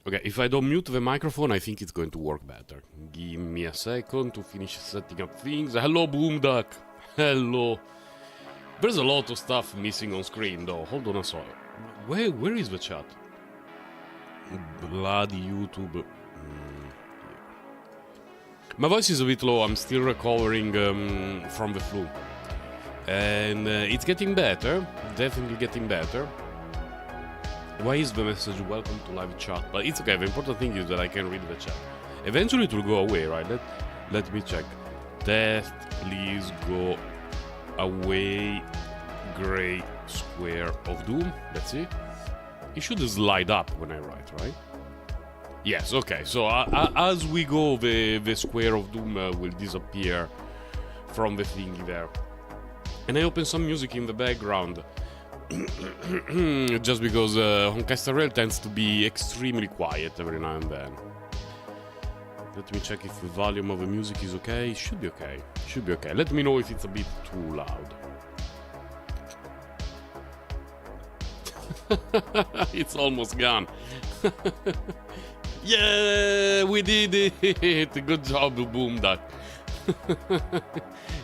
Okay, if I don't mute the microphone, I think it's going to work better. Give me a second to finish setting up things. Hello, Boomduck. Hello. There's a lot of stuff missing on screen, though. Hold on a second. Where is the chat? Bloody YouTube. My voice is a bit low. I'm still recovering from the flu. And it's getting better. Definitely getting better. Why is the message welcome to live chat? But it's okay. The important thing is that I can read the chat. Eventually it will go away, right? Let me check. Death, please go away. Gray square of doom. Let's see. It should slide up when I write, right? Yes, okay. So as we go, the square of doom will disappear from the thingy there. And I open some music in the background. Just because Honcasterel tends to be extremely quiet every now and then. Let me check if the volume of the music is okay. It should be okay. Should be okay. Let me know if it's a bit too loud. It's almost gone. Yeah, we did it. Good job, Boomduck.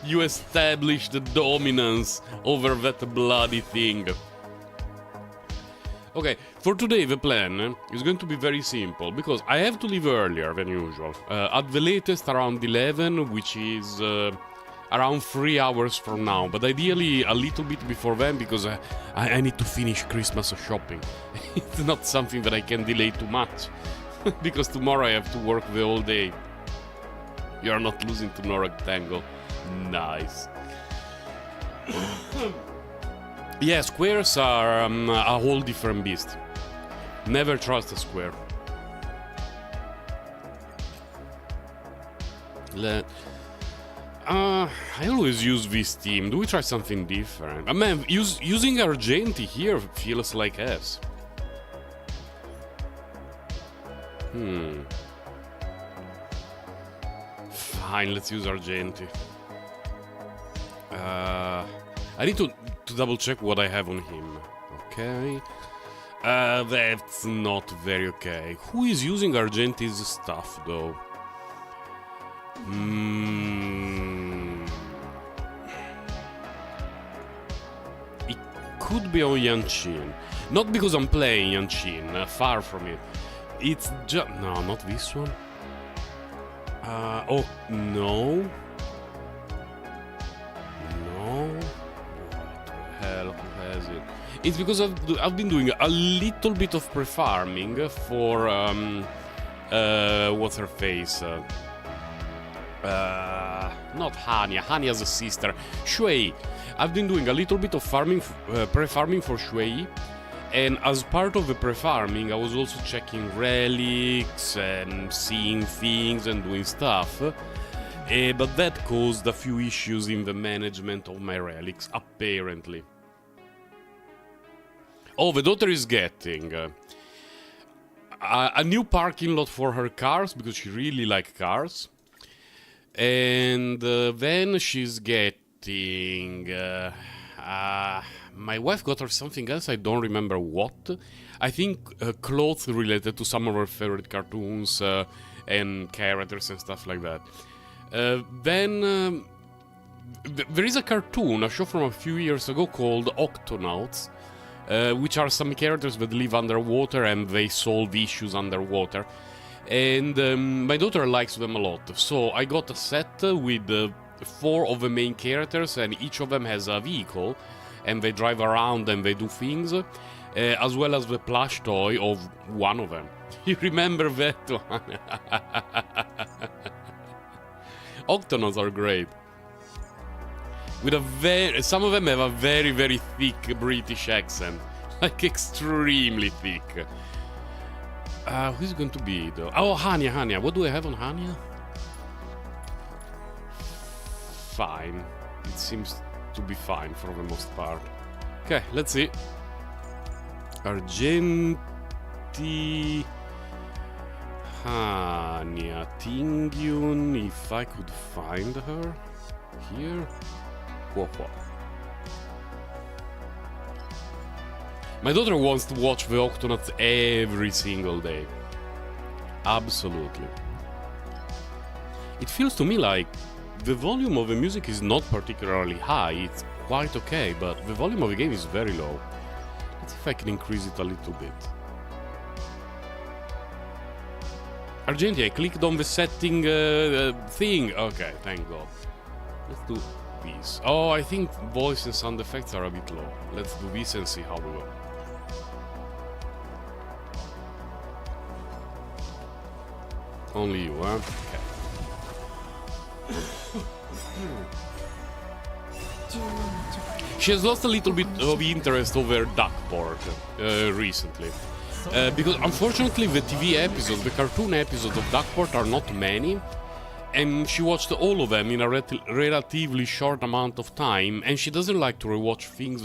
You established the dominance over that bloody thing. Okay, for today the plan is going to be very simple, because I have to leave earlier than usual. At the latest around 11, which is around 3 hours from now, but ideally a little bit before then, because I need to finish Christmas shopping. It's not something that I can delay too much, because tomorrow I have to work the whole day. You're not losing to no rectangle. Nice. Yeah, squares are a whole different beast. Never trust a square. I always use this team. Do we try something different? Man, using Argenti here feels like S. Fine, let's use Argenti. I need to double check what I have on him. Okay. That's not very okay. Who is using Argenti's stuff though? It could be on Yanchin. Not because I'm playing Yanchin, far from it. It's just... No, not this one. Oh, no. No. What the hell? Who has it? It's because I've been doing a little bit of pre-farming for, what's her face? Not Hania. Hania's a sister. Shui. I've been doing a little bit of farming, pre-farming for Shui. And as part of the pre-farming, I was also checking relics and seeing things and doing stuff. But that caused a few issues in the management of my relics, apparently. Oh, the daughter is getting a new parking lot for her cars, because she really likes cars. And then she's getting... my wife got her something else, I don't remember what. I think clothes related to some of her favorite cartoons and characters and stuff like that. Then there is a cartoon, a show from a few years ago called Octonauts, which are some characters that live underwater and they solve issues underwater. And my daughter likes them a lot, so I got a set with 4 of the main characters, and each of them has a vehicle, and they drive around and they do things, as well as the plush toy of one of them. You remember that one? Octonauts are great. With some of them have a very, very thick British accent, like extremely thick. Who's going to be though? Oh, Hania. What do I have on Hania? Fine. It seems to be fine for the most part. Okay, let's see. Argenti... Hania Tingyun, if I could find her here. Whoa. My daughter wants to watch the Octonauts every single day. Absolutely. It feels to me like the volume of the music is not particularly high, it's quite okay, but the volume of the game is very low. Let's see if I can increase it a little bit. Argenti, I clicked on the setting thing. Okay, thank God. Let's do this. Oh, I think voice and sound effects are a bit low. Let's do this and see how we go. Only you, huh? Okay. She has lost a little bit of interest over Duckport recently. Because unfortunately the TV episodes, the cartoon episodes of Duckport are not many, and she watched all of them in a relatively short amount of time, and she doesn't like to rewatch things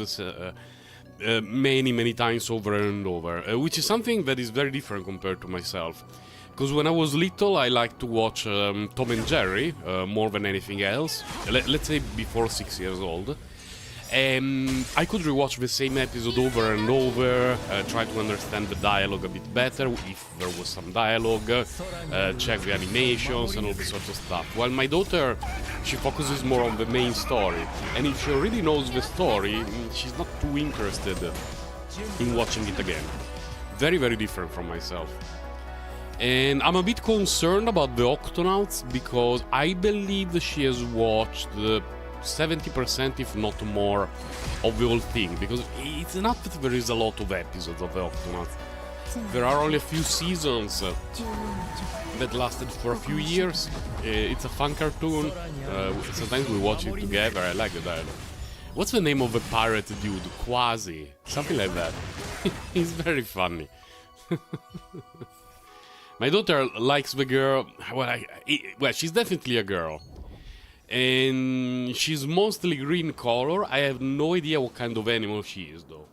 many times over and over, which is something that is very different compared to myself. Because when I was little, I liked to watch Tom and Jerry more than anything else, let's say before 6 years old. I could rewatch the same episode over and over, try to understand the dialogue a bit better, if there was some dialogue, check the animations and all this sort of stuff. While my daughter, she focuses more on the main story, and if she already knows the story, she's not too interested in watching it again. Very different from myself. And I'm a bit concerned about the Octonauts, because I believe she has watched 70%, if not more, of the whole thing, because it's not that there is a lot of episodes of the Octonauts. There are only a few seasons that lasted for a few years. It's a fun cartoon. Sometimes we watch it together. I like the dialogue. What's the name of the pirate dude? Quasi. Something like that. He's very funny. My daughter likes the girl. Well, she's definitely a girl. And she's mostly green color. I have no idea what kind of animal she is, though.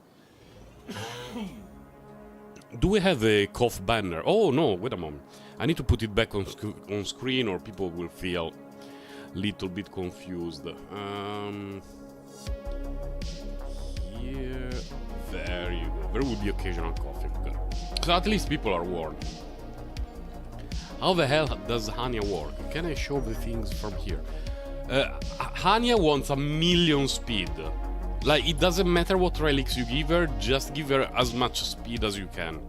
Do we have a cough banner? Oh, no, wait a moment. I need to put it back on screen, or people will feel a little bit confused. Here. There you go. There will be occasional coughing. So at least people are warned. How the hell does Hania work? Can I show the things from here? Hania wants 1,000,000 speed. Like, it doesn't matter what relics you give her, just give her as much speed as you can.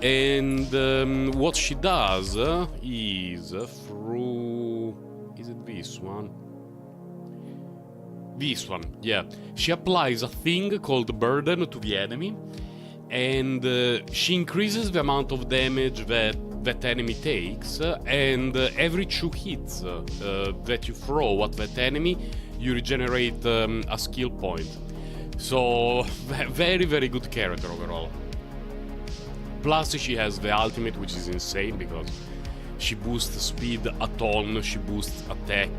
And what she does is through... Is it this one? This one, yeah. She applies a thing called Burden to the enemy, and she increases the amount of damage that enemy takes, and every 2 hits that you throw at that enemy, you regenerate a skill point. So, very good character overall. Plus, she has the ultimate, which is insane, because she boosts speed a ton, she boosts attack,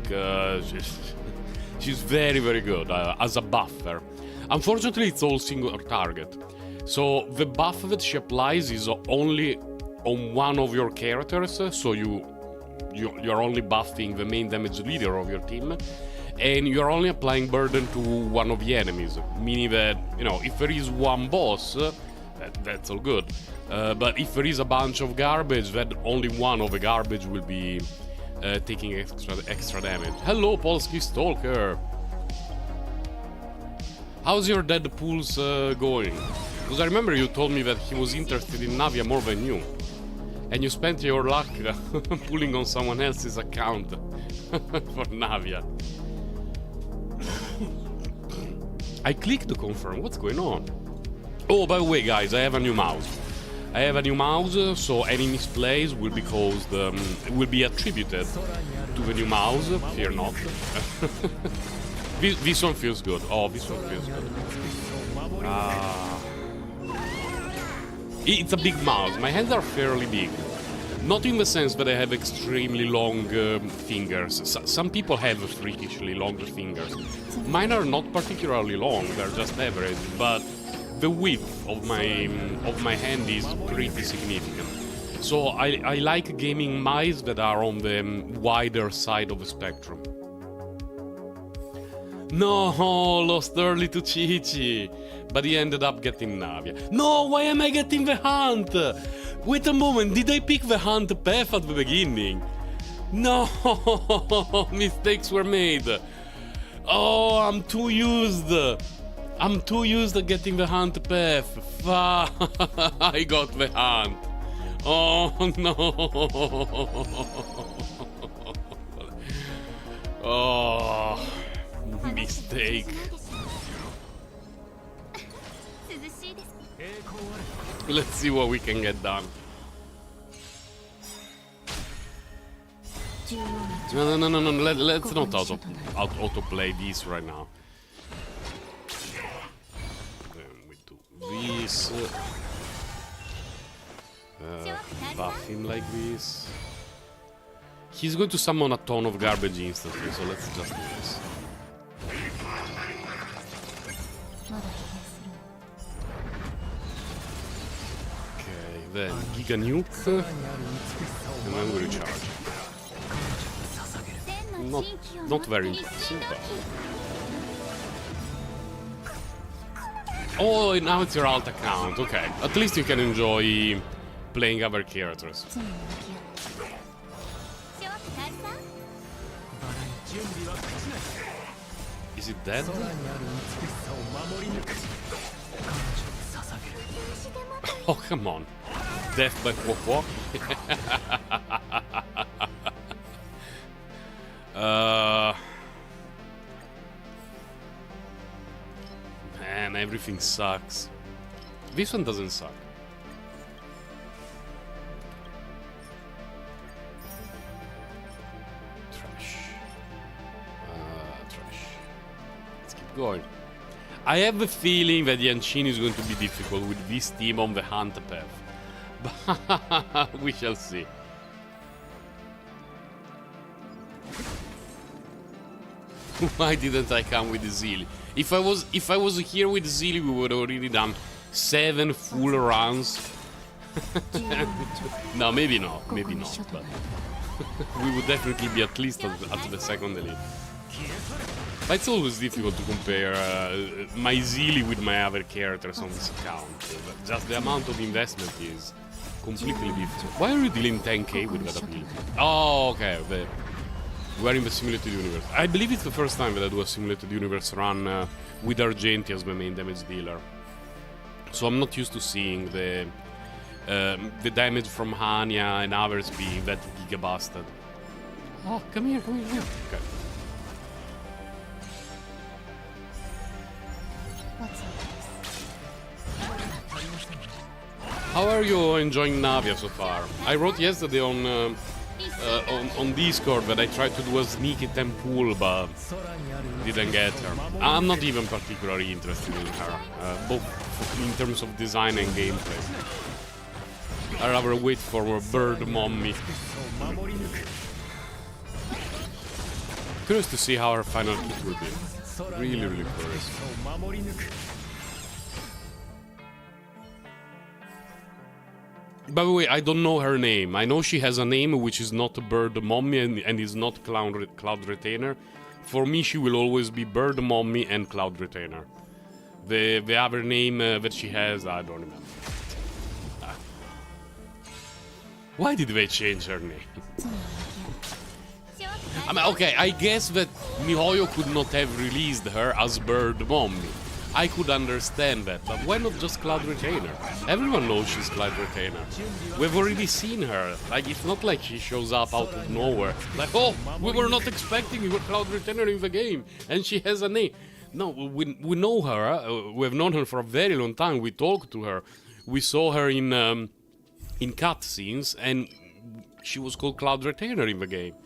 she's very good as a buffer. Unfortunately, it's all single target. So, the buff that she applies is only on one of your characters, so you're only buffing the main damage leader of your team, and you're only applying burden to one of the enemies, meaning that, you know, if there is one boss, that's all good. But if there is a bunch of garbage, then only one of the garbage will be taking extra damage. Hello, Polski Stalker! How's your Deadpool's going? Because I remember you told me that he was interested in Navia more than you. And you spent your luck pulling on someone else's account for Navia. I clicked to confirm. What's going on? Oh, by the way, guys, I have a new mouse. So any misplays will be caused, will be attributed to the new mouse. Fear not. This one feels good. Oh, this one feels good. It's a big mouse. My hands are fairly big. Not in the sense that I have extremely long fingers. Some people have freakishly long fingers. Mine are not particularly long, they're just average, but the width of my hand is pretty significant. So I like gaming mice that are on the wider side of the spectrum. No, lost early to Chi-Chi. But he ended up getting Navia. No, why am I getting the hunt? Wait a moment, did I pick the hunt path at the beginning? No, mistakes were made. Oh, I'm too used. I'm too used to getting the hunt path. Fuck, I got the hunt. Oh no. Oh, mistake. Let's see what we can get done. No. Let's not autoplay this right now. Then we do this. Buff him like this. He's going to summon a ton of garbage instantly, so let's just do this. Okay, then Giga Nuke. And then we recharge. Not very impressive, but... Oh, now it's your alt account. Okay, at least you can enjoy playing other characters. Is it dead? Oh, come on. Death by Quack. Man, everything sucks. This one doesn't suck. Trash. Trash. Let's keep going. I have a feeling that Yanchin is going to be difficult with this team on the hunt path. But we shall see. Why didn't I come with the Zeal? If I was here with Zeal, we would have already done 7 full runs. No, maybe not, but we would definitely be at least at the second elite. But it's always difficult to compare my Zeal with my other characters on this account. Just the amount of investment is completely different. Why are you dealing 10k with that ability? Oh, okay. We're in the simulated universe. I believe it's the first time that I do a simulated universe run with Argenti as the main damage dealer. So I'm not used to seeing the damage from Hanya and others being that giga-busted. Oh, come here. Okay. How are you enjoying Navia so far? I wrote yesterday on Discord that I tried to do a sneaky tempool, but didn't get her. I'm not even particularly interested in her, both in terms of design and gameplay. I'd rather wait for a bird mommy. Curious to see how her final hit will be. Really curious. By the way, I don't know her name. I know she has a name which is not Bird Mommy and is not Cloud Retainer. For me, she will always be Bird Mommy and Cloud Retainer. The other name that she has, I don't remember. Why did they change her name? I mean, okay, I guess that MiHoYo could not have released her as Bird Mommy. I could understand that, but why not just Cloud Retainer? Everyone knows she's Cloud Retainer. We've already seen her. Like, it's not like she shows up out of nowhere. Like, oh, we were not expecting you Cloud Retainer in the game, and she has a name. No, we know her. We've known her for a very long time. We talked to her. We saw her in cutscenes, and she was called Cloud Retainer in the game.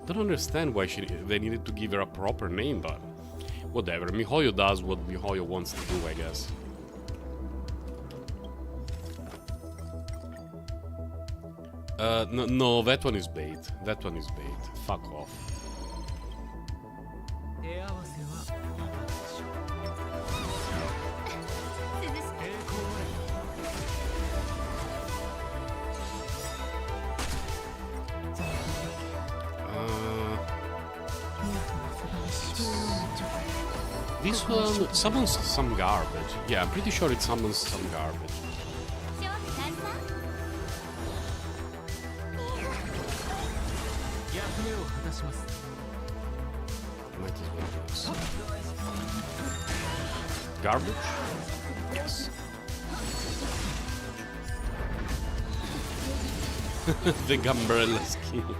Don't understand why they needed to give her a proper name, but whatever. MiHoYo does what MiHoYo wants to do, I guess. No, that one is bait. That one is bait. Fuck off. This one summons some garbage. Yeah, I'm pretty sure it summons some garbage. Might as well do this. Garbage? Yes. The umbrella skill.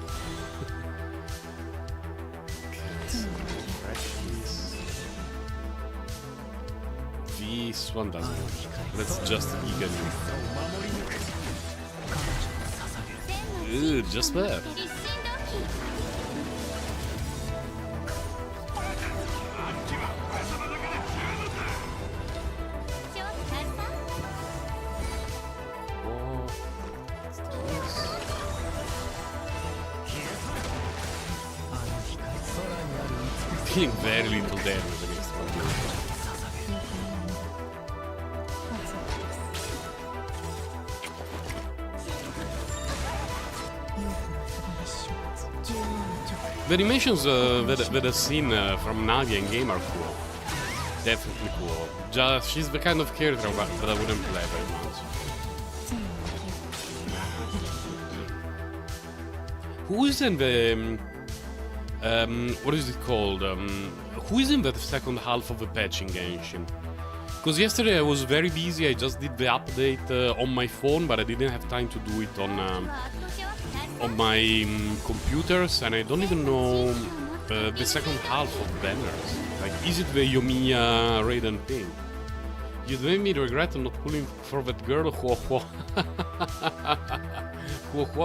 This one doesn't work. Let's just vegan you. Just there. Dealing very little damage against one dude. The animations that I've seen from Nadia in game are cool. Definitely cool. Just she's the kind of character that I wouldn't play very much. Who is in the what is it called? Who is in the second half of the patch in Genshin? Because yesterday I was very busy. I just did the update on my phone, but I didn't have time to do it on my computers, and I don't even know the second half of banners. Like, is it the Yomiya Raiden thing? You made me regret not pulling for that girl. Huo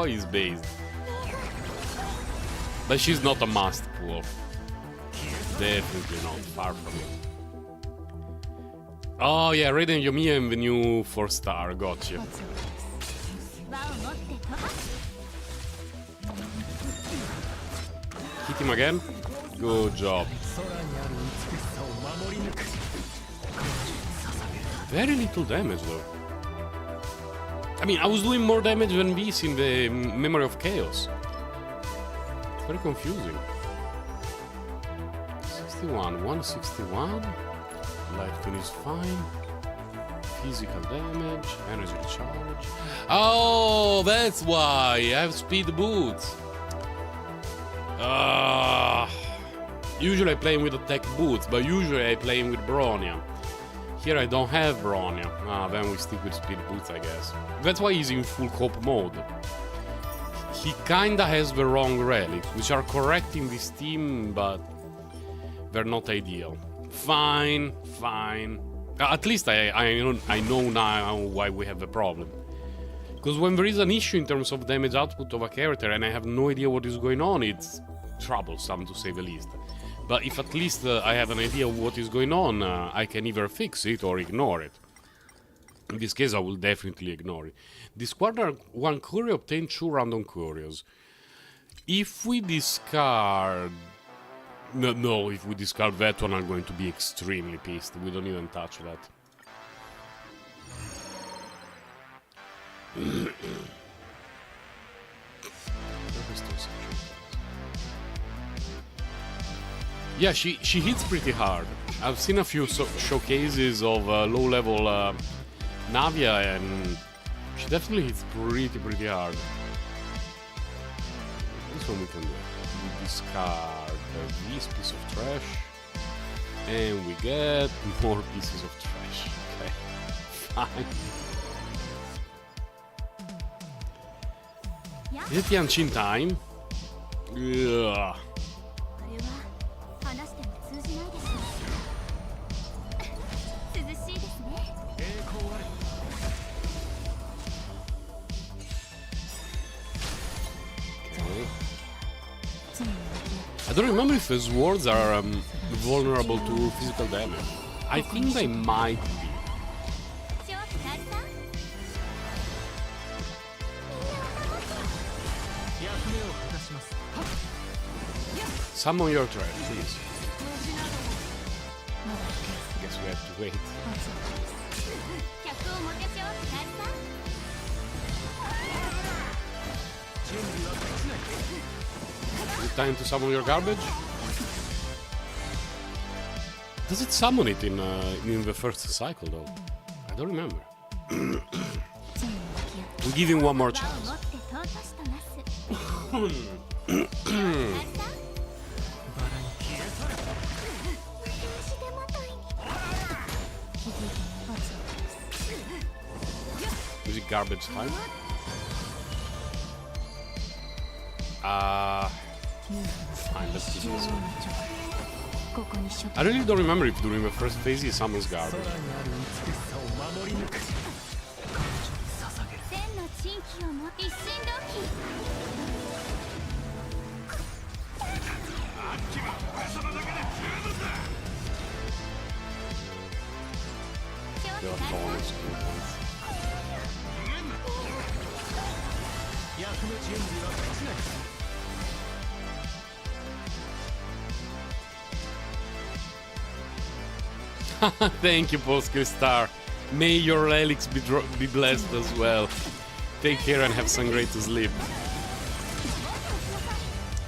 is based. But she's not a must pull. Definitely not, far from it. Oh yeah, Raiden Yomiya in the new 4-star, gotcha. Hit him again? Good job. Very little damage though. I mean, I was doing more damage than this in the Memory of Chaos. Very confusing. 61, 161. Life is fine. Physical damage, energy recharge. Oh, that's why I have speed boots. Usually I play with attack boots, but usually I play with Bronya. Here I don't have Bronya. Then we stick with speed boots, I guess. That's why he's in full cope mode. He kinda has the wrong relics, which are correct in this team, but they're not ideal. Fine, fine. At least I know now why we have a problem. Because when there is an issue in terms of damage output of a character and I have no idea what is going on, it's troublesome to say the least. But if at least I have an idea of what is going on, I can either fix it or ignore it. In this case, I will definitely ignore it. Discard one curio, obtain 2 random curios. If we discard... No, if we discard that one, I'm going to be extremely pissed. We don't even touch that. Yeah, she hits pretty hard. I've seen a few showcases of low-level Navia, and she definitely hits pretty hard. This one we can do. We discard this piece of trash, and we get more pieces of trash. Okay, fine. Is it Yanshin time? Yeah. I don't remember if the swords are vulnerable to physical damage. I think they might be. Summon your trash, please. Guess we have to wait. Is it time to summon your garbage? Does it summon it in the first cycle though? I don't remember. We'll give him one more chance. Is it garbage time? Fine, let's do this one. I really don't remember if during the first phase he summons garbage. Thank you, Postal Star. May your relics be blessed as well. Take care and have some great sleep.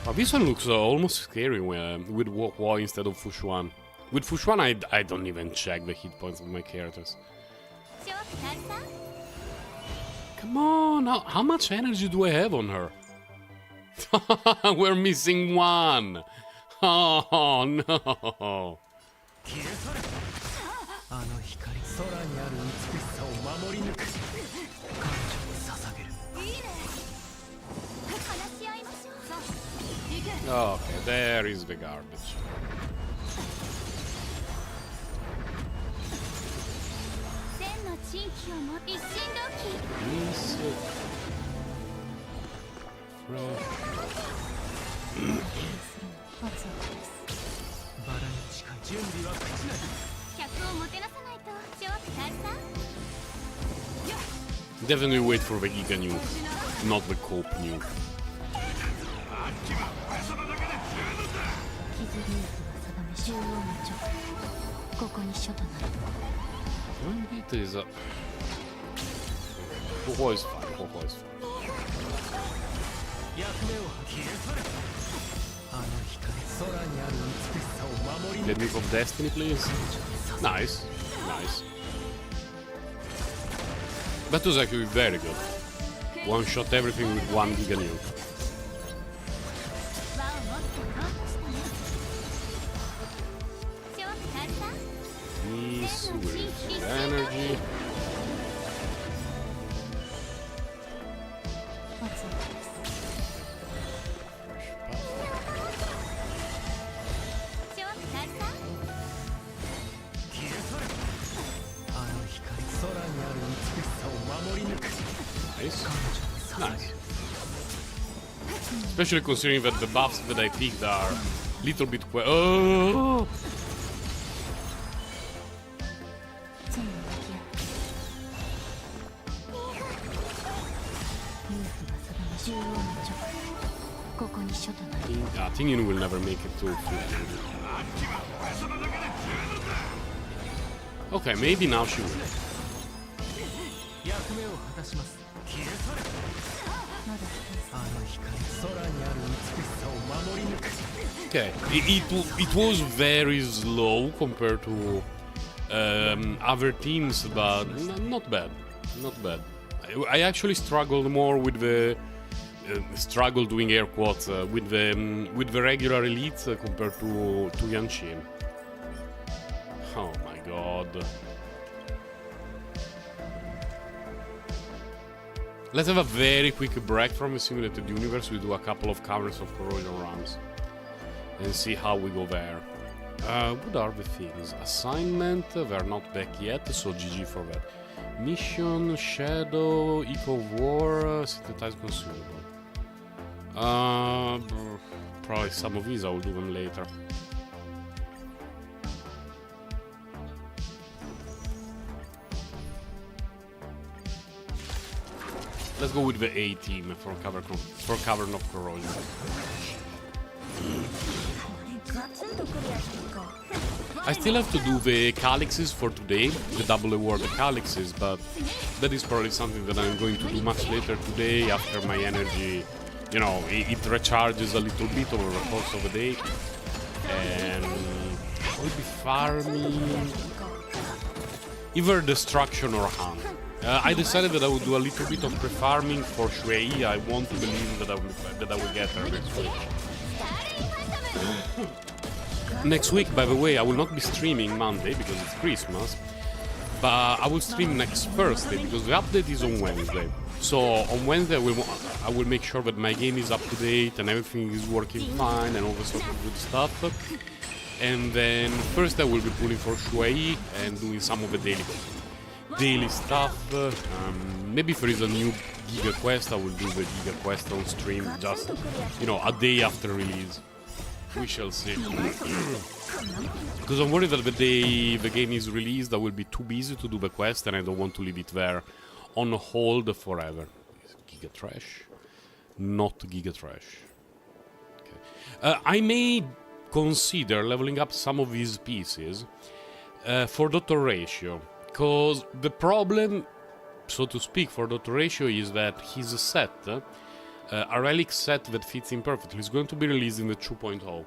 Oh, this one looks almost scary with Wo instead of Fushuan. With Fushuan, I don't even check the hit points of my characters. Come on, how much energy do I have on her? We're missing one. Oh no. Okay, there is the garbage. Definitely wait for the Giga nuke, not the Cope nuke. It is a... Ho-Ho is fine, Ho-Ho is fine. Let me of Destiny, please. Nice, nice. That was actually very good. One shot everything with one Giga nuke. This with energy. Nice. Nice. Especially considering that the buffs that I picked are a little bit oh! I think you will never make it to full energy. Okay, maybe now she will. Okay, it was very slow compared to other teams, but not bad, not bad. I actually struggled more with the struggle doing air quotes with the regular elites compared to Yanshin. Oh my god. Let's have a very quick break from the simulated universe. We do a couple of covers of corrosion runs and see how we go there. What are the things? Assignment, they're not back yet, so GG for that. Mission, Shadow, Eco of War, Synthesized Consumable. Probably some of these I will do them later. Let's go with the A team for Cavern of Corrosion. I still have to do the Calyxes for today, the double award Calyxes, but that is probably something that I'm going to do much later today after my energy, you know, it recharges a little bit over the course of the day. And will be farming either destruction or hunt. I decided that I would do a little bit of pre-farming for Shui. I want to believe that I will get her next week. Next week, by the way, I will not be streaming Monday because it's Christmas, but I will stream next Thursday because the update is on Wednesday. So on Wednesday I will make sure that my game is up to date and everything is working fine and all the sort of good stuff. And then first I will be pulling for Shui and doing some of the daily stuff. Maybe if there is a new Giga Quest, I will do the Giga Quest on stream just, you know, a day after release. We shall see. Because I'm worried that the day the game is released, I will be too busy to do the quest and I don't want to leave it there on hold forever. Giga Trash? Not Giga Trash. Okay. I may consider leveling up some of these pieces for Dr. Ratio. Because the problem, so to speak, for Dr. Ratio is that his set, a relic set that fits him perfectly, is going to be released in the 2.0.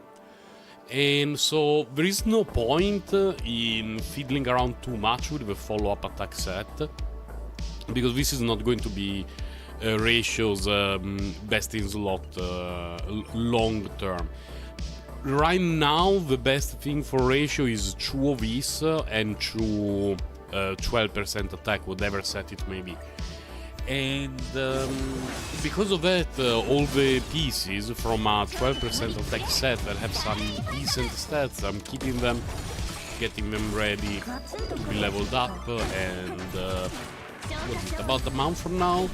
And so there is no point in fiddling around too much with the follow-up attack set, because this is not going to be Ratio's best in slot long term. Right now, the best thing for Ratio is True of This and True 12% attack, whatever set it may be. And because of that, all the pieces from a 12% attack set that have some decent stats, I'm keeping them, getting them ready to be leveled up, and what is it, about a month from now,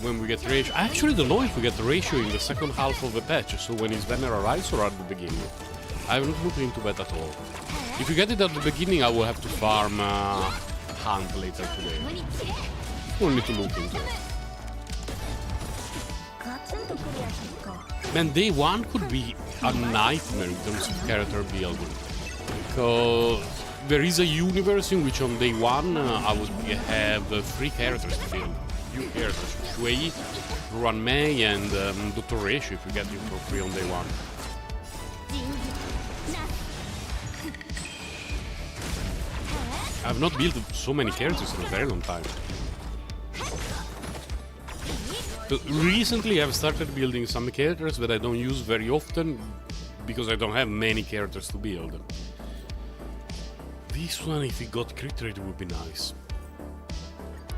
when we get Ratio. I actually don't know if we get Ratio in the second half of the patch, so when his banner arrives or at the beginning. I haven't looked into that at all. If you get it at the beginning, I will have to farm Hunt later today. We'll need to look into it. Man, day one could be a nightmare in terms of character building. Because there is a universe in which on day one I would have 3 characters to build. New characters, Shui, Ruan Mei, and Dr. Ratio if you get it for free on day one. I've not built so many characters in a very long time. But recently I've started building some characters that I don't use very often because I don't have many characters to build. This one, if it got crit rate, would be nice.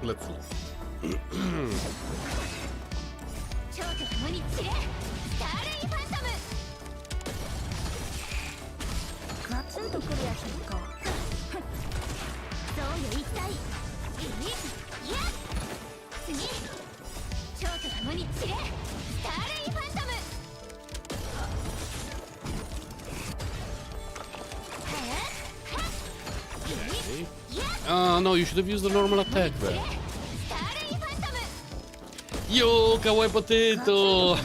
Let's look. No, you should have used the normal attack there. Yo, Kawaii Potato!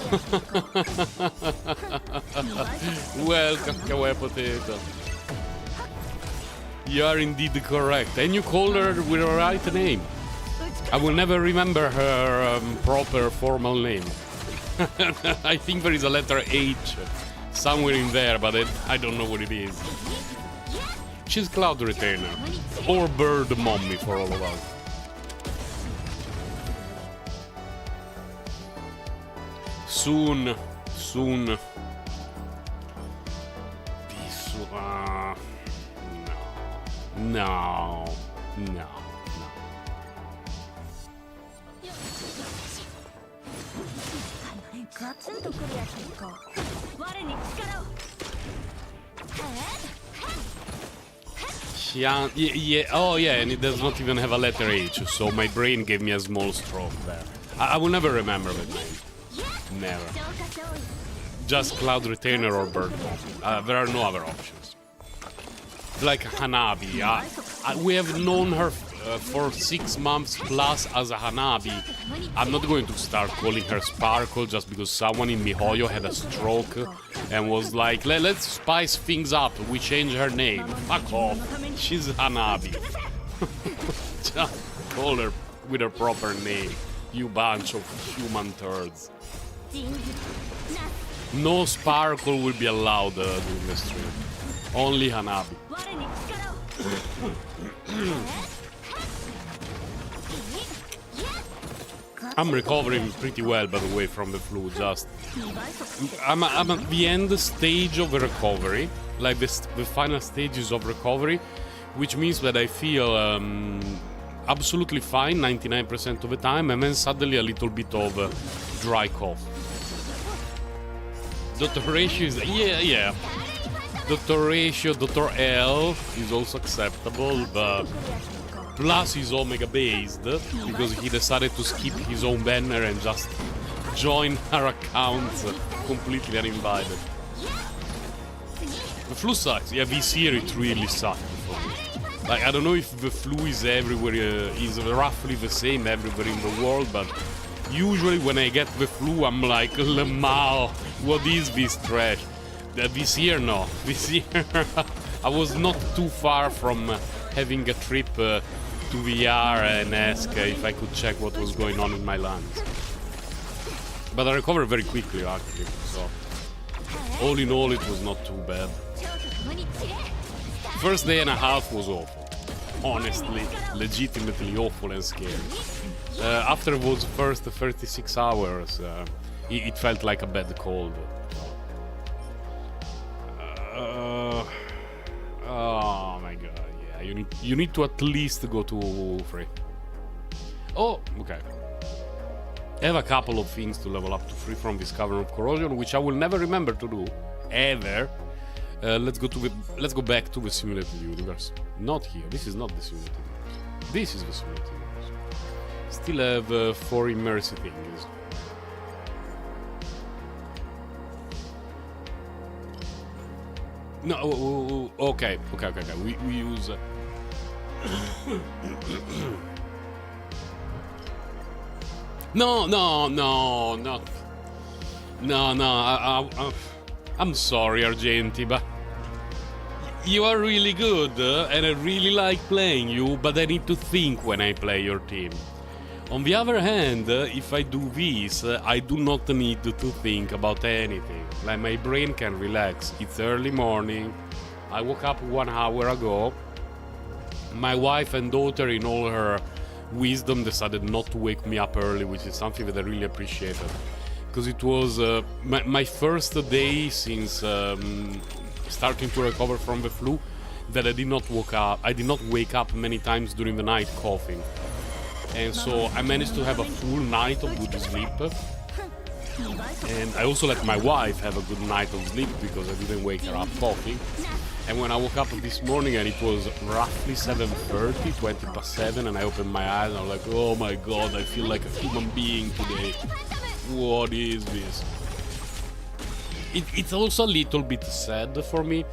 Welcome, Kawaii Potato. You are indeed correct, and you called her with the right name. I will never remember her proper formal name. I think there is a letter H somewhere in there, but I don't know what it is. She's Cloud Retainer, or Bird Mommy for all of us. Soon. This one. No. Yeah, oh yeah, and it does not even have a letter H, so my brain gave me a small stroke there. I will never remember that name. Never. Just Cloud Retainer or Bird Mom. There are no other options. Like Hanabi. We have known her for 6 months plus as a Hanabi. I'm not going to start calling her Sparkle just because someone in MiHoYo had a stroke and was like, let's spice things up, we change her name. Fuck off, she's Hanabi. Just call her with her proper name, you bunch of human turds. No sparkle will be allowed during the stream. Only Hanabi. I'm recovering pretty well, by the way, from the flu. Just I'm at the end stage of the recovery, like the final stages of recovery, which means that I feel absolutely fine 99% of the time, and then suddenly a little bit of dry cough. Dr. Ratio is yeah. Dr. Ratio, Dr. L is also acceptable, but plus he's Omega based because he decided to skip his own banner and just join our accounts completely uninvited. The flu sucks. Yeah, this year it really sucked for me. Like, I don't know if the flu is everywhere, is roughly the same everywhere in the world, but usually when I get the flu, I'm like, Lemao, what is this trash? This year, no. This year, I was not too far from having a trip to VR and ask if I could check what was going on in my lungs. But I recovered very quickly, actually, so all in all, it was not too bad. First day and a half was awful. Honestly, legitimately awful and scary. After those first 36 hours, it felt like a bad cold. Oh my god, yeah, you need to at least go to 3. Oh, okay. I have a couple of things to level up to 3 from this Cavern of Corrosion, which I will never remember to do, ever. Let's go back to the simulated universe. Not here. This is not the simulated universe. This is the simulated universe. Still have 4 immersive things. No, okay. We use. No. I'm sorry, Argenti, but you are really good, and I really like playing you, but I need to think when I play your team. On the other hand, if I do this, I do not need to think about anything. Like, my brain can relax. It's early morning. I woke up 1 hour ago. My wife and daughter, in all her wisdom, decided not to wake me up early, which is something that I really appreciated. Because it was my first day since starting to recover from the flu that I did not wake up many times during the night coughing. And so I managed to have a full night of good sleep. And I also let my wife have a good night of sleep because I didn't wake her up coughing. And when I woke up this morning and it was roughly 7:30, 20 past 7, and I opened my eyes and I was like, oh my god, I feel like a human being today. What is this? It's also a little bit sad for me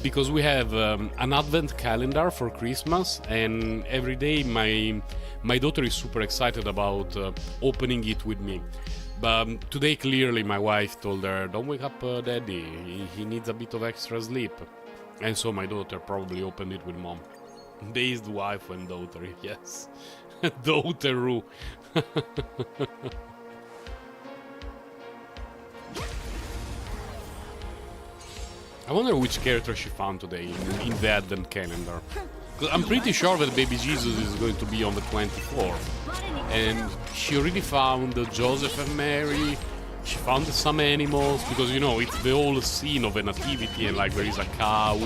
because we have an advent calendar for Christmas, and every day my daughter is super excited about opening it with me. But today, clearly, my wife told her, don't wake up daddy, he needs a bit of extra sleep. And so my daughter probably opened it with mom. Dazed wife and daughter, yes. Daughter-oo. I wonder which character she found today in the advent calendar. I'm pretty sure that baby Jesus is going to be on the 24th. And she already found Joseph and Mary. She found some animals, because, you know, it's the whole scene of a nativity, and like there is a cow,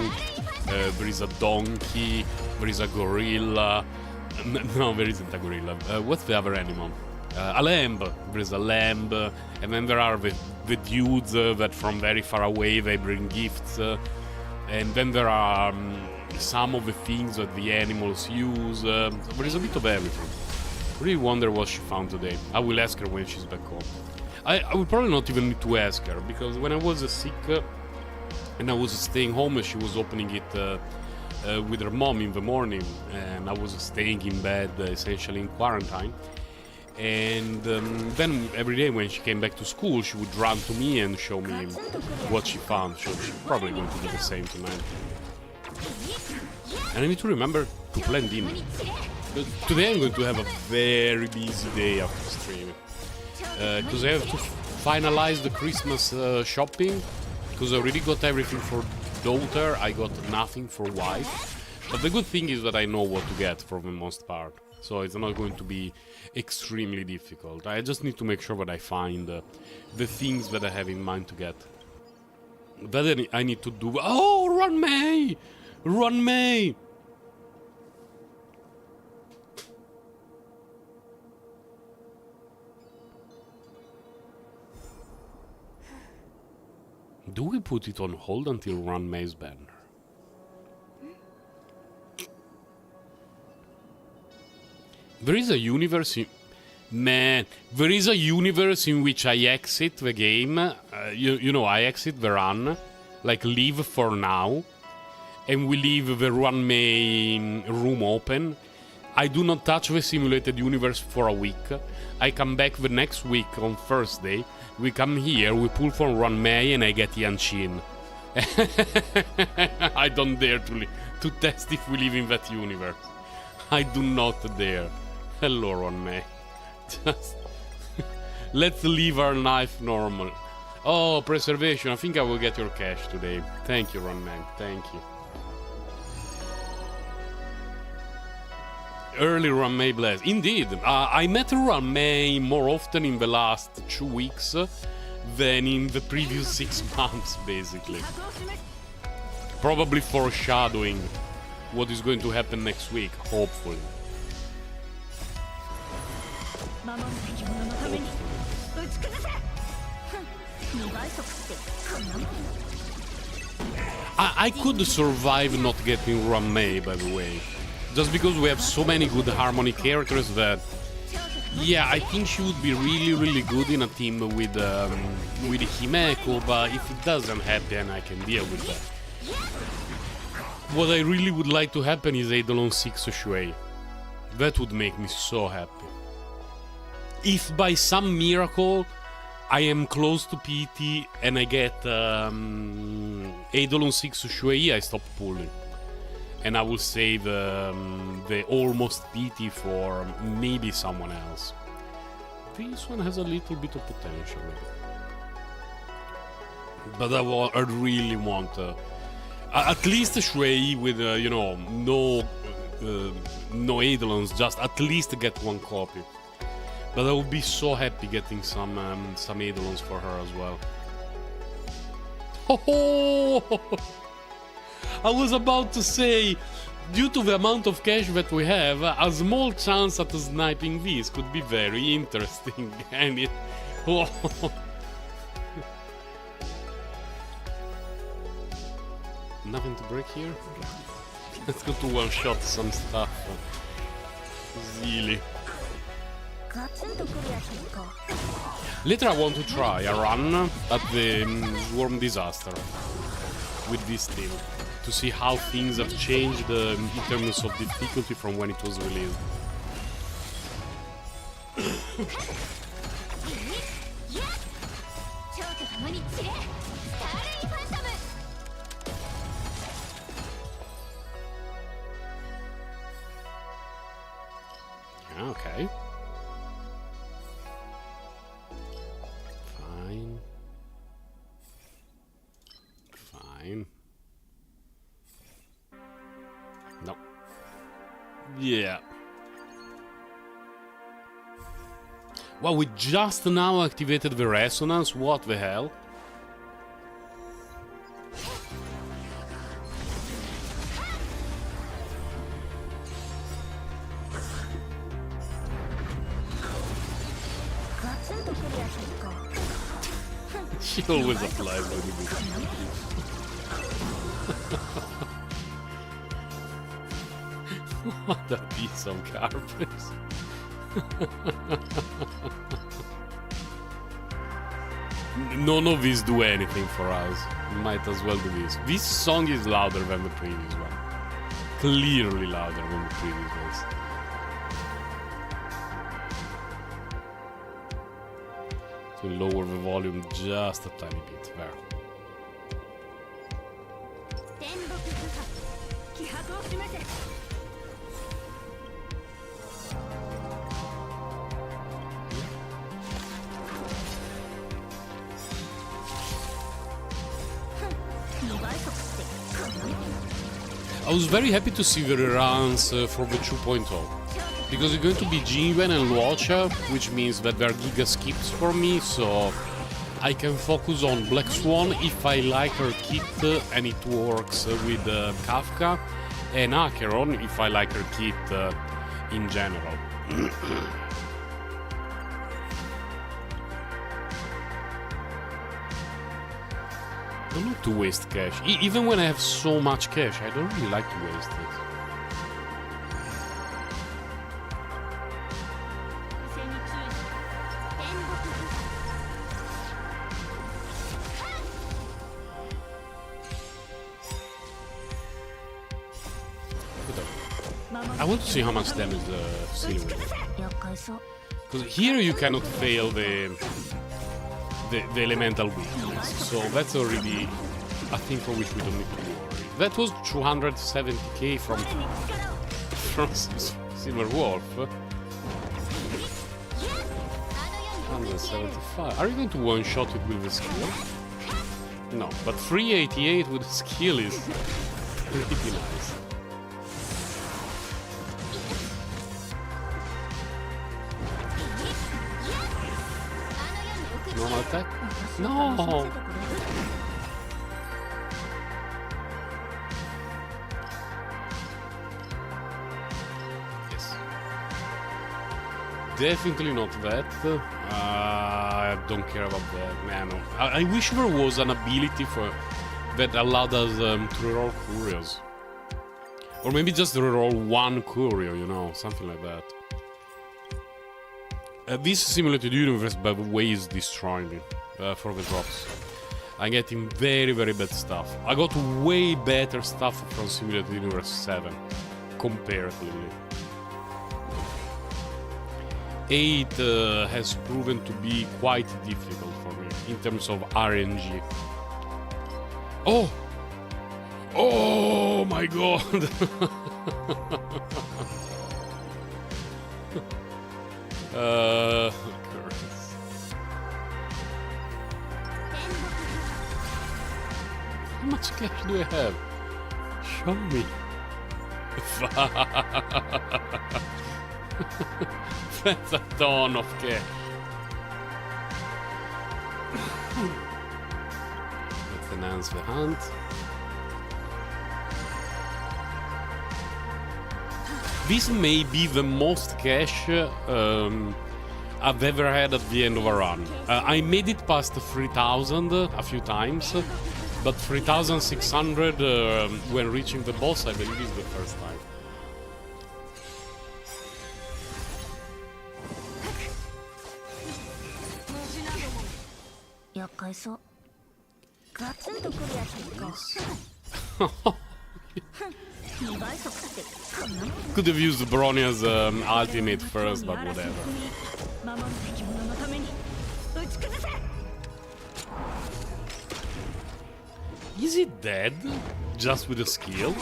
there is a donkey, there is a gorilla. No, there isn't a gorilla. What's the other animal? A lamb. There is a lamb, and then there are the dudes that from very far away they bring gifts, and then there are some of the things that the animals use. There is a bit of everything. Really wonder what she found today. I will ask her when she's back home. I will probably not even need to ask her, because when I was sick and I was staying home, she was opening it with her mom in the morning, and I was staying in bed essentially in quarantine. And then every day when she came back to school, she would run to me and show me what she found. So she's probably going to do the same tonight. And I need to remember to plan dinner. Today I'm going to have a very busy day after streaming. Because I have to finalize the Christmas shopping, because I already got everything for daughter, I got nothing for wife. But the good thing is that I know what to get for the most part, so it's not going to be extremely difficult. I just need to make sure that I find the things that I have in mind to get. Then I need to do... Oh, run May! Run May! Do we put it on hold until Run May's banner? There is a universe in... Man, there is a universe in which I exit the game. You know, I exit the run. Like, leave for now. And we leave the Run May room open. I do not touch the simulated universe for a week. I come back the next week on Thursday. We come here, we pull for Run May, and I get Yanshin. I don't dare to test if we live in that universe. I do not dare. Hello, Run May. Just let's leave our life normal. Oh, preservation. I think I will get your cash today. Thank you, Run May. Thank you. Early Run May bless. Indeed, I met Run May more often in the last 2 weeks than in the previous 6 months, basically. Probably foreshadowing what is going to happen next week, hopefully. I could survive not getting Run May, by the way. Just because we have so many good Harmony characters that... Yeah, I think she would be really, really good in a team with Himeko, but if it doesn't happen, I can deal with that. What I really would like to happen is Eidolon 6 Shuei. That would make me so happy. If by some miracle I am close to PT and I get Eidolon 6 Shuei, I stop pulling. And I will save the almost PT for maybe someone else. This one has a little bit of potential, maybe. But I really want at least a Shuei with you know, no Eidolons, just at least get one copy. But I would be so happy getting some Eidolons for her as well. Oh! I was about to say, due to the amount of cash that we have, a small chance at sniping these could be very interesting. And it... Oh. Nothing to break here? Let's go to one-shot some stuff. Really. Later I want to try a run at the Swarm Disaster with this team, to see how things have changed in terms of difficulty from when it was released. Okay. Fine. Fine. No. Yeah. Well, we just now activated the resonance. What the hell? She always applies really good. What a piece of garbage. None of these do anything for us. Might as well do this. This song is louder than the previous one. Clearly louder than the previous ones. To lower the volume just a tiny bit. There. I was very happy to see the reruns for the 2.0, because it's going to be Jinwen and Luocha, which means that there are giga skips for me, so I can focus on Black Swan if I like her kit and it works with Kafka, and Acheron if I like her kit in general. I don't like to waste cash. Even when I have so much cash, I don't really like to waste it. I want to see how much damage the ceiling will do. Because here you cannot fail the elemental weakness, so that's already a thing for which we don't need to worry. That was 270k from Silver Wolf. 175. Are you going to one-shot it with the skill? No, but 388 with the skill is pretty nice. Normal attack? No! Yes. Definitely not that. I don't care about that, man. I wish there was an ability for that allowed us to reroll Curios. Or maybe just reroll one Curio, you know, something like that. This simulated universe, by the way, is destroying me for the drops. I'm getting very, very bad stuff. I got way better stuff from Simulated Universe 7, comparatively. 8 has proven to be quite difficult for me in terms of RNG. Oh! Oh my god! How much cash do I have? Show me. That's a ton of cash. Let's enhance the hunt. This may be the most cash I've ever had at the end of a run. I made it past 3,000 a few times, but 3,600 when reaching the boss, I believe, is the first time. Could have used Bronia's ultimate first, but whatever. Is it dead? Just with a skill?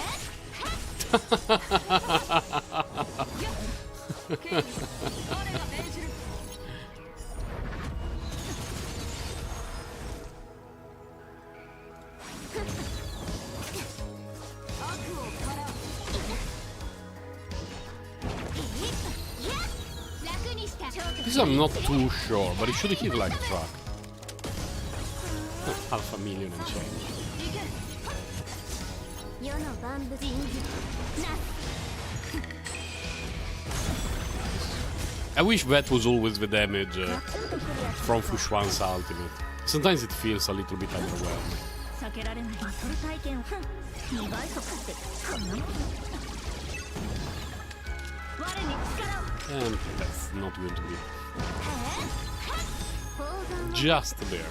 This I'm not too sure, but it should hit like a truck. Half a million and change. I wish that was always the damage from Fushuan's ultimate. Sometimes it feels a little bit underwhelming. And that's not going to be just there.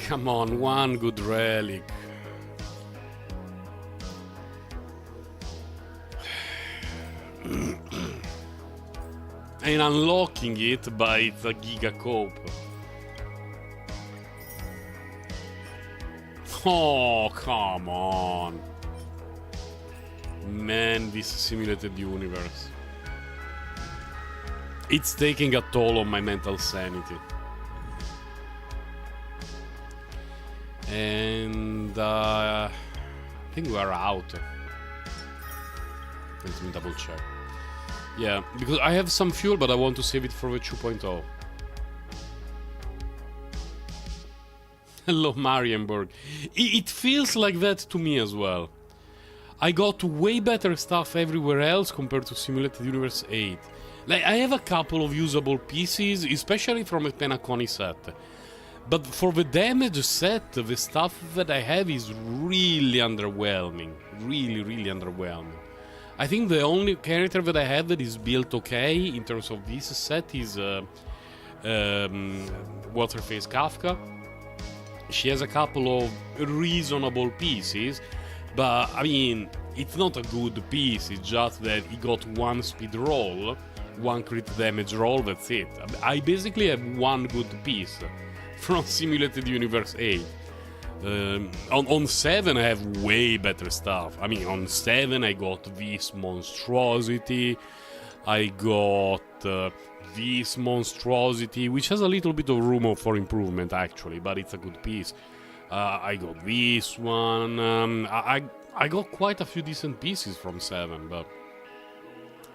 Come on, one good relic. And unlocking it by the Giga Cope. Oh, come on. Man, this simulated universe. It's taking a toll on my mental sanity. And I think we're out. Let me double check. Yeah, because I have some fuel, but I want to save it for the 2.0. Hello, Marienburg. It feels like that to me as well. I got way better stuff everywhere else compared to Simulated Universe 8. Like, I have a couple of usable pieces, especially from a Penacony set. But for the damage set, the stuff that I have is really underwhelming. Really, really underwhelming. I think the only character that I have that is built okay in terms of this set is Waterface Kafka. She has a couple of reasonable pieces, but I mean, it's not a good piece, it's just that he got one speed roll, one crit damage roll, that's it. I basically have one good piece from Simulated Universe 8. On 7 I have way better stuff. I mean, on 7 I got this monstrosity, I got this monstrosity, which has a little bit of room for improvement actually, but it's a good piece. I got this one, I got quite a few decent pieces from 7, but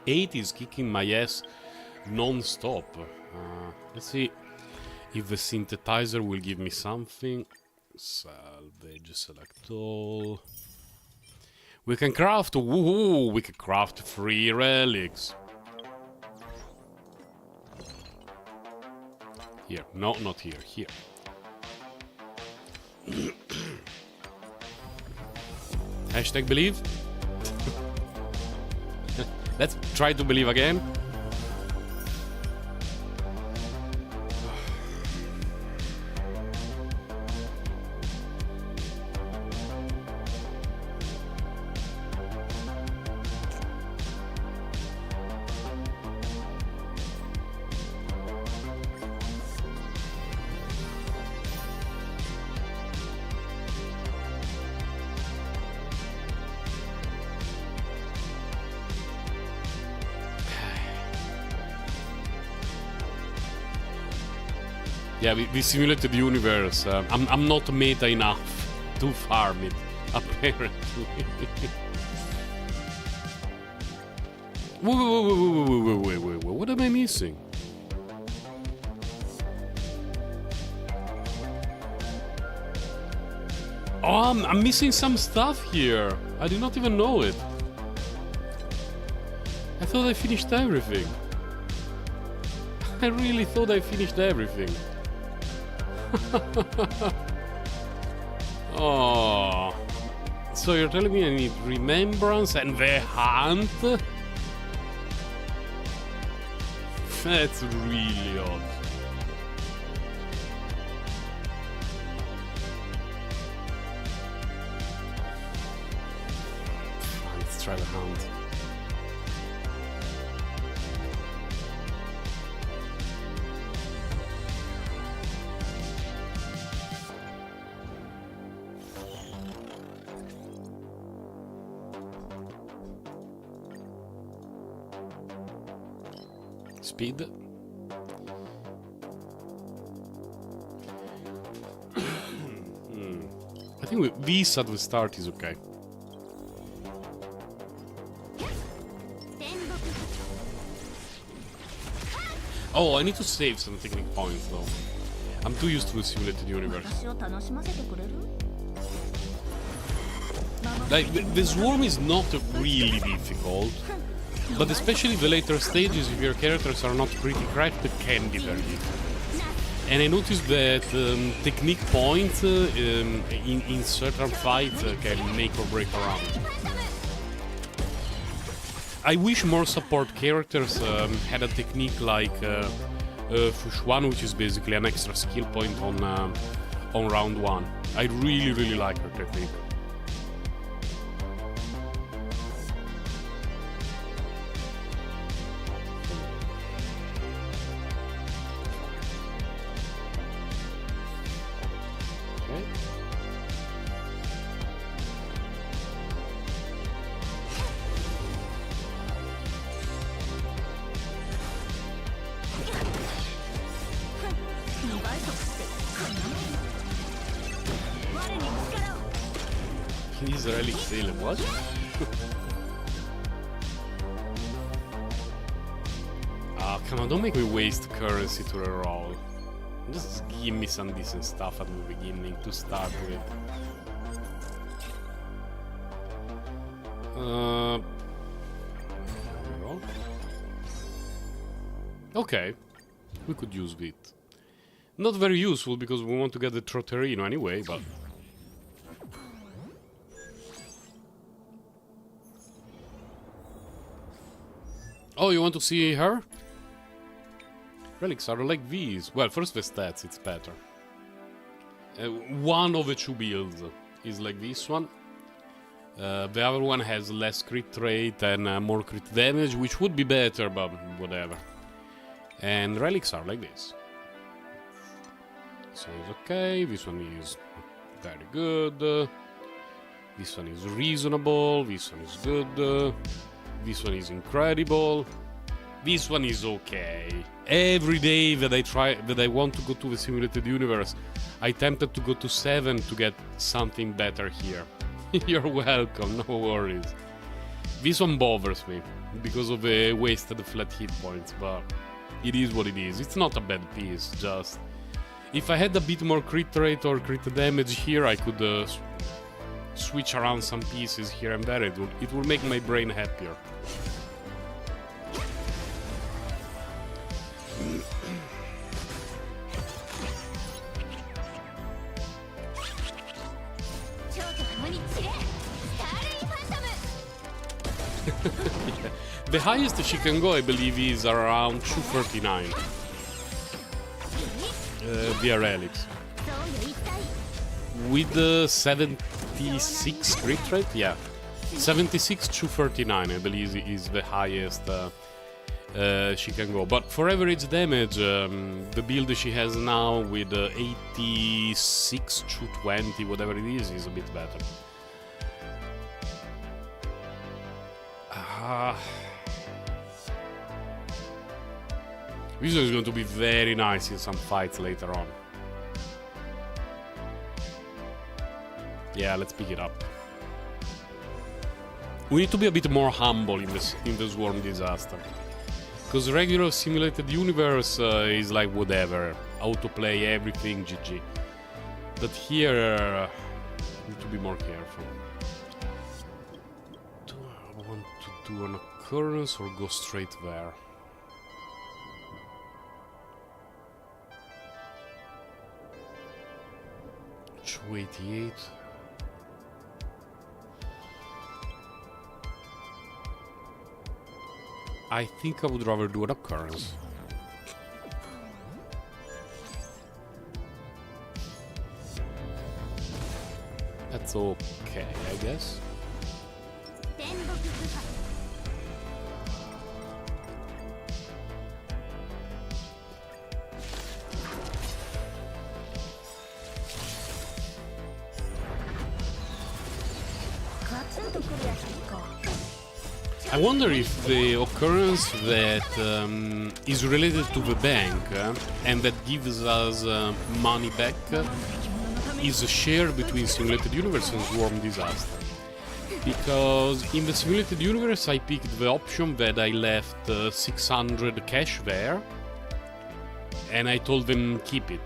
8 is kicking my ass non-stop. Let's see if the synthesizer will give me something. Salvage, select all. We can craft, woohoo, we can craft 3 relics. Here, no, not here, here. Hashtag believe. Let's try to believe again. Yeah, we simulated the universe. I'm not meta enough to farm it, apparently. Wait, what am I missing? Oh, I'm missing some stuff here. I did not even know it. I thought I finished everything. I really thought I finished everything. Oh, so you're telling me I need Remembrance and the Hunt? That's really odd. Let's try the Hunt. Speed. I think this at the start is okay. Oh, I need to save some technique points though. I'm too used to the simulated universe. Like, the swarm is not really difficult. But especially the later stages, if your characters are not pretty cracked, it can be very difficult. And I noticed that technique points in certain fights can make or break a round. I wish more support characters had a technique like Fushuan, which is basically an extra skill point on round 1. I really like her technique. He's relic sale, what? Ah, come on, don't make me waste currency to reroll. Just give me some decent stuff at the beginning to start with. There we go. Okay, we could use it. Not very useful because we want to get the Trotterino anyway, but... Oh, you want to see her? Relics are like these. Well, first the stats, it's better. One of the two builds is like this one. The other one has less crit rate and more crit damage, which would be better, but whatever. And relics are like this. So it's okay, this one is very good. This one is reasonable, this one is good. This one is incredible. This one is okay. Every day that I want to go to the simulated universe, I tempted to go to 7 to get something better here. You're welcome, no worries. This one bothers me because of the wasted flat hit points, but it is what it is. It's not a bad piece, just if I had a bit more crit rate or crit damage here, I could switch around some pieces here and there. It will make my brain happier. Yeah. The highest she can go, I believe, is around 239 via relics. With 76 crit rate, yeah. 76 239, I believe, is the highest she can go. But for average damage, the build she has now with 86 220, whatever it is a bit better. This is going to be very nice in some fights later on. Yeah, let's pick it up. We need to be a bit more humble in the Swarm Disaster. Because regular simulated universe is like whatever. Autoplay, everything, GG. But here, we need to be more careful. Do I want to do an occurrence or go straight there? $288. I think I would rather do an occurrence. That's okay, I guess. I wonder if the occurrence that is related to the bank and that gives us money back is shared between Simulated Universe and Swarm Disaster. Because in the Simulated Universe I picked the option that I left 600 cash there and I told them keep it,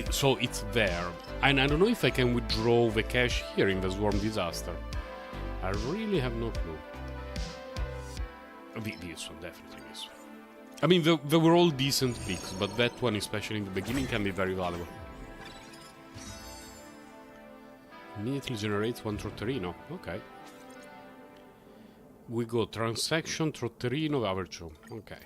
so it's there. And I don't know if I can withdraw the cash here in the Swarm Disaster. I really have no clue. This one, definitely this one. I mean, they were all decent picks, but that one, especially in the beginning, can be very valuable. Immediately generates one Trotterino. Okay. We go transaction, Trotterino, other two. Okay.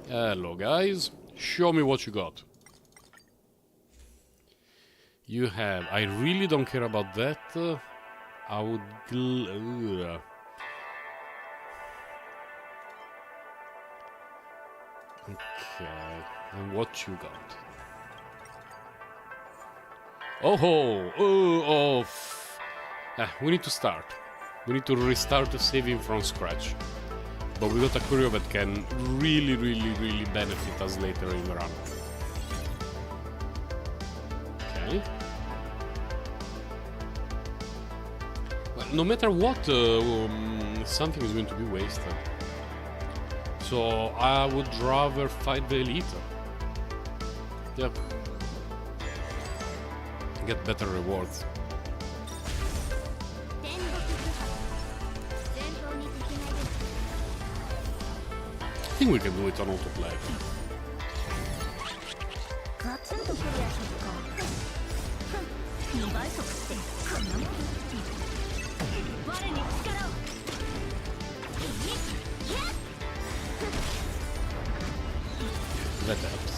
Hello, guys. Show me what you got. You have... I really don't care about that. I would... Okay. And what you got? Oh ho! Oh! We need to start. We need to restart the saving from scratch. But we got a courier that can really benefit us later in the run. Okay. Well, no matter what, something is going to be wasted. So I would rather fight the elite. Yep. Get better rewards. I think we can do it on autoplay. That helps.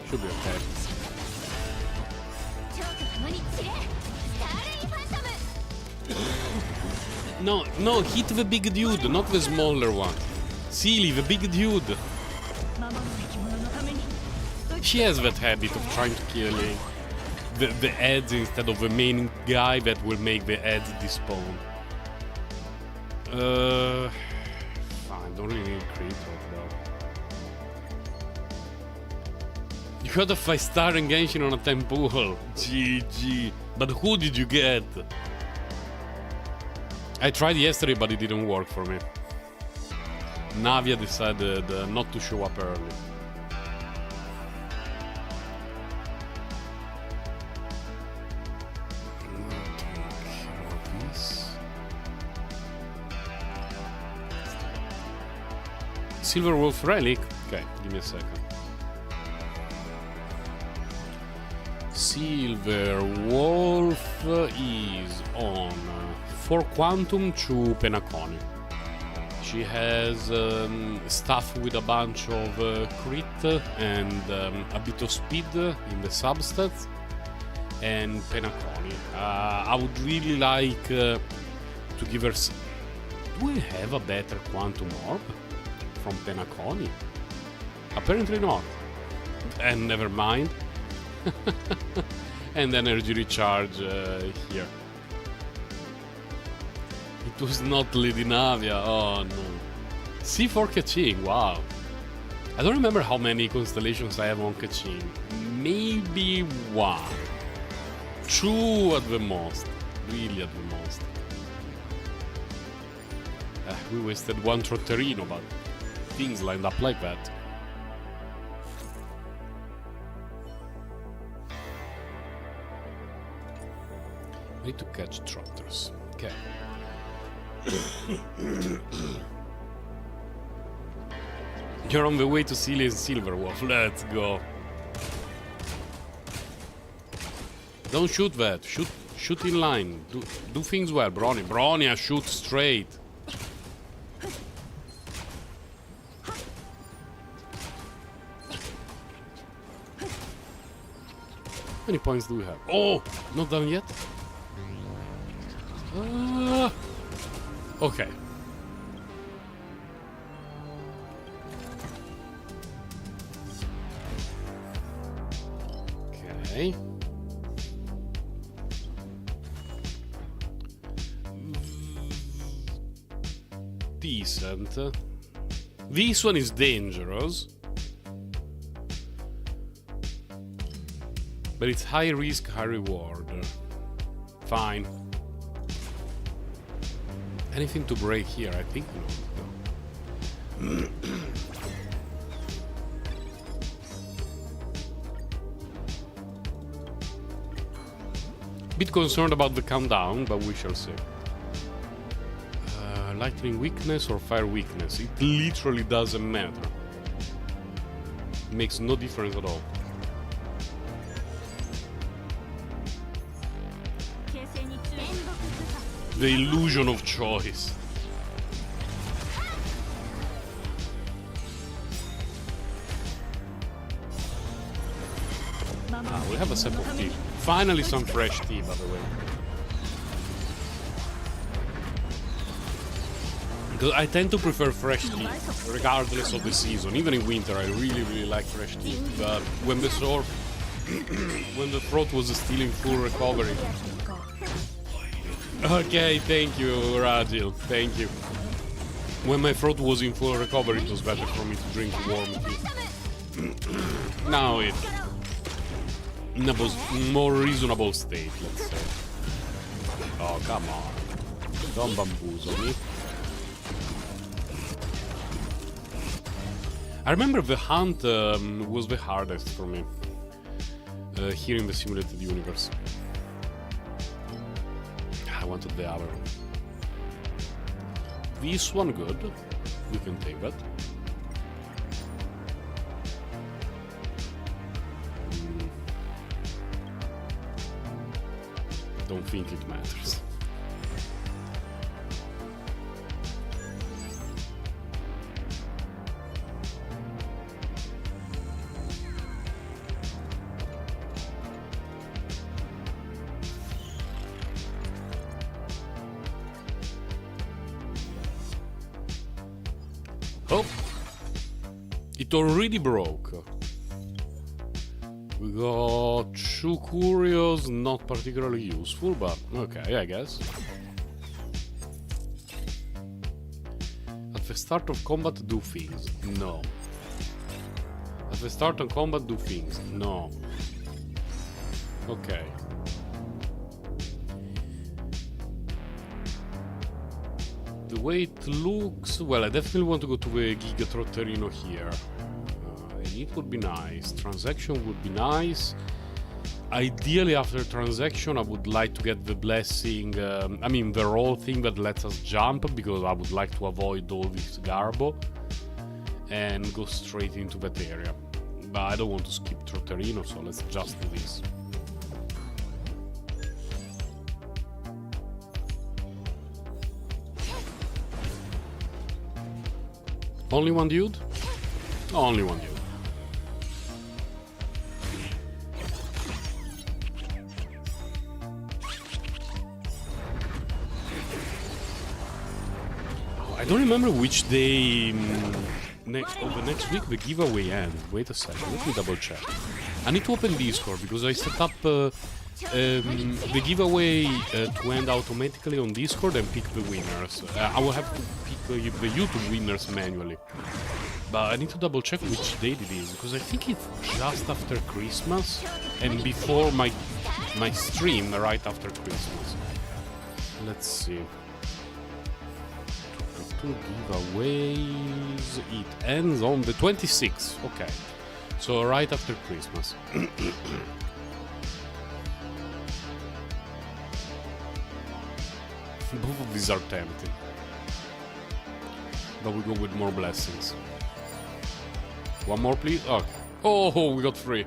Should be okay. No, hit the big dude, not the smaller one. Silly, the big dude. She has that habit of trying to kill the ads instead of the main guy that will make the ads despawn. Fine, don't really need crit though. You got a 5-star in Genshin on a temple. GG. But who did you get? I tried yesterday, but it didn't work for me. Navia decided not to show up early. Silver Wolf Relic? Okay, give me a second. Silver Wolf is on 4 Quantum to Penacony. She has stuff with a bunch of crit and a bit of speed in the substats and Penacony. I would really like to give her... Do we have a better Quantum Orb from Penacony? Apparently not. And never mind. And energy recharge here. It was not Lady Navia. Oh no. C4 Kaching, wow. I don't remember how many constellations I have on Kaching. Maybe 1. 2 at the most. Really at the most. We wasted 1 Trotterino, but things lined up like that. I need to catch trotters. Okay. You're on the way to Celia and Silverwolf. Let's go. Don't shoot that. Shoot in line. Do things well, Bronya. Bronya, shoot straight. How many points do we have? Oh, not done yet. Okay. Okay. Decent. This one is dangerous. But it's high risk, high reward. Fine. Anything to break here? I think no. Bit concerned about the countdown, but we shall see. Lightning weakness or fire weakness? It literally doesn't matter. It makes no difference at all. The illusion of choice. We have a sample tea. Finally some fresh tea, by the way. I tend to prefer fresh tea, regardless of the season. Even in winter, I really like fresh tea. But when the when the throat was still in full recovery. Okay, thank you, Rajil. Thank you. When my throat was in full recovery, it was better for me to drink warm tea. Now it's in a more reasonable state, let's say. Oh, come on. Don't bamboozle me. I remember the hunt was the hardest for me here in the simulated universe. I wanted the other. This one good. We can take that. Don't think it matters. Oh, it already broke. We got 2 curios, not particularly useful, but okay, I guess. At the start of combat, do things. No. At the start of combat, do things. No. Okay. The way it looks... Well, I definitely want to go to the Giga Trotterino here. It would be nice. Transaction would be nice. Ideally, after transaction, I would like to get the blessing... I mean, the roll thing that lets us jump, because I would like to avoid all this garbo. And go straight into that area. But I don't want to skip Trotterino, so let's just do this. Only one dude? Only one dude. I don't remember which day of the next week the giveaway ends. Wait a second, let me double check. I need to open Discord because I set up the giveaway to end automatically on Discord and pick the winners. I will have to pick the YouTube winners manually. But I need to double check which date it is, because I think it's just after Christmas and before my stream right after Christmas. Let's see. Giveaways. It ends on the 26th. Okay. So right after Christmas. Both of these are tempting. But we go with more blessings. One more, please. Okay. Oh, we got 3.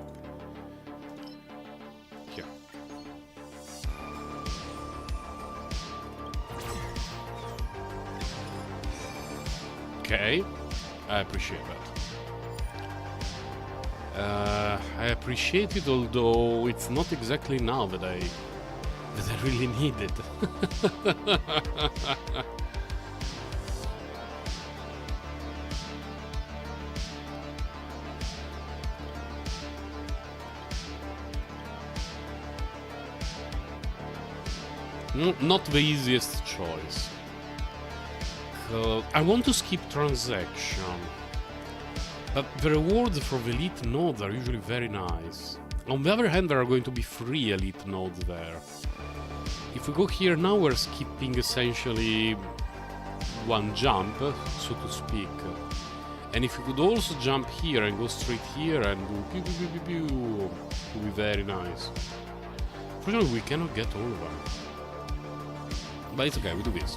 Here. Okay. I appreciate that. I appreciate it, although it's not exactly now that I really need it. Not the easiest choice. I want to skip transaction, but the rewards for the elite nodes are usually very nice. On the other hand, there are going to be free elite nodes there. If we go here now, we're skipping essentially one jump, so to speak. And if we could also jump here and go straight here and go pew pew pew pew pew, it would be very nice. Fortunately, we cannot get over. But it's okay, we do this.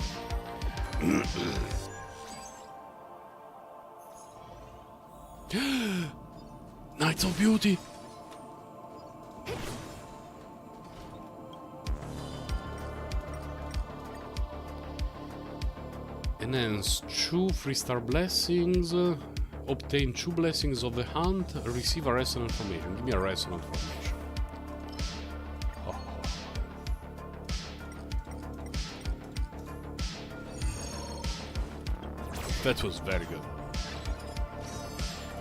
Nights of Beauty! Enhance 2 3-star blessings, obtain 2 blessings of the hunt, receive a resonant formation. Give me a resonant formation. Oh. That was very good.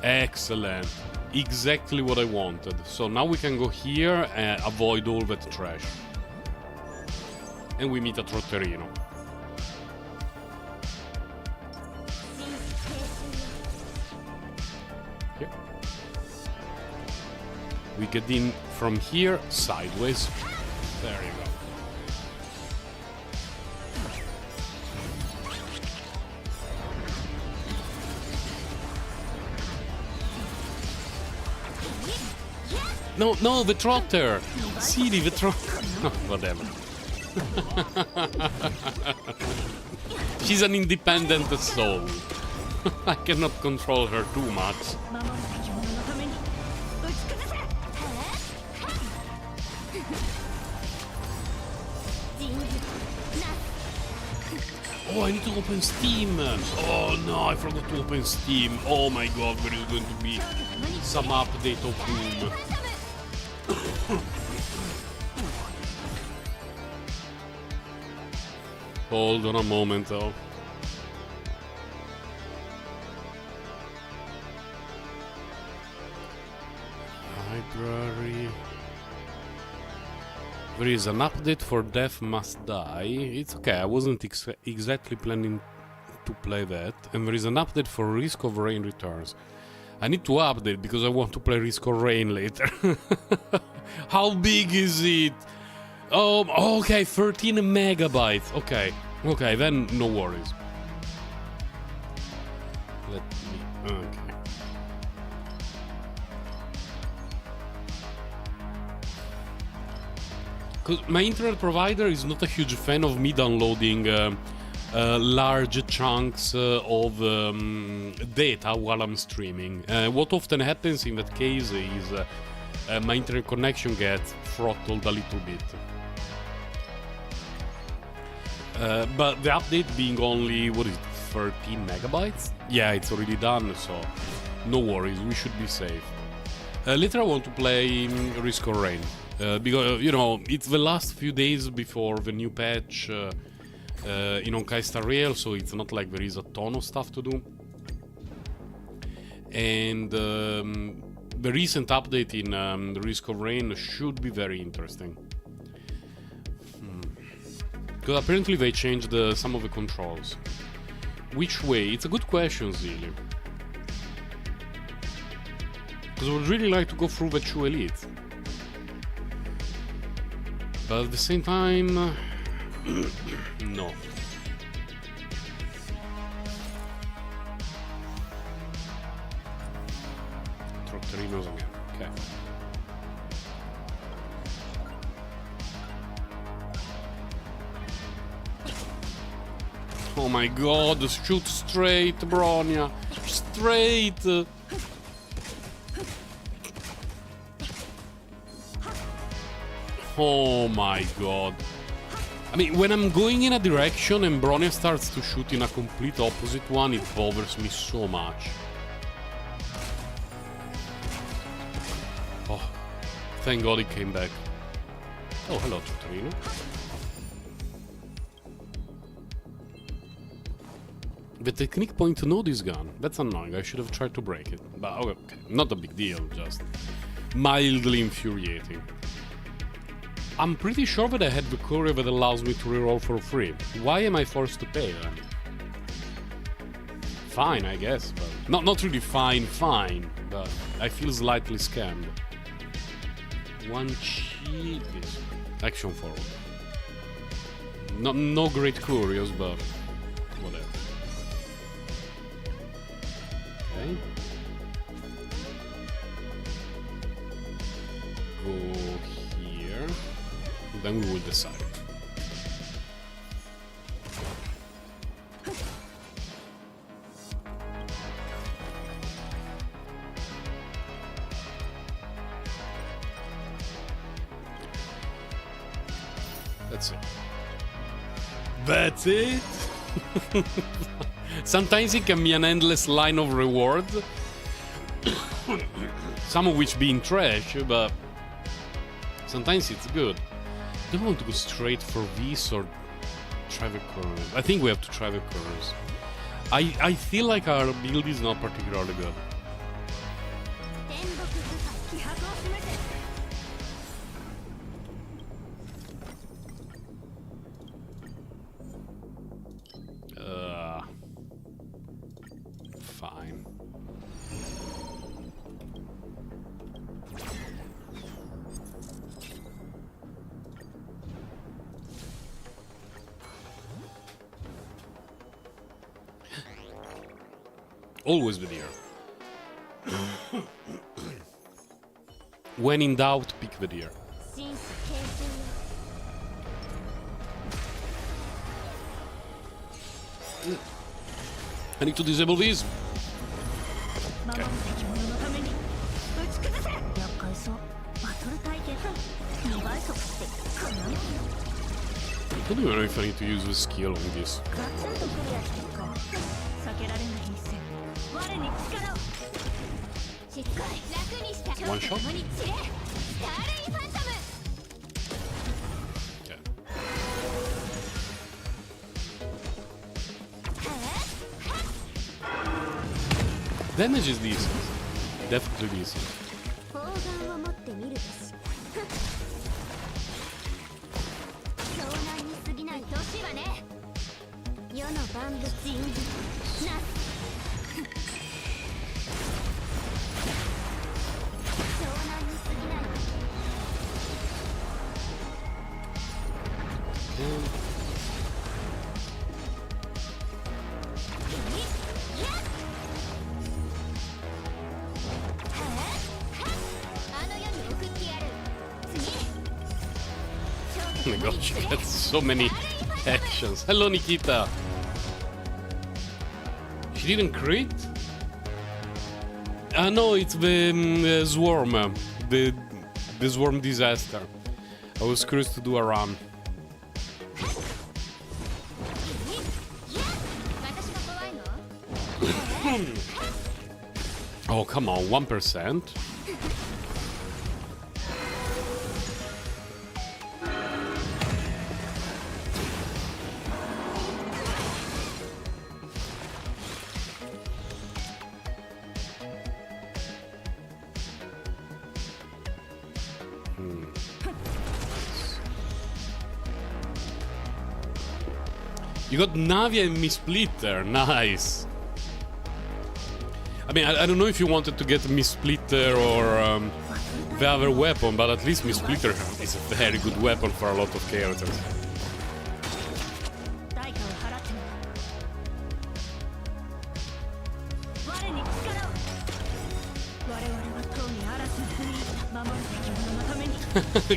Excellent. Exactly what I wanted. So now we can go here and avoid all that trash. And we meet a Trotterino. Here. We get in from here, sideways. There you go. No, the trotter! Silly, the trotter! Whatever. She's an independent soul. I cannot control her too much. Oh, I need to open Steam! Oh no, I forgot to open Steam. Oh my god, there is going to be some update of Doom. Hold on a moment though. Library. There is an update for Death Must Die. It's okay, I wasn't exactly planning to play that. And there is an update for Risk of Rain Returns. I need to update because I want to play Risk of Rain later. How big is it? Oh, okay, 13 megabytes. Okay, then no worries. Let me... Okay. Because my internet provider is not a huge fan of me downloading large chunks of data while I'm streaming. What often happens in that case is my internet connection gets throttled a little bit. But the update being only, what is it, 13 megabytes? Yeah, it's already done, so no worries, we should be safe. Later I want to play Risk of Rain. Because, you know, it's the last few days before the new patch in Honkai Star Rail, so it's not like there is a ton of stuff to do. And the recent update in the Risk of Rain should be very interesting. Because apparently they changed some of the controls. Which way? It's a good question, Zilly. Because I would really like to go through the 2 Elite. But at the same time... no. Trotterinos again, okay. Oh my god, shoot straight, Bronya! Straight! Oh my god. I mean, when I'm going in a direction and Bronya starts to shoot in a complete opposite one, it bothers me so much. Oh, thank god he came back. Oh, hello, Trotterino. The technique point to know this gun. That's annoying, I should have tried to break it. But okay, not a big deal, just mildly infuriating. I'm pretty sure that I had the courier that allows me to reroll for free. Why am I forced to pay then? Fine, I guess, but... Not really fine, but I feel slightly scammed. One cheap... Action forward. No great couriers, but... whatever. Okay. Go here. Then we will decide. That's it. That's it? Sometimes it can be an endless line of rewards. Some of which being trash, but sometimes it's good. Do you want to go straight for this or try the corners? I think we have to try the corners. I feel like our build is not particularly good. Fine. Always Vidir. When in doubt, pick Vidir. I need to disable these. Okay. I don't even know if I need to use a skill on this. One shot? Okay. Damage is decent. Definitely decent. Oh my god, she gets so many actions. Hello, Nikita. She didn't crit? No, it's the swarm. The swarm disaster. I was curious to do a run. Oh, come on, 1%. You got Navia and Miss Splitter, nice. I mean, I don't know if you wanted to get Miss Splitter or the other weapon, but at least Miss Splitter is a very good weapon for a lot of characters.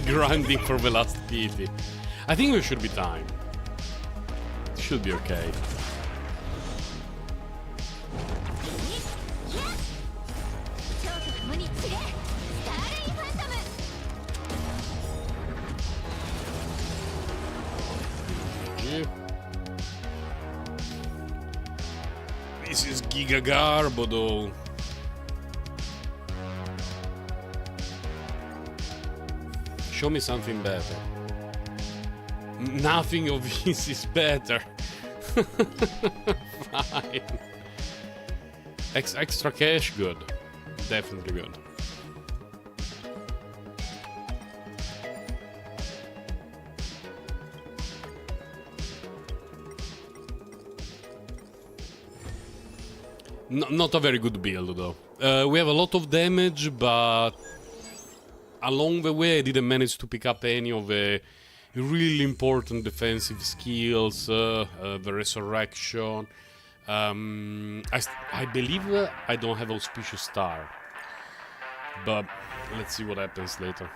Grinding for the last PT. I think we should be time. Should be okay. This is Giga Garbo though. Show me something better. Nothing of this is better. Fine. Extra cash, good. Definitely good. Not a very good build though. We have a lot of damage, but along the way I didn't manage to pick up any of the really important defensive skills, the resurrection. I believe I don't have Auspicious Star, but let's see what happens later.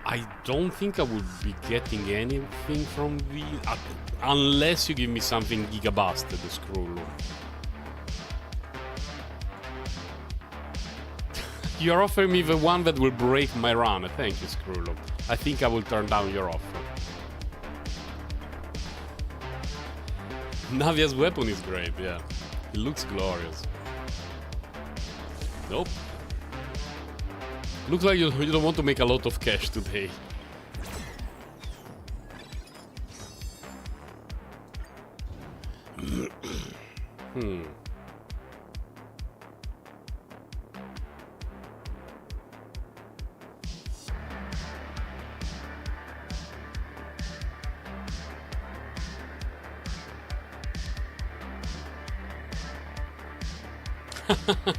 I don't think I would be getting anything from the unless you give me something Gigabusted, the scroll. You're offering me the one that will break my run. Thank you, Skrullo. I think I will turn down your offer. Navia's weapon is great, yeah. It looks glorious. Nope. Looks like you don't want to make a lot of cash today.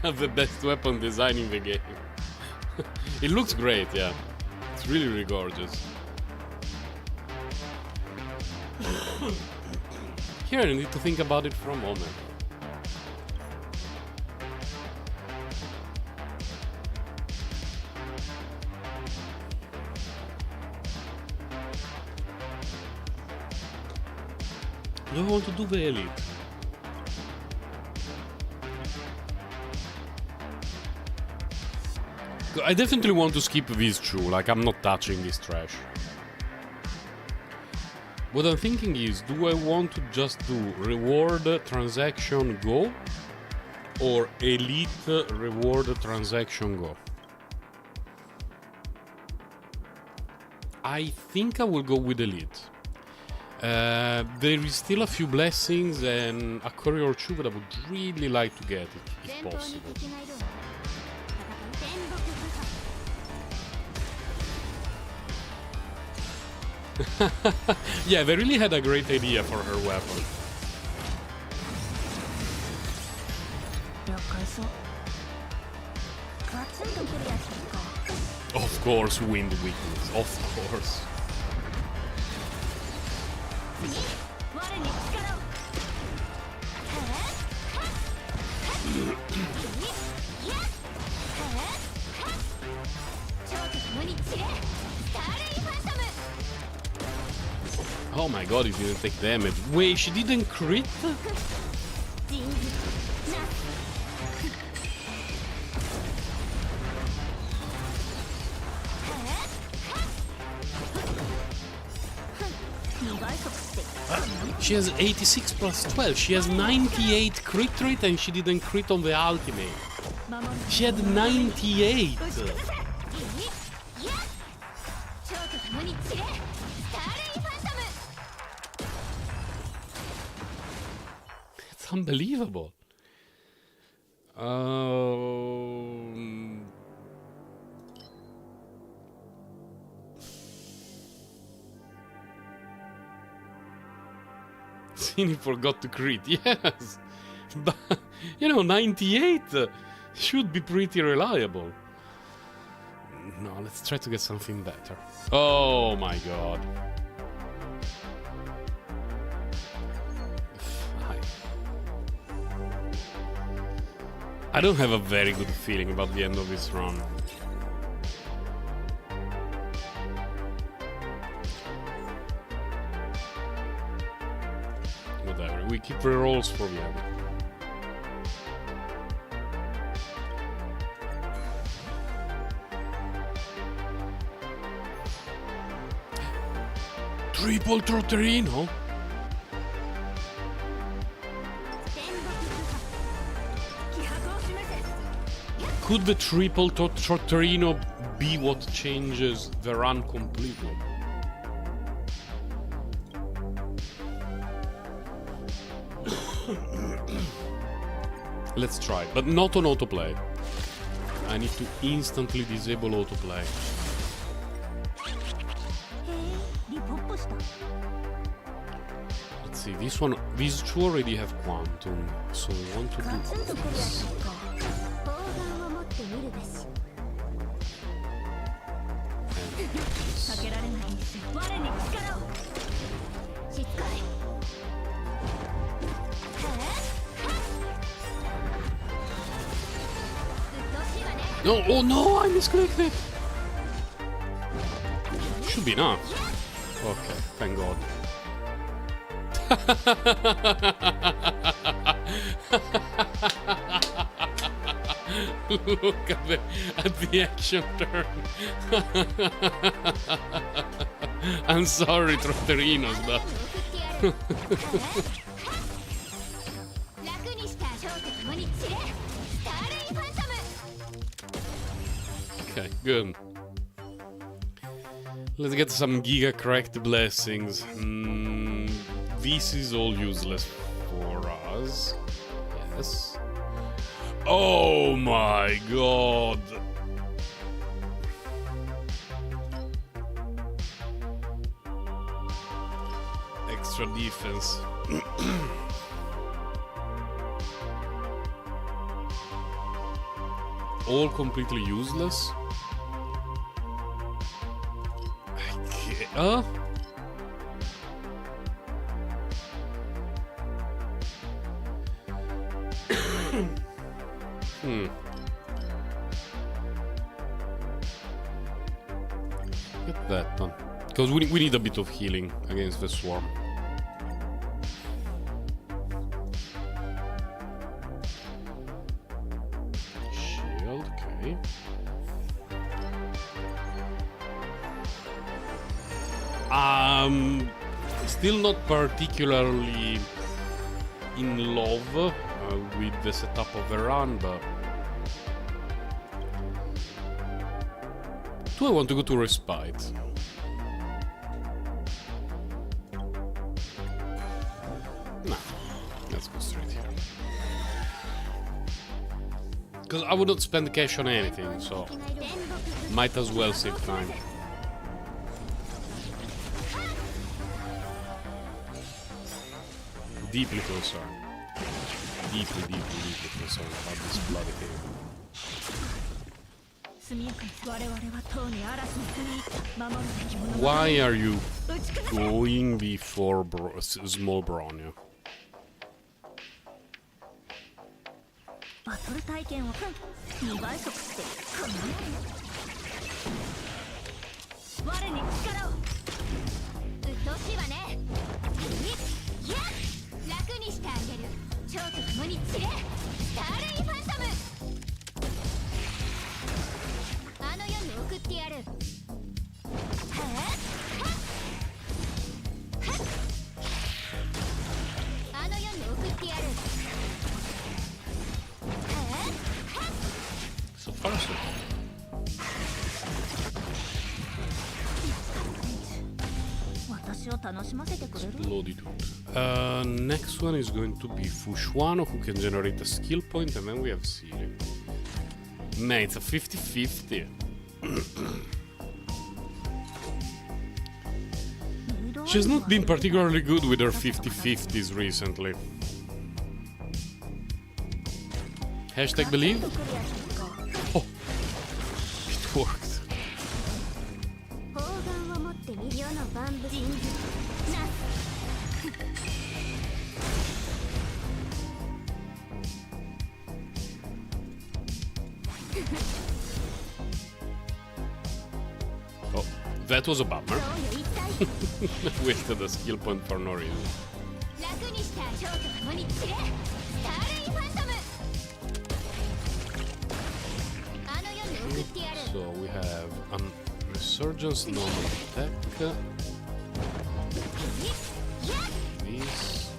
The best weapon design in the game. It looks great, yeah. It's really, really gorgeous. Here I need to think about it for a moment. Do I want to do the elite? I definitely want to skip these two, like I'm not touching this trash. What I'm thinking is, do I want to just do reward transaction go or elite reward transaction go? I think I will go with elite. There is still a few blessings and a courier or two that I would really like to get it, if possible. Yeah, they really had a great idea for her weapon. Of course, wind weakness, of course. Oh my god, he didn't take damage. Wait, she didn't crit? She has 86 plus 12. She has 98 crit rate and she didn't crit on the ultimate. She had 98. It's unbelievable. Cine forgot to crit, yes. But, you know, 98 should be pretty reliable. No, let's try to get something better. Oh my god. I don't have a very good feeling about the end of this run. Whatever, we keep rerolls for the end. Triple Trotterino? Could the triple Trotterino be what changes the run completely? Let's try, but not on autoplay. I need to instantly disable autoplay. Let's see, these two already have quantum, so we want to do this. No, oh no, I misclicked it! Should be enough. Okay, thank god. Look at the action turn. I'm sorry, Trotterinos, but... Okay, good. Let's get some Giga Cracked blessings. This is all useless for us. Yes. Oh my god. Extra defense. All completely useless. Huh? Get that done. Because we need a bit of healing against the swarm. Shield, okay. Still not particularly in love with the setup of the run, but do I want to go to Respite? No, let's go straight here. Because I would not spend cash on anything, so might as well save time. Deeply concerned. Deeply concerned about this bloody thing. Why are you going before small Bronya? So far, so good. Exploded. Next one is going to be Fushuano, who can generate a skill point, and then we have Siri. Man, it's a 50-50. She's not been particularly good with her 50-50s recently. Hashtag believe? Oh, it worked. Oh, that was a bummer. Wasted a skill point for no reason. So we have a Resurgence, normal attack. This.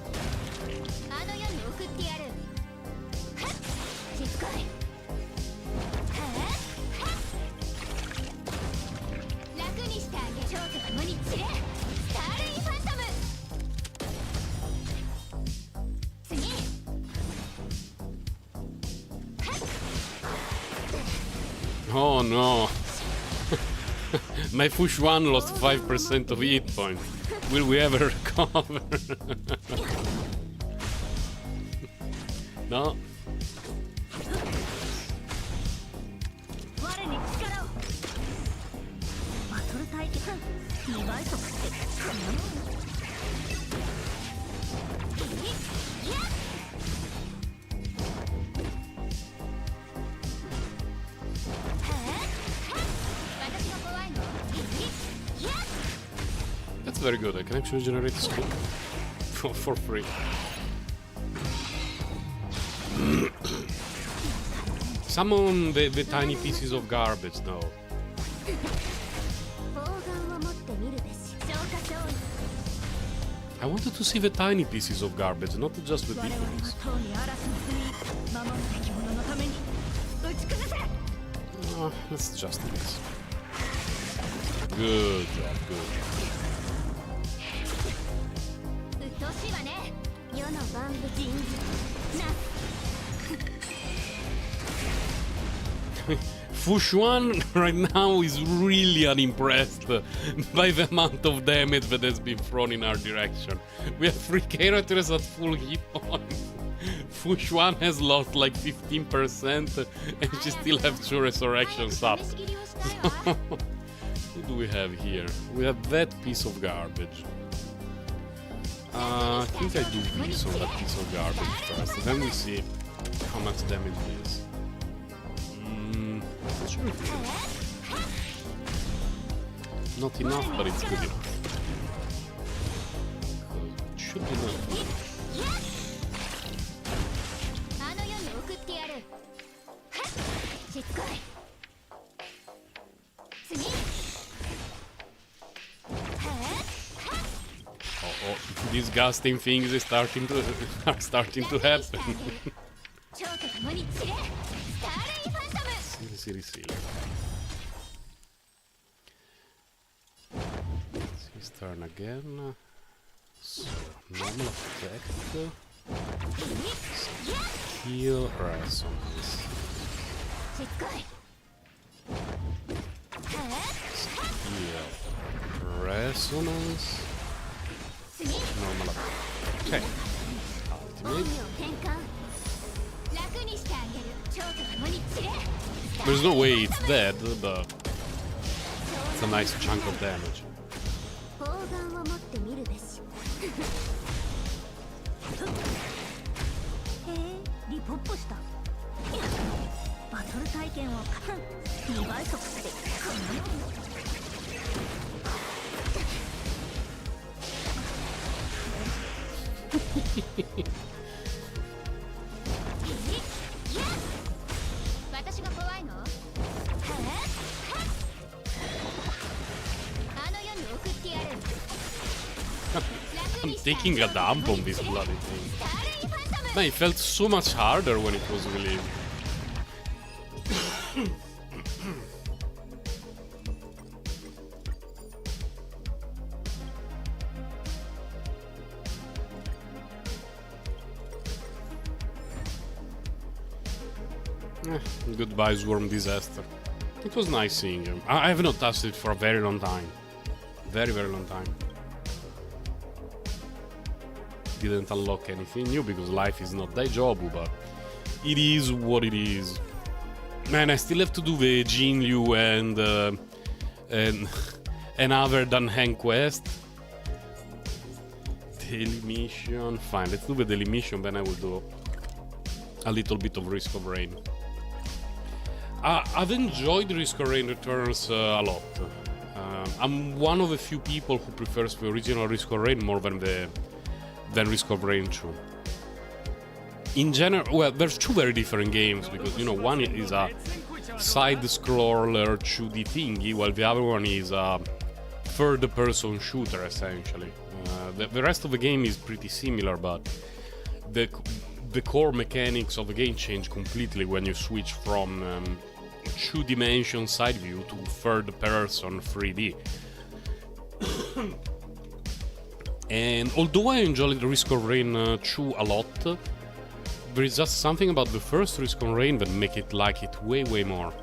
Oh no! My push one lost 5% of hit point. Will we ever recover? No. That's very good. I can actually generate a skill for free. Summon the tiny pieces of garbage now. I wanted to see the tiny pieces of garbage, not just the big ones. Oh, that's just it. Good job, good. Fushuan right now is really unimpressed by the amount of damage that has been thrown in our direction. We have 3 characters at full hit points. Fushuan has lost like 15% and she still has 2 resurrections up. Who do we have here? We have that piece of garbage. I think I do this on that piece of garbage first, and then we see how much damage it is. Sure it is. Not enough, but it's good enough. It should be enough. Oh, disgusting things are starting to happen. Silly. It's his turn again. So, normal effect. Heal resonance. Heal resonance. Normal effect. Okay. Ultimate. There's no way it's dead, but it's a nice chunk of damage. I'm taking a dump on this bloody thing. Man, it felt so much harder when it was released. Goodbye, Swarm Disaster. It was nice seeing him. I have not touched it for a very long time. Very long time. Didn't unlock anything new because life is not Daijobu, but it is what it is. Man, I still have to do the Jin Liu and other than hand quest. Daily mission. Fine, let's do the daily mission, then I will do a little bit of Risk of Rain. I've enjoyed Risk of Rain Returns a lot. I'm one of the few people who prefers the original Risk of Rain more than Risk of Rain 2. In general, well, there's 2 very different games because, you know, one is a side-scroller 2D thingy, while the other one is a third-person shooter, essentially. The rest of the game is pretty similar, but the core mechanics of the game change completely when you switch from 2-dimension side view to third-person 3D. And although I enjoyed Risk of Rain 2 a lot, there is just something about the first Risk of Rain that make it like it way more.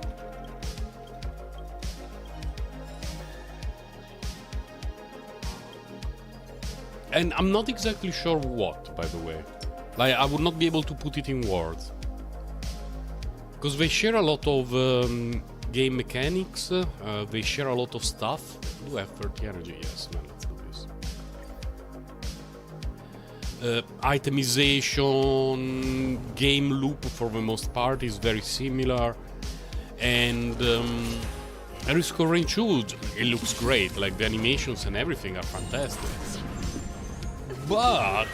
And I'm not exactly sure what, by the way. Like, I would not be able to put it in words. Because they share a lot of game mechanics, they share a lot of stuff. Do I have 30 energy? Yes, man, let's do this. Itemization, game loop for the most part is very similar. And Risk of Rain 2, it looks great, like the animations and everything are fantastic. But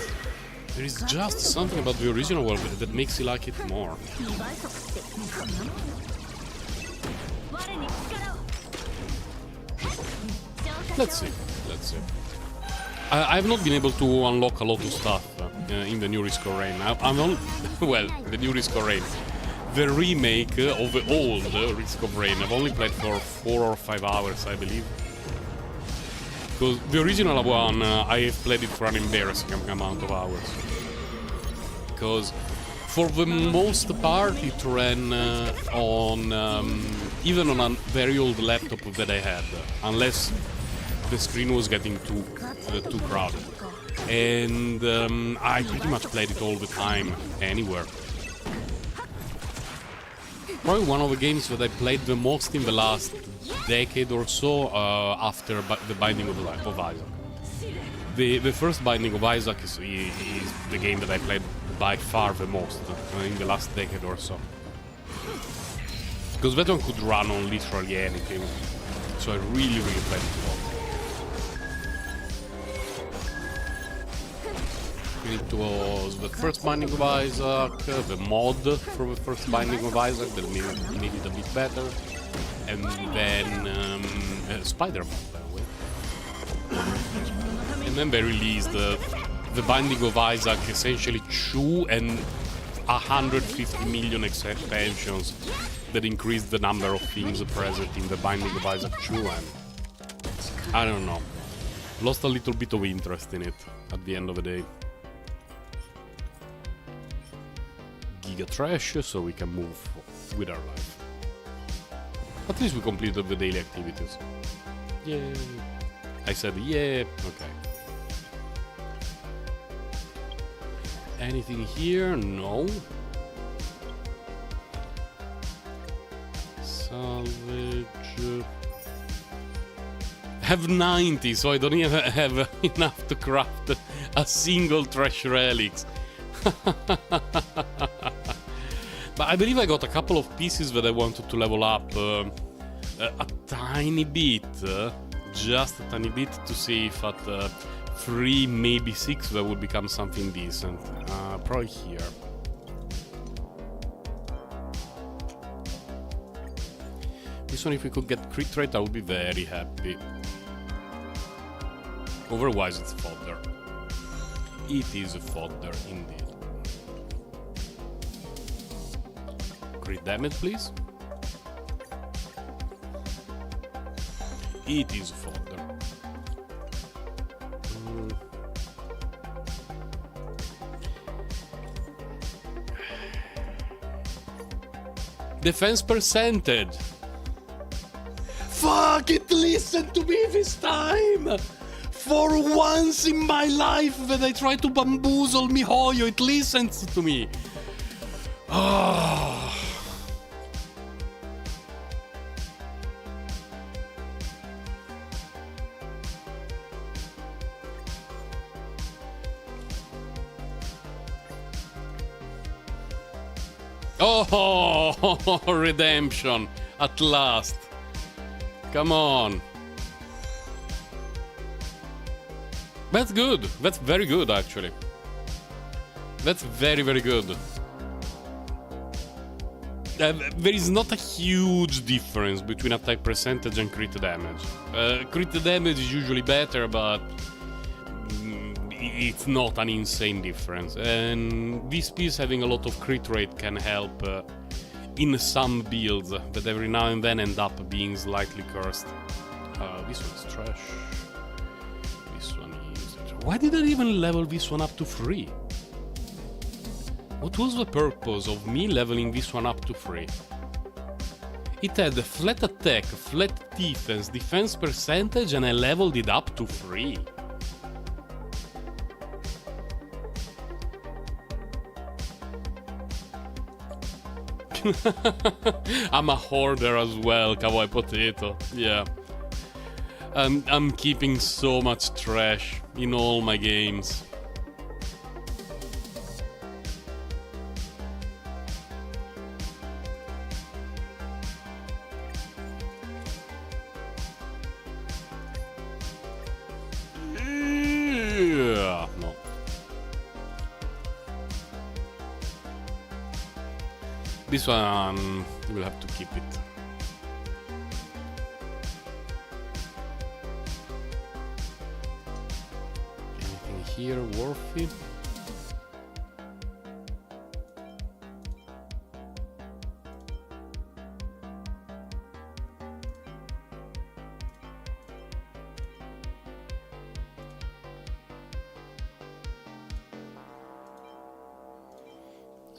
there is just something about the original world that makes you like it more. Let's see. I have not been able to unlock a lot of stuff in the new Risk of Rain. The new Risk of Rain. The remake of the old Risk of Rain. I've only played for 4 or 5 hours, I believe. Because the original one, I have played it for an embarrassing amount of hours. because for the most part it ran on even on a very old laptop that I had, unless the screen was getting too crowded. And I pretty much played it all the time, anywhere. Probably one of the games that I played the most in the last decade or so after The Binding of Isaac. The first Binding of Isaac is the game that I played by far the most in the last decade or so. Because that one could run on literally anything. So I really played it a lot. It was the first Binding of Isaac, the mod for the first Binding of Isaac that made it a bit better, and then Spider-Man, by the way. And then they released the Binding of Isaac, essentially 2 and 150 million expansions that increased the number of things present in the Binding of Isaac 2, and I don't know, lost a little bit of interest in it at the end of the day. Giga trash, so we can move with our life. At least we completed the daily activities. Yay! I said yeah, okay. Anything here? No. Salvage. Have 90, so I don't even have enough to craft a single trash relics. But I believe I got a couple of pieces that I wanted to level up a tiny bit, just a tiny bit, to see if at 3, maybe 6 that would become something decent. Probably here. This one, if we could get crit rate, I would be very happy. Otherwise, it's fodder. It is fodder indeed. Crit damage, please. It is fodder. Defense percentage. Fuck it, listen to me this time! For once in my life that I try to bamboozle MiHoYo, it listens to me. Oh. Oh, redemption, at last. Come on. That's good. That's very good, actually. That's very, very good. There is not a huge difference between attack percentage and crit damage. Crit damage is usually better, but it's not an insane difference. And this piece having a lot of crit rate can help in some builds that every now and then end up being slightly cursed. This one's trash. This one is... Why did I even level this one up to 3? What was the purpose of me leveling this one up to 3? It had a flat attack, flat defense, defense percentage, and I leveled it up to 3. I'm a hoarder as well, Cowboy Potato. Yeah. I'm keeping so much trash in all my games. No. This one, we'll have to keep it. Anything here worthy?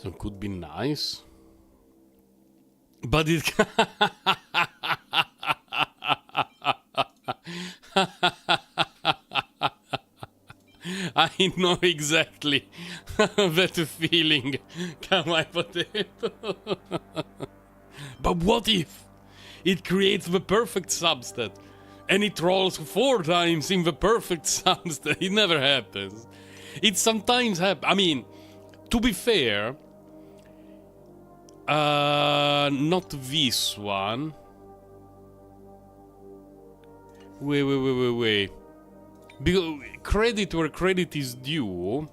So it could be nice. But it... I know exactly that feeling. Come on, potato. But what if it creates the perfect substat and it rolls 4 times in the perfect substat? It never happens. It sometimes happens. I mean, to be fair, not this one. Wait. Because credit where credit is due.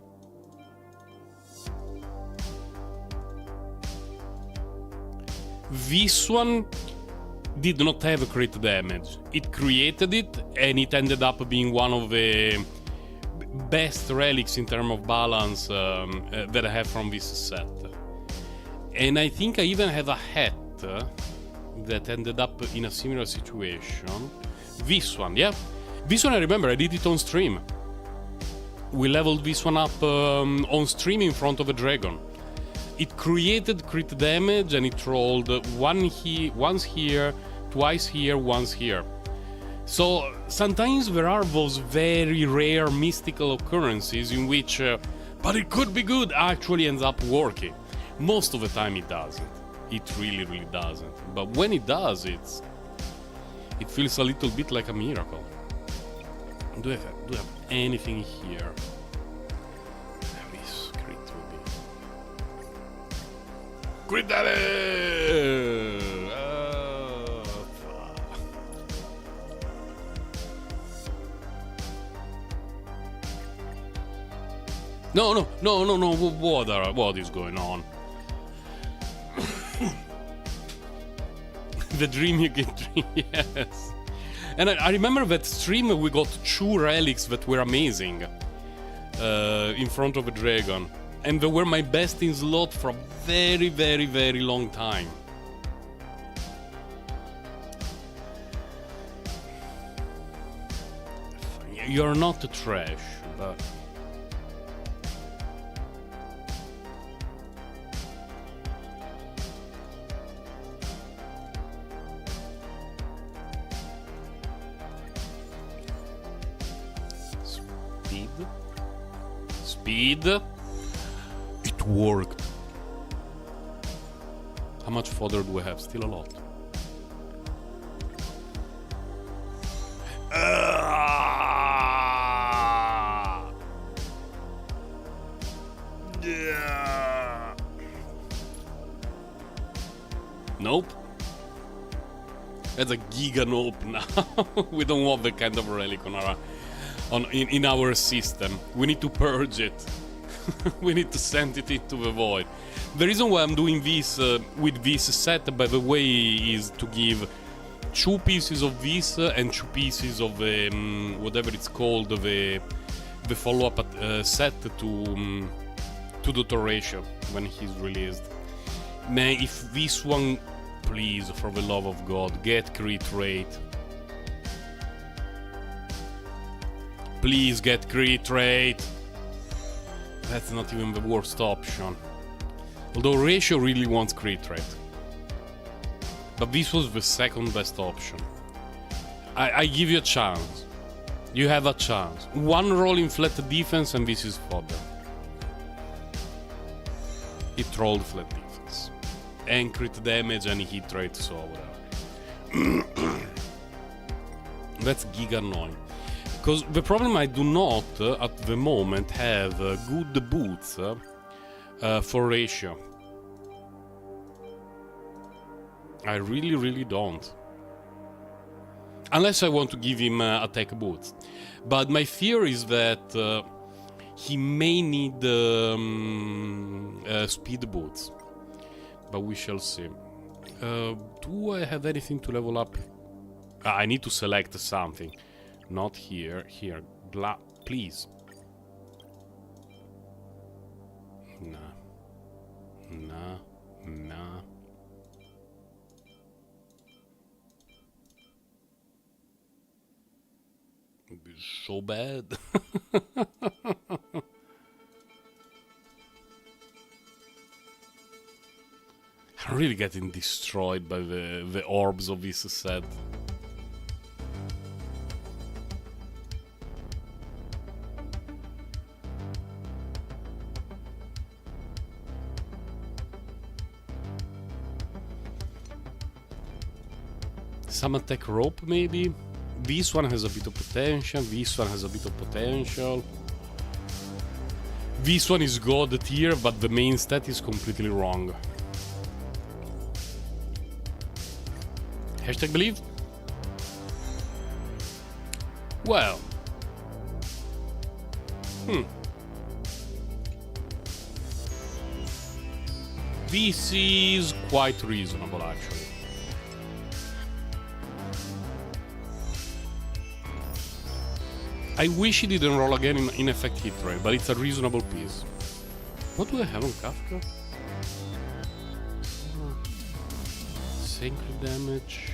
This one did not have a crit damage. It created it, and it ended up being one of the best relics in terms of balance that I have from this set. And I think I even have a hat that ended up in a similar situation. This one, yeah. This one I remember, I did it on stream. We leveled this one up on stream in front of a dragon. It created crit damage and it rolled once here, twice here, once here. So sometimes there are those very rare mystical occurrences in which, but it could be good, actually ends up working. Most of the time it doesn't. It really doesn't. But when it does, it feels a little bit like a miracle. Do I have anything here? This crit will be... Crit damage! No, what is going on? The dream you can dream, yes. And I remember that stream we got 2 relics that were amazing in front of a dragon. And they were my best in slot for a very long time. You're not trash, but... Speed. It worked. How much fodder do we have? Still a lot. Nope. That's a giga nope now. We don't want that kind of relic on our... in our system. We need to purge it. We need to send it into the void. The reason why I'm doing this with this set, by the way, is to give 2 pieces of this and 2 pieces of whatever it's called, the follow-up set to Dr. Ratio when he's released. Man, if this one, please, for the love of God, get crit rate. Please get crit rate. That's not even the worst option. Although Ratio really wants crit rate. But this was the second best option. I give you a chance. You have a chance. 1 roll in flat defense and this is fodder. It rolled flat defense. And crit damage and hit rate, so whatever. That's giga annoying. Because the problem I do not, at the moment, have good boots for Ratio. I really don't. Unless I want to give him attack boots. But my fear is that he may need speed boots. But we shall see. Do I have anything to level up? I need to select something. Not here. Here. Please. Nah. It'd be so bad. really getting destroyed by the orbs of this set. Some attack rope, maybe? This one has a bit of potential, this one has a bit of potential. This one is god tier, but the main stat is completely wrong. Hashtag believe? Well. This is quite reasonable, actually. I wish he didn't roll again in effect hit rate, but it's a reasonable piece. What do I have on Kafka? Sacred damage.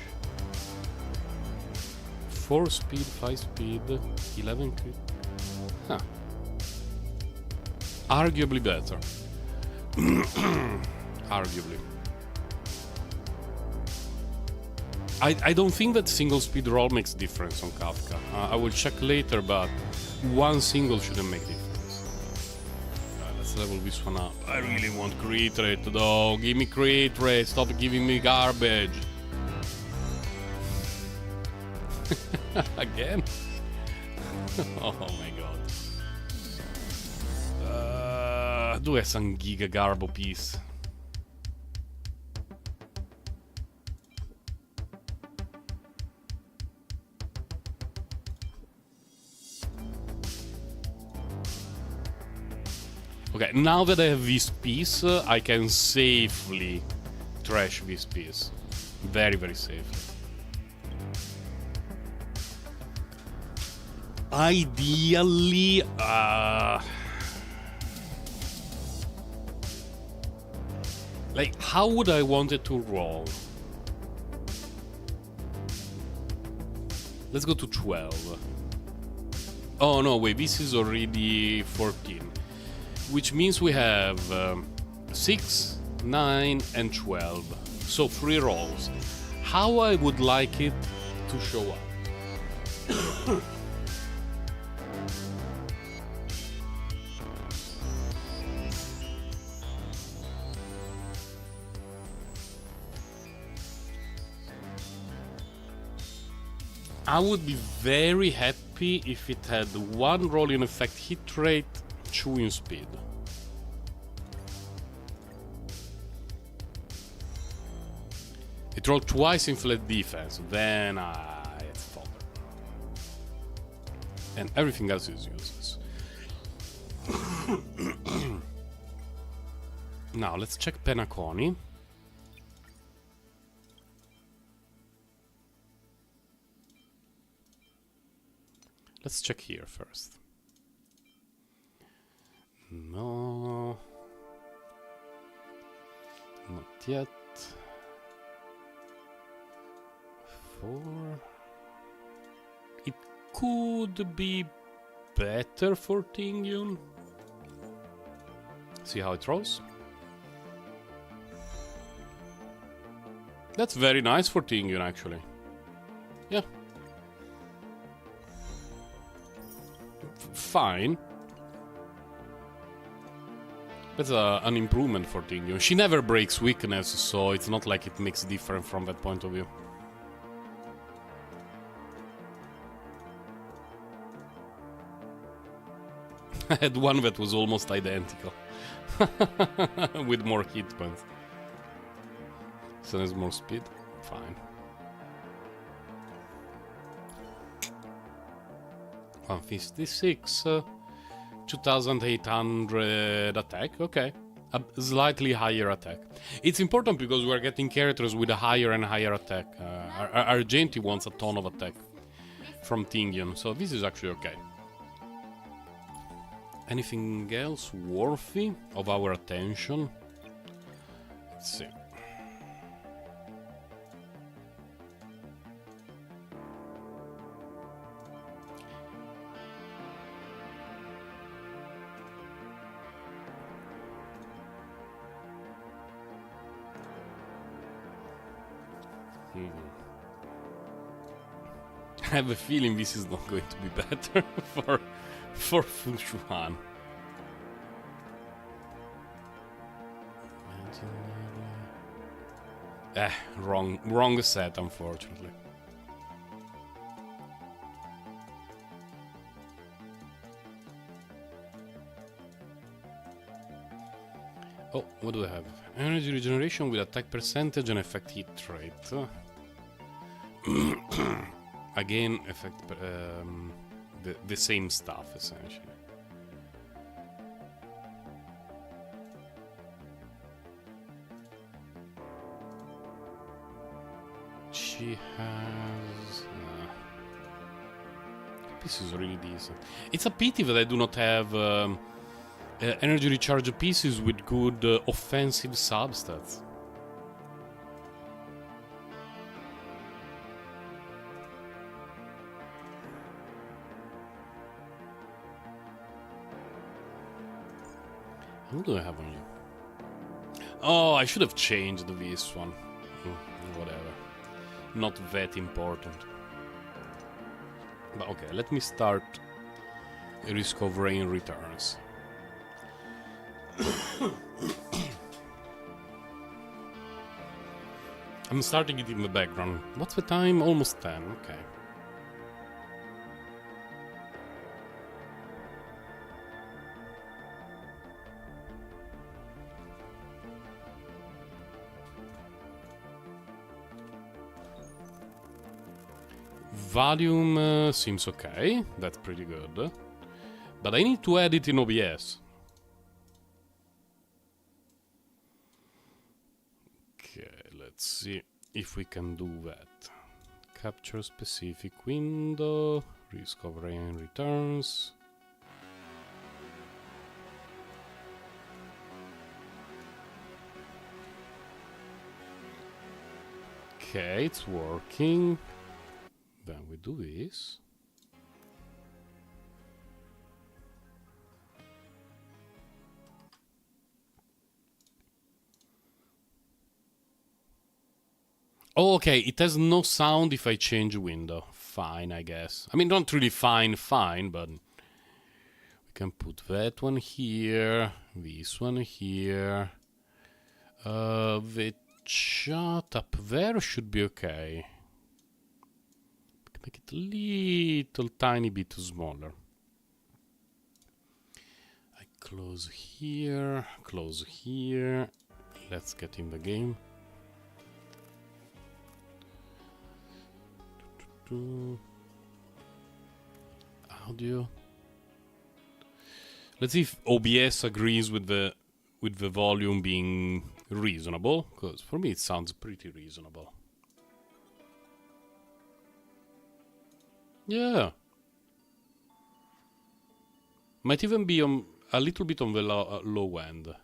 4 speed, 5 speed, 11 crit. Huh. Arguably better. Arguably. I don't think that single speed roll makes difference on Kafka. I will check later, but one single shouldn't make difference. Let's level this one up. I really want crit rate though. Give me crit rate. Stop giving me garbage. Again? Oh my god. Dove San Giga Garbo piece? Okay, now that I have this piece, I can safely trash this piece. Very, very safely. Ideally, like, how would I want it to roll? Let's go to 12. Oh no, wait, this is already 14. Which means we have 6, 9, and 12. So 3 rolls. How I would like it to show up. I would be very happy if it had 1 roll in effect hit rate, 2 in speed. It rolled twice in flat defense, then it's fodder. And everything else is useless. Now let's check Penacony. Let's check here first. No. Not yet. 4. It could be better for Tingyun. See how it rolls. That's very nice for Tingyun, actually. Yeah. Fine. That's an improvement for Tingyun. She never breaks weakness, so it's not like it makes difference from that point of view. I had one that was almost identical. With more hit points. So there's more speed. Fine. 156, 2800 attack, okay. A slightly higher attack. It's important because we're getting characters with a higher and higher attack. Argenti wants a ton of attack from Tingyun, so this is actually okay. Anything else worthy of our attention? Let's see. I have a feeling this is not going to be better for Fushuan. Wrong set, unfortunately. Oh, what do I have? Energy regeneration with attack percentage and effect hit rate. Again, effect the same stuff essentially. She has. This is really decent. It's a pity that I do not have energy recharge pieces with good offensive substats. What do I have on you? Oh, I should have changed this one. Whatever. Not that important. But okay, let me start Risk of Rain returns. I'm starting it in the background. What's the time? Almost 10, okay. Volume seems okay, that's pretty good. But I need to add it in OBS. Okay, let's see if we can do that. Capture specific window, Risk of Rain returns. Okay, it's working. Then we do this. Oh, okay, it has no sound if I change window. Fine, I guess. I mean, not really fine, but we can put that one here, this one here. The chat up there should be okay. Make it a little tiny bit smaller. I close here, close here. Let's get in the game. Audio. Let's see if OBS agrees with the volume being reasonable, because for me it sounds pretty reasonable. Yeah. Might even be on a little bit on the low end.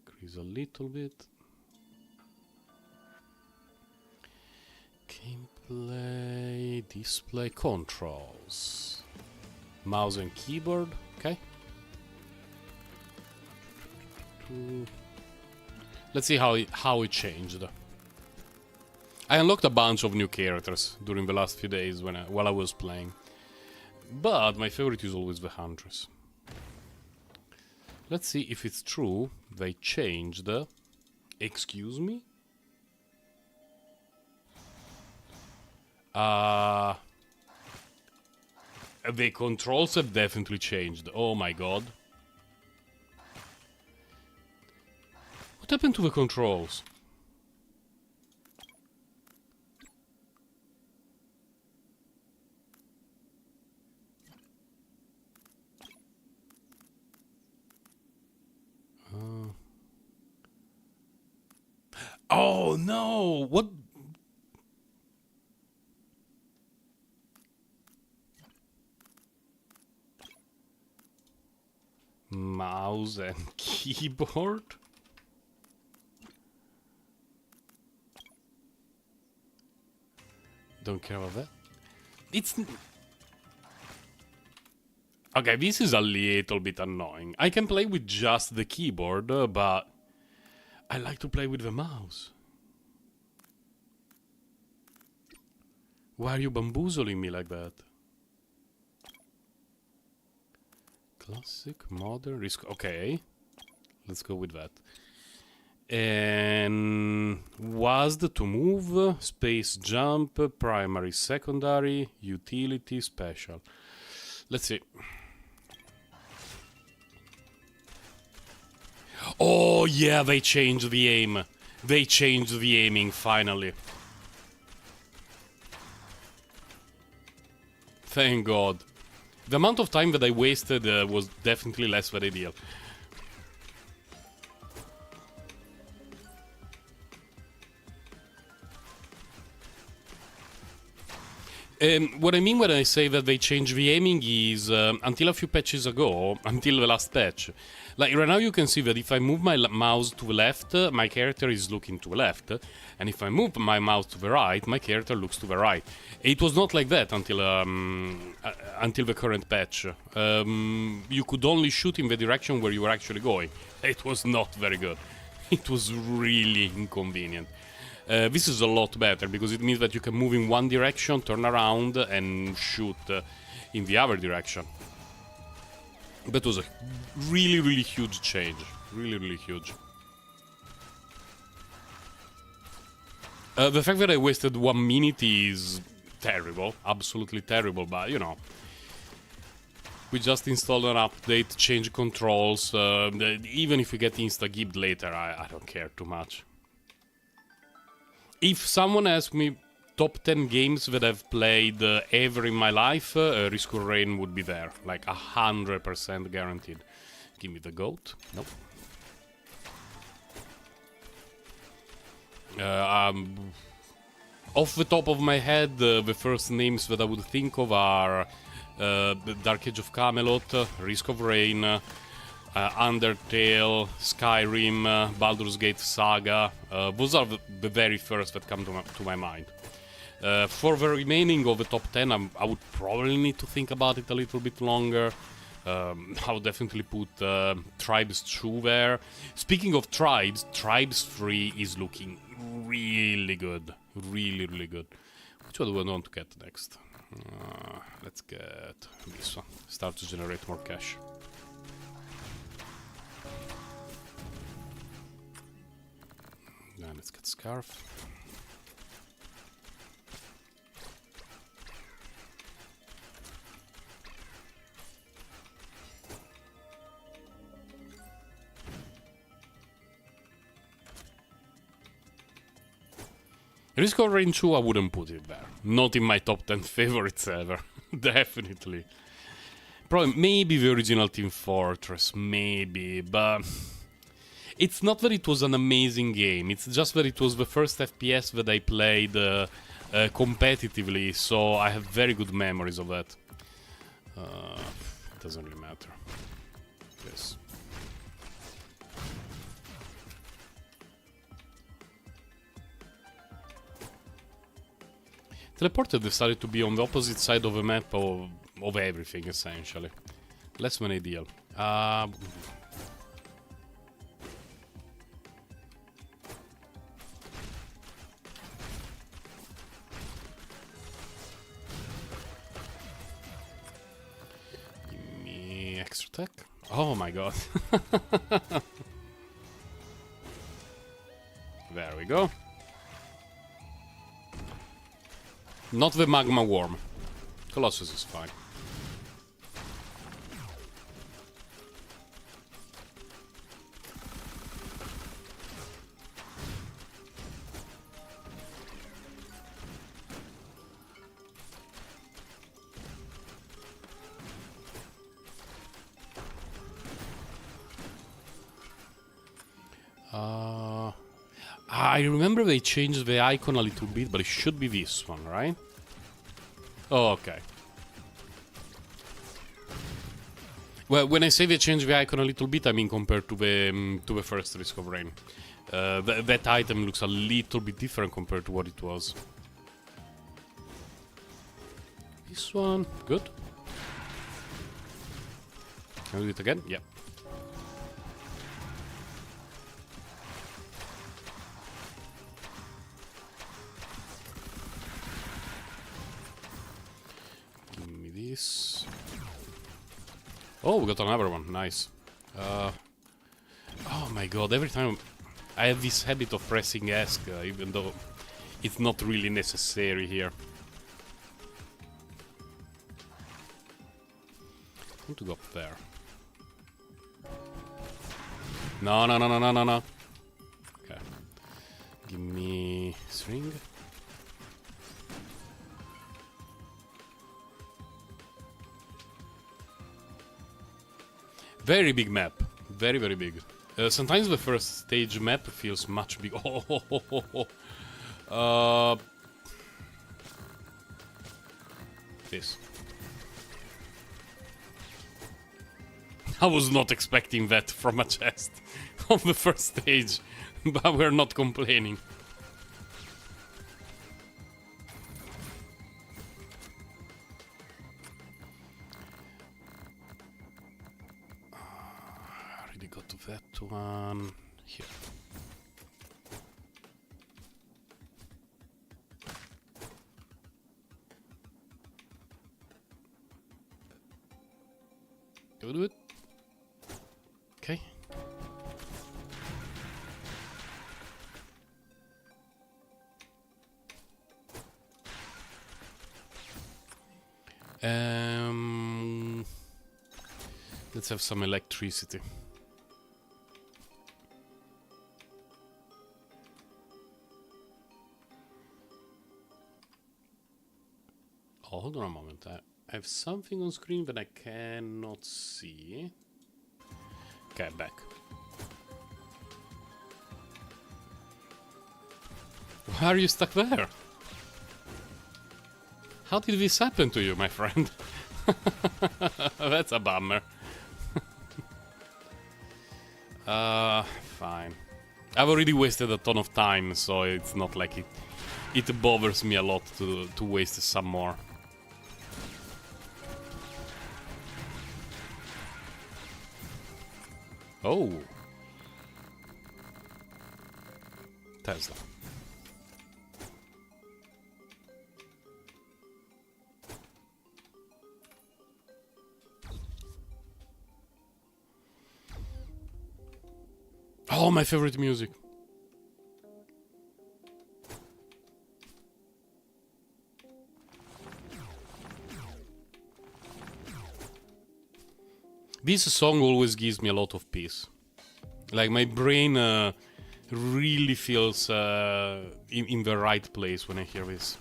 Increase a little bit. Gameplay, display, controls. Mouse and keyboard, okay. Let's see how it changed. I unlocked a bunch of new characters during the last few days while I was playing. But my favorite is always the Huntress. Let's see if it's true they changed the... Excuse me? The controls have definitely changed. Oh my god. What happened to the controls? Oh no! What? Mouse and keyboard? Don't care about that. It's... Okay, this is a little bit annoying. I can play with just the keyboard, but I like to play with the mouse. Why are you bamboozling me like that? Classic, modern, risk. Okay. Let's go with that. And WASD to move, space jump, primary, secondary, utility, special. Let's see. Oh yeah, they changed the aim. They changed the aiming finally. Thank God. The amount of time that I wasted was definitely less than ideal. What I mean when I say that they changed the aiming is until a few patches ago, until the last patch. Like right now you can see that if I move my mouse to the left, my character is looking to the left. And if I move my mouse to the right, my character looks to the right. It was not like that until the current patch. You could only shoot in the direction where you were actually going. It was not very good. It was really inconvenient. This is a lot better because it means that you can move in one direction, turn around and shoot in the other direction. That was a really huge change. Really huge. The fact that I wasted 1 minute is terrible. Absolutely terrible, but you know. We just installed an update, change controls. Even if we get insta-gibbed later, I don't care too much. If someone asks me top 10 games that I've played ever in my life, Risk of Rain would be there. Like 100% guaranteed. Give me the goat. Nope. Off the top of my head, the first names that I would think of are Dark Age of Camelot, Risk of Rain, Undertale, Skyrim, Baldur's Gate Saga. Those are the very first that come to my mind. For the remaining of the top 10, I would probably need to think about it a little bit longer. I would definitely put Tribes 2 there. Speaking of Tribes, Tribes 3 is looking really good. Really good. Which one do I want to get next? Let's get this one. Start to generate more cash. Let's get Scarf. Risk of Rain 2, I wouldn't put it there. Not in my top 10 favorites ever. Definitely. Probably, maybe the original Team Fortress, maybe, but... It's not that it was an amazing game, it's just that it was the first FPS that I played competitively, so I have very good memories of that. It doesn't really matter. Yes. Teleporter decided to be on the opposite side of the map of everything, essentially. Less than ideal. Extra tech? Oh my god. There we go. Not the magma worm. Colossus is fine. I remember they changed the icon a little bit, but it should be this one, right? Oh, okay. Well, when I say they changed the icon a little bit, I mean compared to the first Risk of Rain. That item looks a little bit different compared to what it was. This one, good. Can we do it again? Yeah. this. Oh, we got another one. Nice. Oh my god, every time I have this habit of pressing ask, even though it's not really necessary here. I want to go up there. No, no, no, no, no, no, no. Okay. Give me string. Very big map. Very, very big. Sometimes the first stage map feels much big. This. I was not expecting that from a chest on the first stage, but we're not complaining. Already got to that one. Here. Do it. Okay. Let's have some electricity. Oh, hold on a moment. I have something on screen that I cannot see. Okay, back. Why are you stuck there? How did this happen to you, my friend? That's a bummer. Fine. I've already wasted a ton of time, so it's not like it bothers me a lot to waste some more. Oh. Tesla. Oh, my favorite music. This song always gives me a lot of peace. Like, my brain really feels in the right place when I hear this.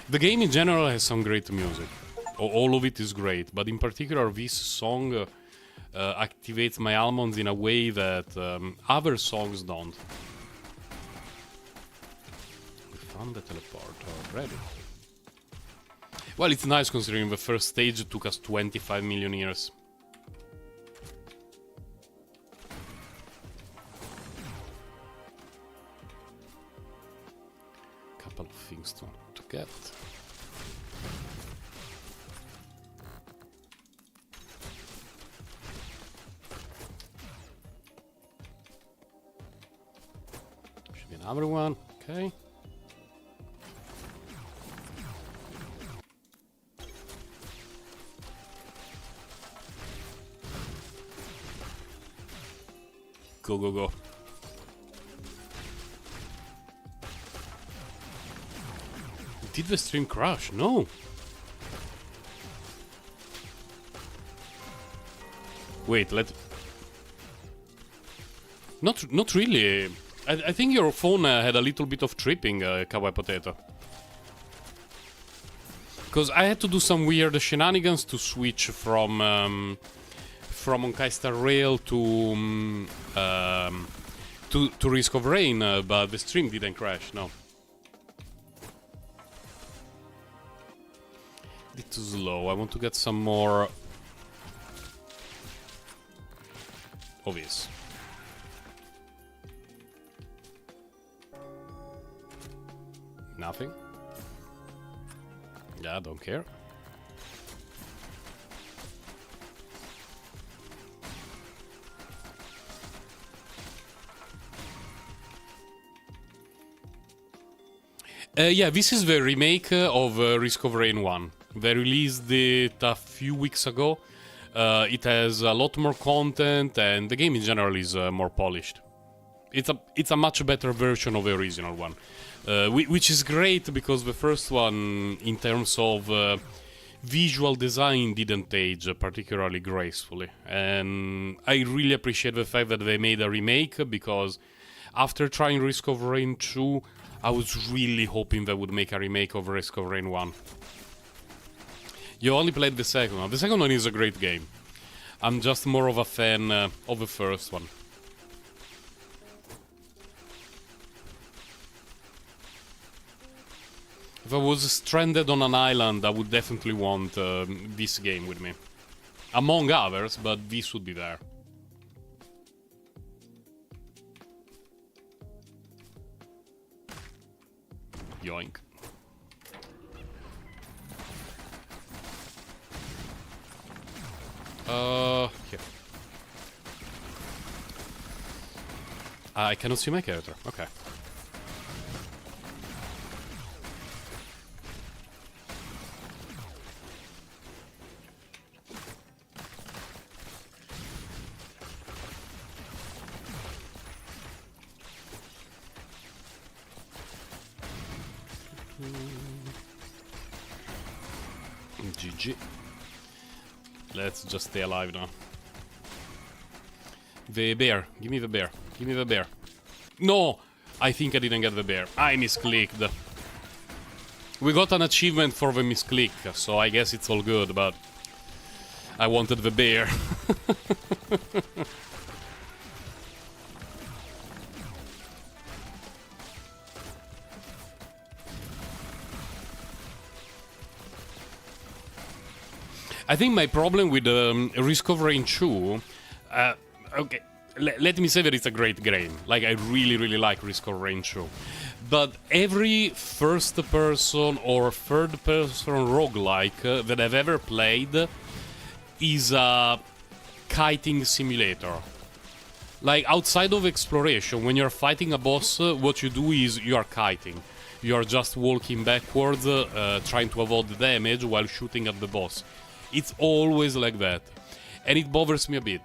The game in general has some great music. All of it is great, but in particular this song activates my almonds in a way that other songs don't. We found the teleporter already. Well, it's nice considering the first stage took us 25 million years. Couple of things to get. Should be another one, okay. Go, go, go. Did the stream crash? No. Wait, Not really. I think your phone had a little bit of tripping, Kawaii Potato. Because I had to do some weird shenanigans to switch from Honkai Star Rail to Risk of Rain, but the stream didn't crash, no. It's too slow, I want to get some more of this. Nothing? Yeah, don't care. Yeah, this is the remake of Risk of Rain 1. They released it a few weeks ago. It has a lot more content, and the game in general is more polished. It's a much better version of the original one, which is great because the first one, in terms of visual design, didn't age particularly gracefully, and I really appreciate the fact that they made a remake, because after trying Risk of Rain 2, I was really hoping they would make a remake of Risk of Rain 1. You only played the second one. The second one is a great game. I'm just more of a fan of the first one. If I was stranded on an island, I would definitely want this game with me. Among others, but this would be there. Yoink. Here. I cannot see my character. Okay. GG. Let's just stay alive now. The bear. Give me the bear. Give me the bear. No! I think I didn't get the bear. I misclicked. We got an achievement for the misclick, so I guess it's all good, but I wanted the bear. I think my problem with Risk of Rain 2... okay, let me say that it's a great game. Like, I really, really like Risk of Rain 2. But every first-person or third-person roguelike that I've ever played is a kiting simulator. Like, outside of exploration, when you're fighting a boss, what you do is you are kiting. You are just walking backwards, trying to avoid the damage while shooting at the boss. It's always like that, and it bothers me a bit.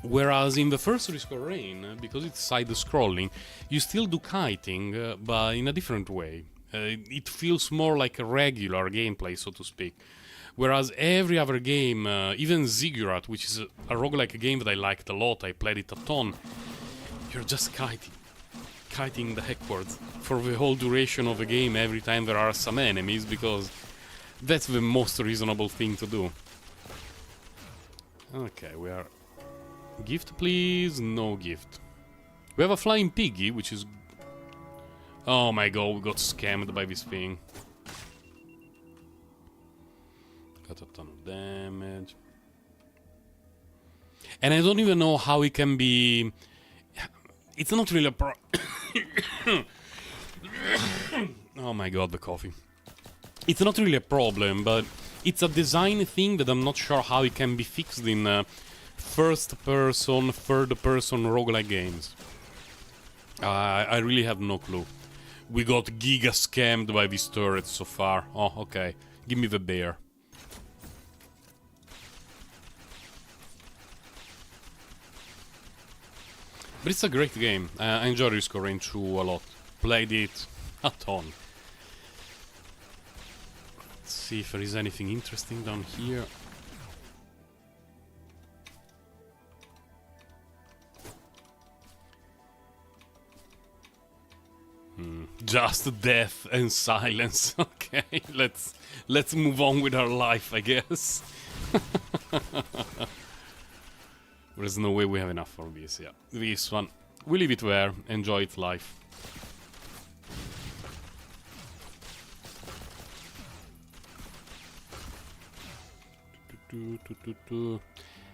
Whereas in the first Risk of Rain, because it's side-scrolling, you still do kiting, but in a different way. It feels more like a regular gameplay, so to speak. Whereas every other game, even Ziggurat, which is a roguelike game that I liked a lot, I played it a ton, you're just kiting the heckwards for the whole duration of the game every time there are some enemies, because that's the most reasonable thing to do. Okay, we are... Gift, please? No gift. We have a flying piggy, which is... Oh my god, we got scammed by this thing. Got a ton of damage. And I don't even know how it can be... It's not really a Oh my god, the coffee. It's not really a problem, but it's a design thing that I'm not sure how it can be fixed in first-person, third-person roguelike games. I really have no clue. We got giga scammed by these turrets so far. Oh, okay. Give me the bear. But it's a great game. I enjoy Risk of Rain 2 a lot. Played it a ton. Let's see if there is anything interesting down here. Just death and silence. Okay, let's move on with our life, I guess. There's no way we have enough for this, yeah. This one. We leave it there, enjoy its life.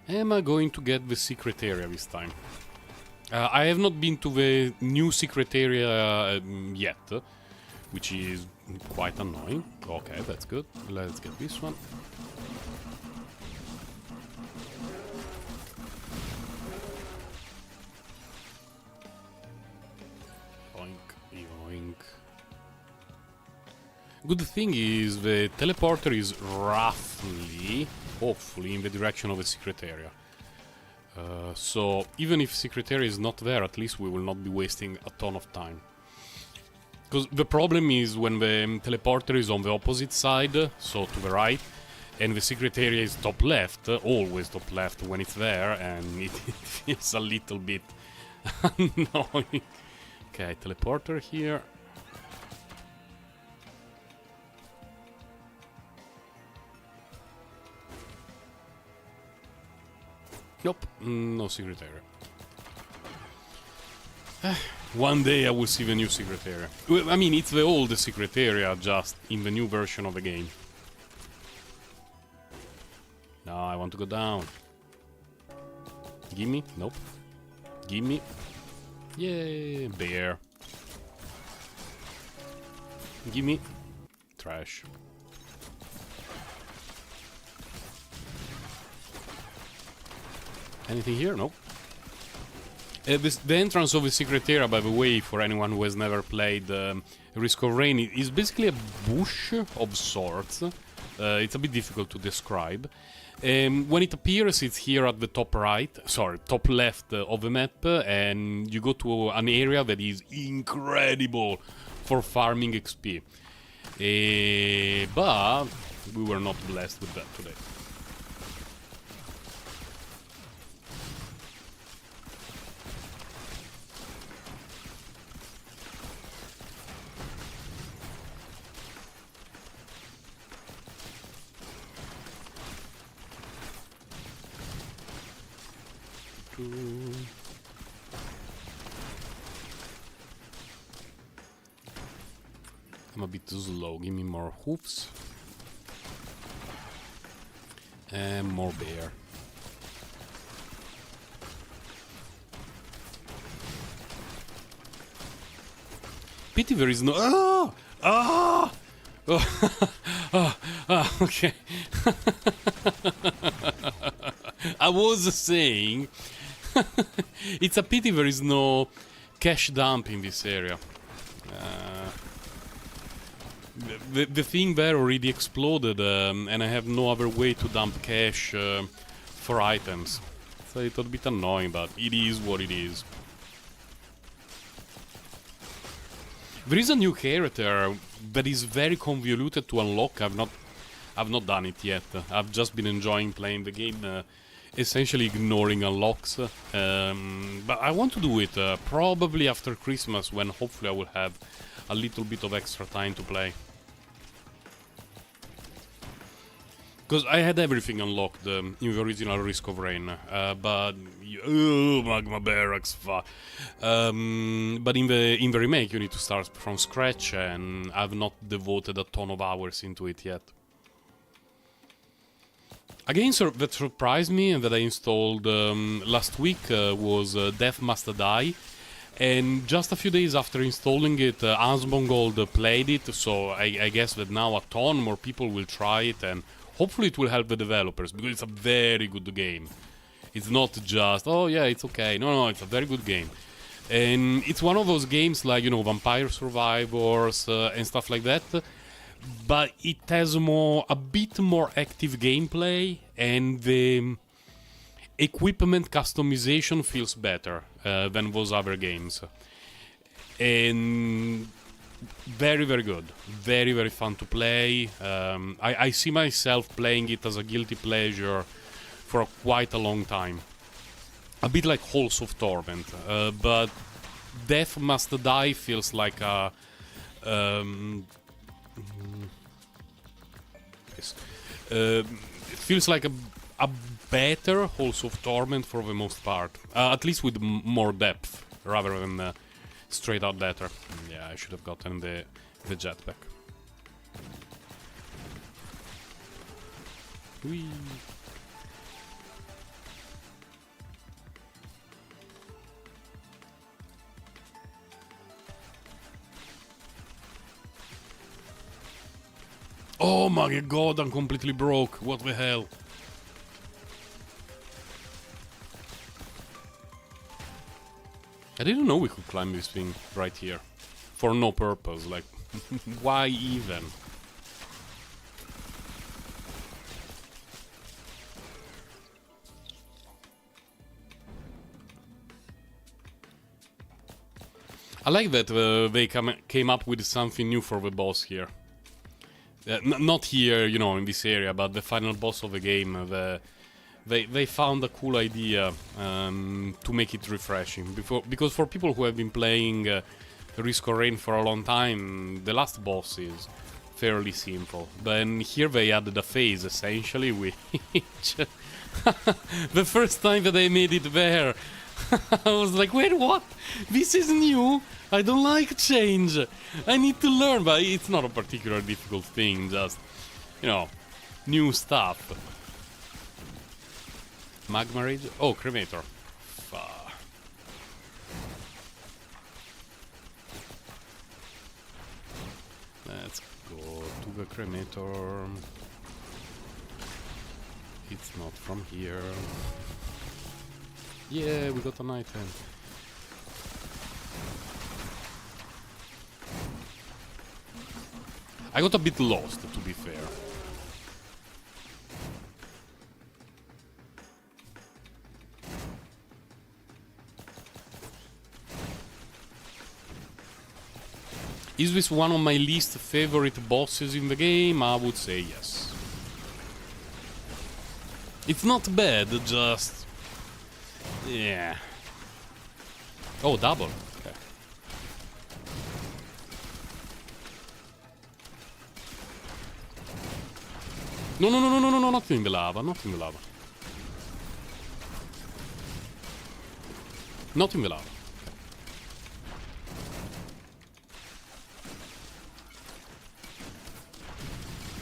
Am I going to get the secret area this time? I have not been to the new secret area yet, which is quite annoying. Okay, that's good. Let's get this one. Yoink, yoink. Good thing is the teleporter is roughly, hopefully, in the direction of a secret area. So even if secret area is not there, at least we will not be wasting a ton of time. Because the problem is when the teleporter is on the opposite side, so to the right, and the secret area is top left, always top left when it's there, and it feels a little bit annoying. Okay, teleporter here. Nope, no secret area. One day I will see the new secret area. Well, I mean, it's the old secret area, just in the new version of the game. No, I want to go down. Gimme? Nope. Gimme. Yay, bear. Gimme. Trash. Anything here? Nope. The entrance of the secret area, by the way, for anyone who has never played Risk of Rain, is basically a bush of sorts. It's a bit difficult to describe. When it appears, it's here at the top top left of the map, and you go to an area that is incredible for farming XP. But we were not blessed with that today. I'm a bit slow. Give me more hoofs. And more bear. Pity there is no... Ah! Okay. I was saying... It's a pity there is no cash dump in this area. The thing there already exploded, and I have no other way to dump cash for items. So it's a bit annoying, but it is what it is. There is a new character that is very convoluted to unlock. I've not done it yet. I've just been enjoying playing the game, essentially ignoring unlocks. But I want to do it probably after Christmas, when hopefully I will have a little bit of extra time to play. Because I had everything unlocked in the original Risk of Rain, but Magma Barracks, but in the remake you need to start from scratch, and I've not devoted a ton of hours into it yet. A game that surprised me and that I installed last week was Death Must Die, and just a few days after installing it, Asmongold played it, so I guess that now a ton more people will try it, and hopefully it will help the developers, because it's a very good game. It's not just, oh yeah, it's okay. No, it's a very good game. And it's one of those games like, you know, Vampire Survivors and stuff like that, but it has a bit more active gameplay, and the equipment customization feels better than those other games. And very, very good. Very, very fun to play. I see myself playing it as a guilty pleasure for quite a long time. A bit like Halls of Torment, but Death Must Die feels like a... it feels like a better Halls of Torment for the most part. At least with more depth, rather than straight out better. Yeah, I should have gotten the jetpack. Whee. Oh my god, I'm completely broke. What the hell? I didn't know we could climb this thing right here. For no purpose, like, why even? I like that they came up with something new for the boss here. Not here, you know, in this area, but the final boss of the game. They found a cool idea to make it refreshing. Because for people who have been playing Risk or Rain for a long time, the last boss is fairly simple. Then here they added a phase, essentially, which... the first time that I made it there, I was like, wait, what? This is new? I don't like change. I need to learn, but it's not a particularly difficult thing, just, you know, new stuff. Magma Rage? Oh, Cremator. Let's go to the Cremator. It's not from here. Yeah, we got an item. I got a bit lost, to be fair. Is this one of my least favorite bosses in the game? I would say yes. It's not bad, just... yeah. Oh, double. Okay. No, no, no, no, no, no, no, not in the lava, not in the lava. Not in the lava.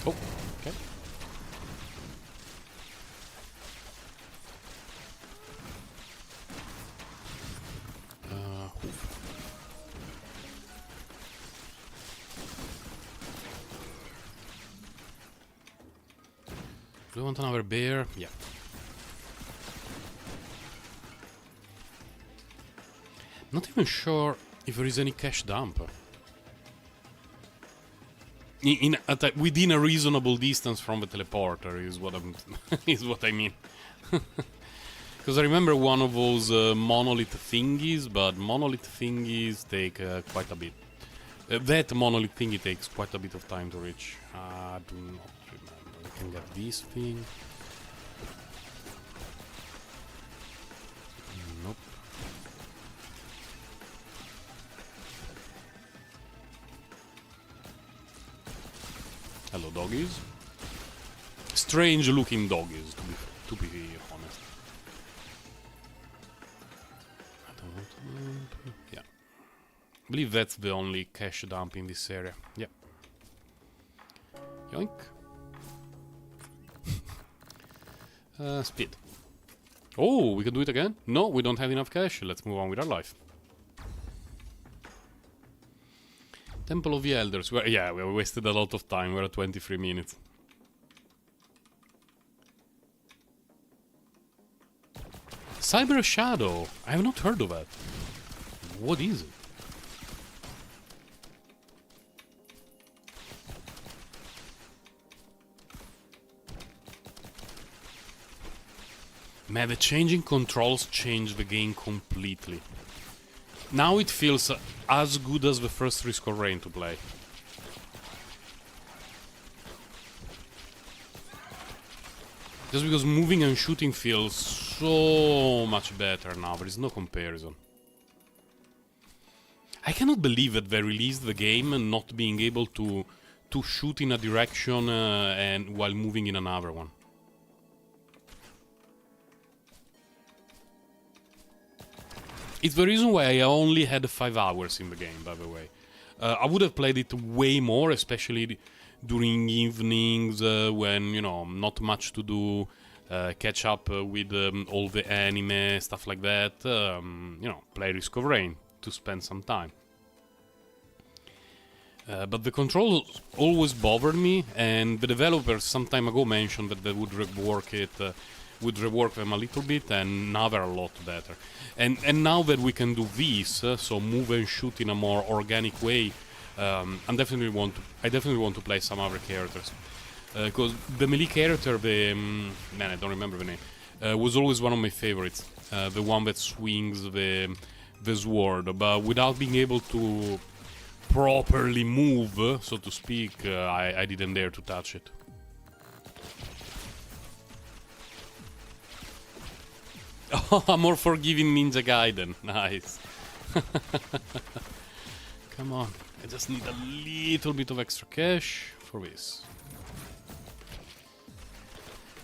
Oh, okay. Do I want another bear? Yeah. Not even sure if there is any cash dump. Within a reasonable distance from the teleporter is what I'm is what I mean. Because I remember one of those monolith thingies, but monolith thingies take quite a bit. That monolith thingy takes quite a bit of time to reach. I do not remember. I can get this thing. Nope. Hello, doggies. Strange looking doggies, to be honest. I don't want to... yeah. I believe that's the only cash dump in this area. Yeah. Yoink. Speed. Oh, we can do it again? No, we don't have enough cash. Let's move on with our life. Temple of the Elders. Yeah, we wasted a lot of time. We're at 23 minutes. Cyber Shadow. I have not heard of that. What is it? Man, the changing controls changed the game completely. Now it feels as good as the first Risk or Rain to play. Just because moving and shooting feels so much better now, there is no comparison. I cannot believe that they released the game and not being able to shoot in a direction and while moving in another one. It's the reason why I only had 5 hours in the game, by the way. I would have played it way more, especially during evenings when, you know, not much to do, catch up with all the anime, stuff like that. You know, play Risk of Rain to spend some time. But the controls always bothered me, and the developers some time ago mentioned that they would rework it, would rework them a little bit, and now they're a lot better. And now that we can do this, so move and shoot in a more organic way, I definitely want to play some other characters, because the melee character, man, I don't remember the name, was always one of my favorites. The one that swings the the sword, but without being able to properly move, so to speak, I didn't dare to touch it. Oh, a more forgiving Ninja Gaiden. Nice. Come on. I just need a little bit of extra cash for this.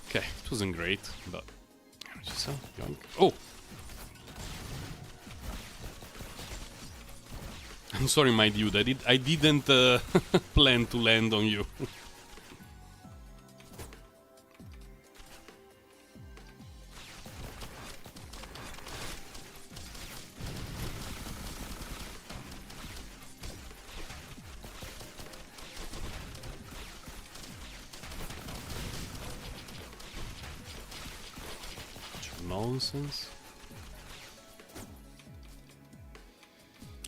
Okay, it wasn't great, but... Oh! I'm sorry, my dude. I didn't plan to land on you. Nonsense.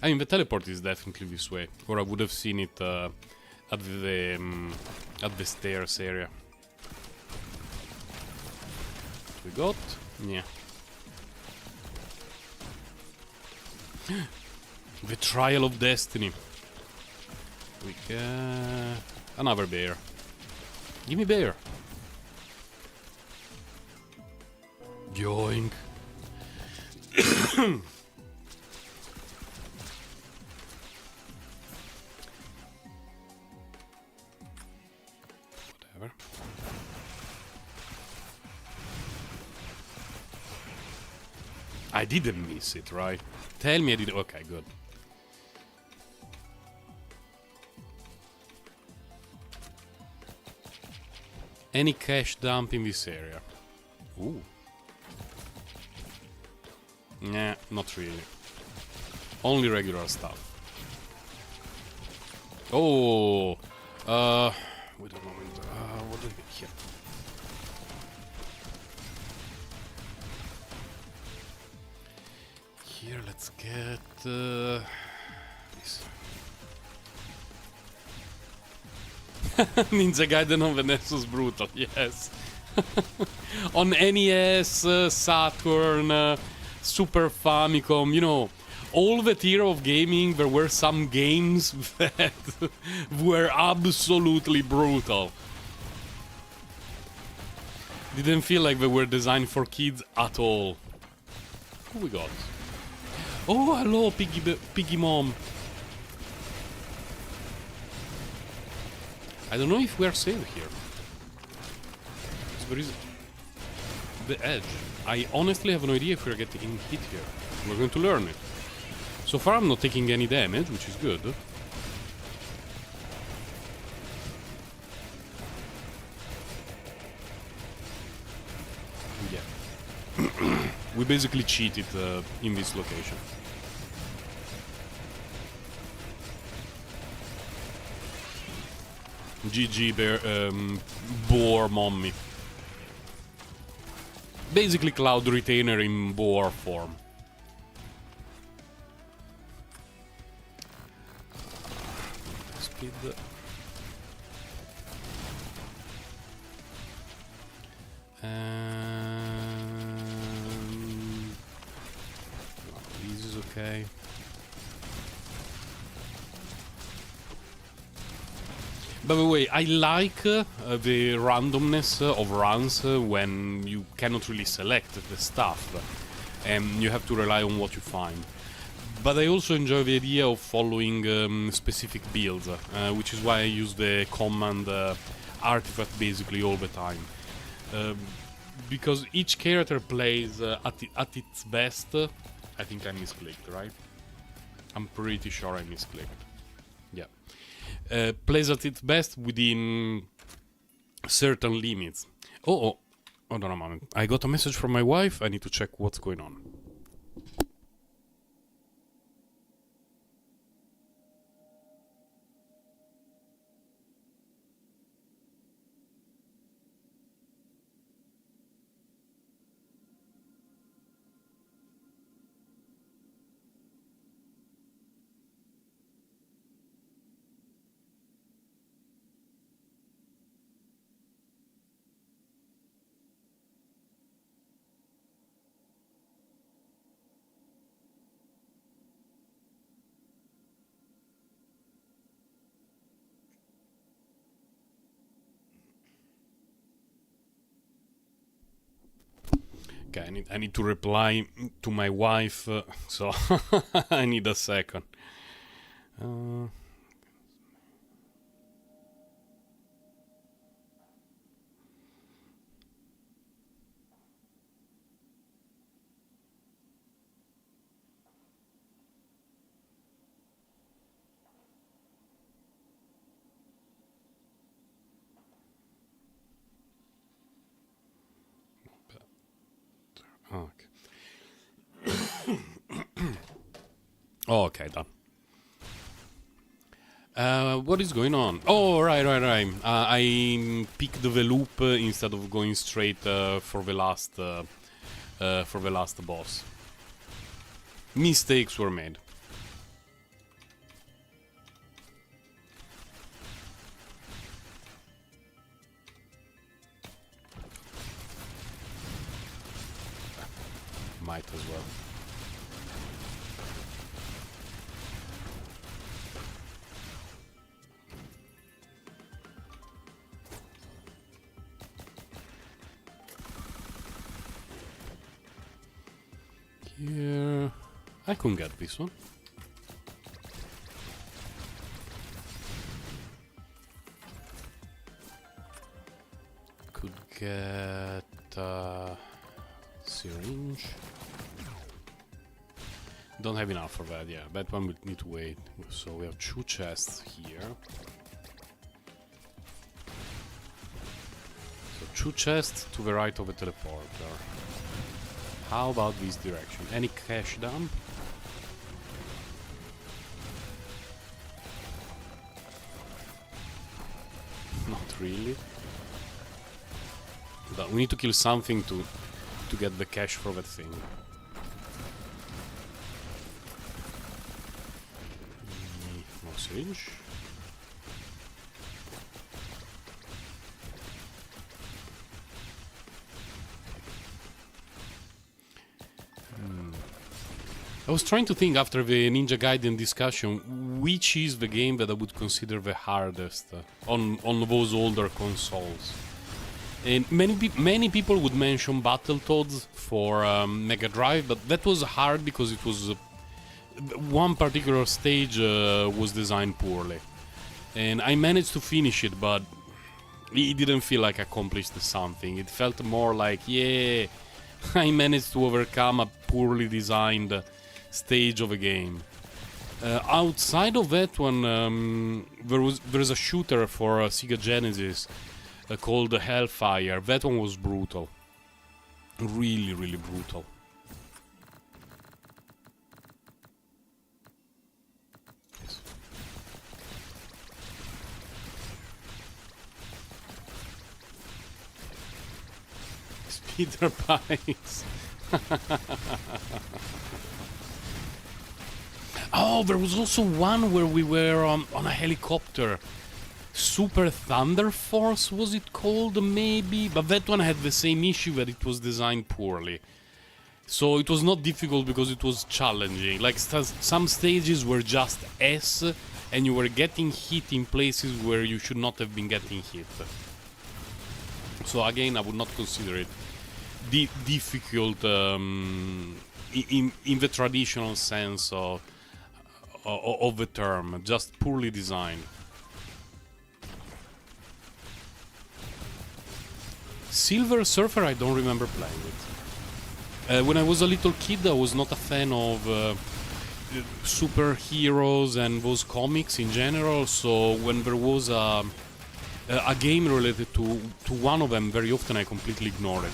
I mean, the teleport is definitely this way, or I would have seen it at the stairs area. We got, yeah. The Trial of Destiny. We got another bear. Give me bear. Yoink. Whatever. I didn't miss it, right? Tell me I did. Okay, good. Any cash dump in this area? Ooh. Nah, not really. Only regular stuff. Oh, wait a moment. What do we get here? Here, let's get this. Ninja Gaiden on the Nessus brutal, yes. On NES, Saturn. Super Famicom, you know, all that era of gaming, there were some games that were absolutely brutal. Didn't feel like they were designed for kids at all. Who we got? Oh, hello, Piggy Mom. I don't know if we are safe here. There is the edge. I honestly have no idea if we're getting hit here. We're going to learn it. So far I'm not taking any damage, which is good. Yeah. We basically cheated in this location. GG bear, boar mommy. Basically Cloud Retainer in boar form. Speed. This is okay. By the way, I like the randomness of runs when you cannot really select the stuff and you have to rely on what you find. But I also enjoy the idea of following specific builds, which is why I use the command artifact basically all the time. Because each character plays at its best. I think I misclicked, right? I'm pretty sure I misclicked. Yeah. Plays at its best within certain limits. Oh, hold on a moment. I got a message from my wife. I need to check what's going on. Okay, I need to reply to my wife, so I need a second. Okay. Okay, done. What is going on? Oh, right. I picked the loop instead of going straight for the last boss. Mistakes were made. Might as well. Here, I couldn't get this one. Could get syringe. Don't have enough for that, yeah. That one will need to wait. So we have 2 chests here. So 2 chests to the right of the teleporter. How about this direction? Any cash dump? Not really. But we need to kill something to get the cash for that thing. No syringe. I was trying to think after the Ninja Gaiden discussion, which is the game that I would consider the hardest on those older consoles. And many people would mention Battletoads for Mega Drive, but that was hard because it was one particular stage was designed poorly, and I managed to finish it, but it didn't feel like I accomplished something. It felt more like, yeah, I managed to overcome a poorly designed stage of a game. Outside of that one, there's a shooter for Sega Genesis called Hellfire. That one was brutal. Really, really brutal. Speeder bikes. Oh, there was also one where we were on a helicopter. Super Thunder Force was it called, maybe? But that one had the same issue, that it was designed poorly. So it was not difficult because it was challenging. Like some stages were just S, and you were getting hit in places where you should not have been getting hit. So again, I would not consider it difficult in the traditional sense of the term, just poorly designed. Silver Surfer, I don't remember playing it. When I was a little kid, I was not a fan of superheroes and those comics in general, so when there was a game related to one of them, very often I completely ignored it.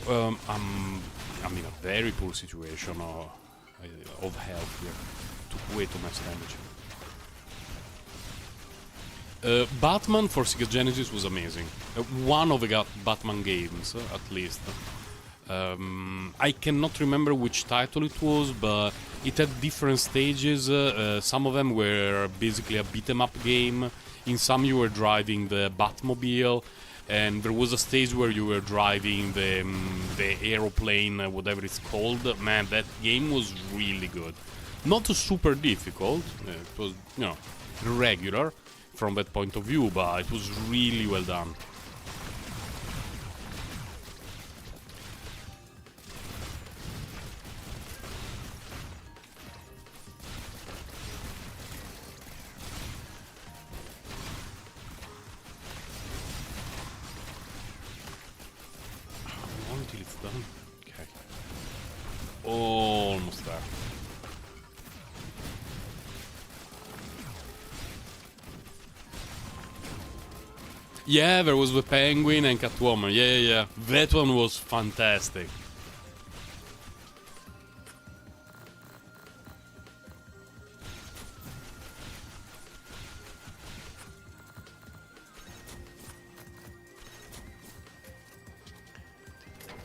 I'm in a very poor situation of health here. Took way too much damage. Batman for Sega Genesis was amazing. One of the Batman games, at least. I cannot remember which title it was, but it had different stages. Some of them were basically a beat-em-up game. In some you were driving the Batmobile, and there was a stage where you were driving the aeroplane, whatever it's called. Man, that game was really good. Not super difficult. It was, regular from that point of view, but it was really well done. Okay. Almost there. Yeah, there was the Penguin and Catwoman. Yeah. That one was fantastic.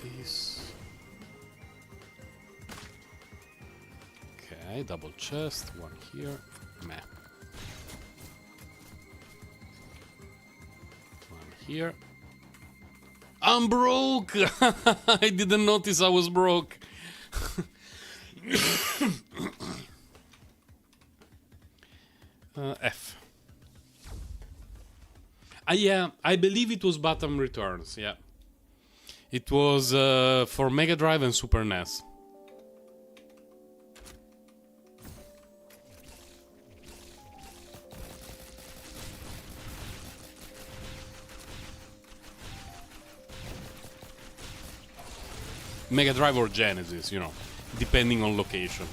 This. Okay, double chest. One here. Meh. Here. I'm broke! I didn't notice I was broke. F. Yeah, I believe it was Batam Returns, yeah. It was for Mega Drive and Super NES. Mega Drive or Genesis, you know, depending on location.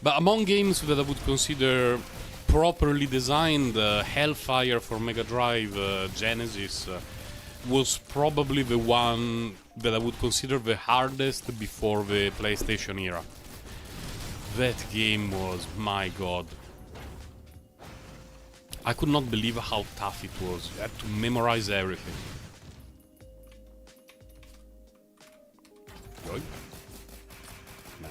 But among games that I would consider properly designed, Hellfire for Mega Drive, Genesis, was probably the one that I would consider the hardest before the PlayStation era. That game was, my god. I could not believe how tough it was. You had to memorize everything. Good. No.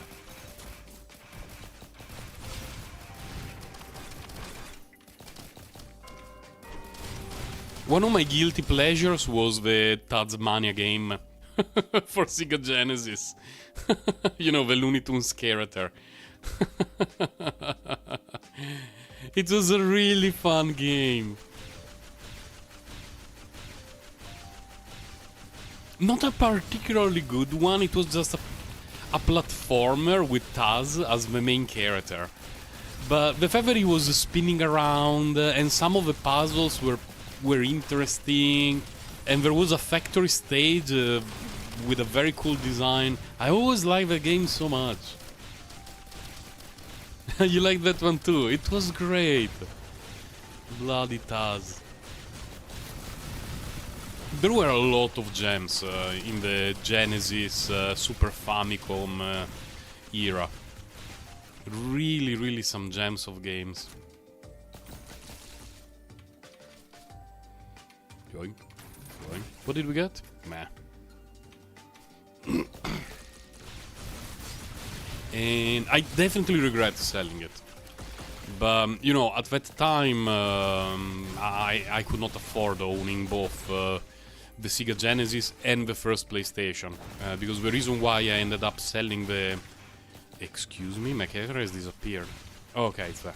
One of my guilty pleasures was the Tasmania game for Sega Genesis. You know, the Looney Tunes character. It was a really fun game. Not a particularly good one, it was just a platformer with Taz as the main character. But the fact that he was spinning around and some of the puzzles were interesting, and there was a factory stage with a very cool design. I always liked the game so much. You like that one too? It was great. Bloody Taz. There were a lot of gems in the Genesis, Super Famicom era. Really some gems of games. Going. What did we get? Meh. And I definitely regret selling it. But, you know, at that time, I could not afford owning both the Sega Genesis and the first PlayStation. Because the reason why I ended up selling the... Excuse me, my character has disappeared. Oh, okay, it's there.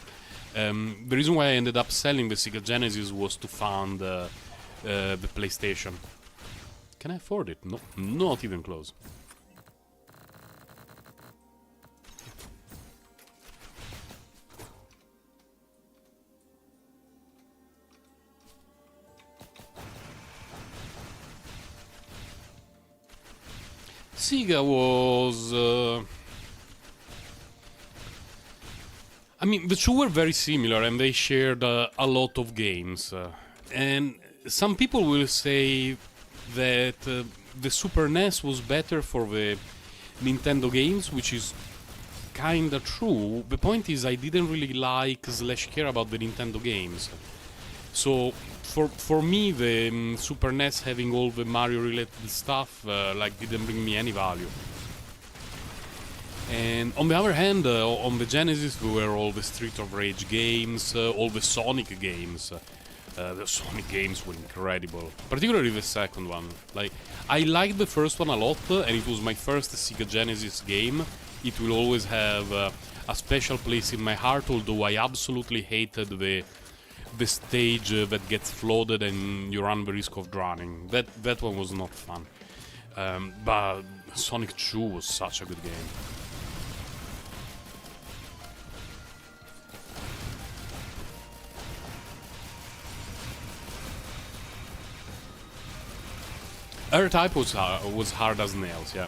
The reason why I ended up selling the Sega Genesis was to fund the PlayStation. Can I afford it? No, not even close. Sega was... I mean, the two were very similar and they shared a lot of games. And some people will say that the Super NES was better for the Nintendo games, which is kinda true. The point is I didn't really like / care about the Nintendo games. So for me, the Super NES having all the Mario related stuff like didn't bring me any value. And on the other hand, on the Genesis there were all the Street of Rage games, all the Sonic games. The Sonic games were incredible, particularly the second one. Like, I liked the first one a lot, and it was my first Sega Genesis game. It will always have a special place in my heart, although I absolutely hated the stage that gets flooded and you run the risk of drowning. That one was not fun. But Sonic 2 was such a good game. R-Type was hard as nails, yeah.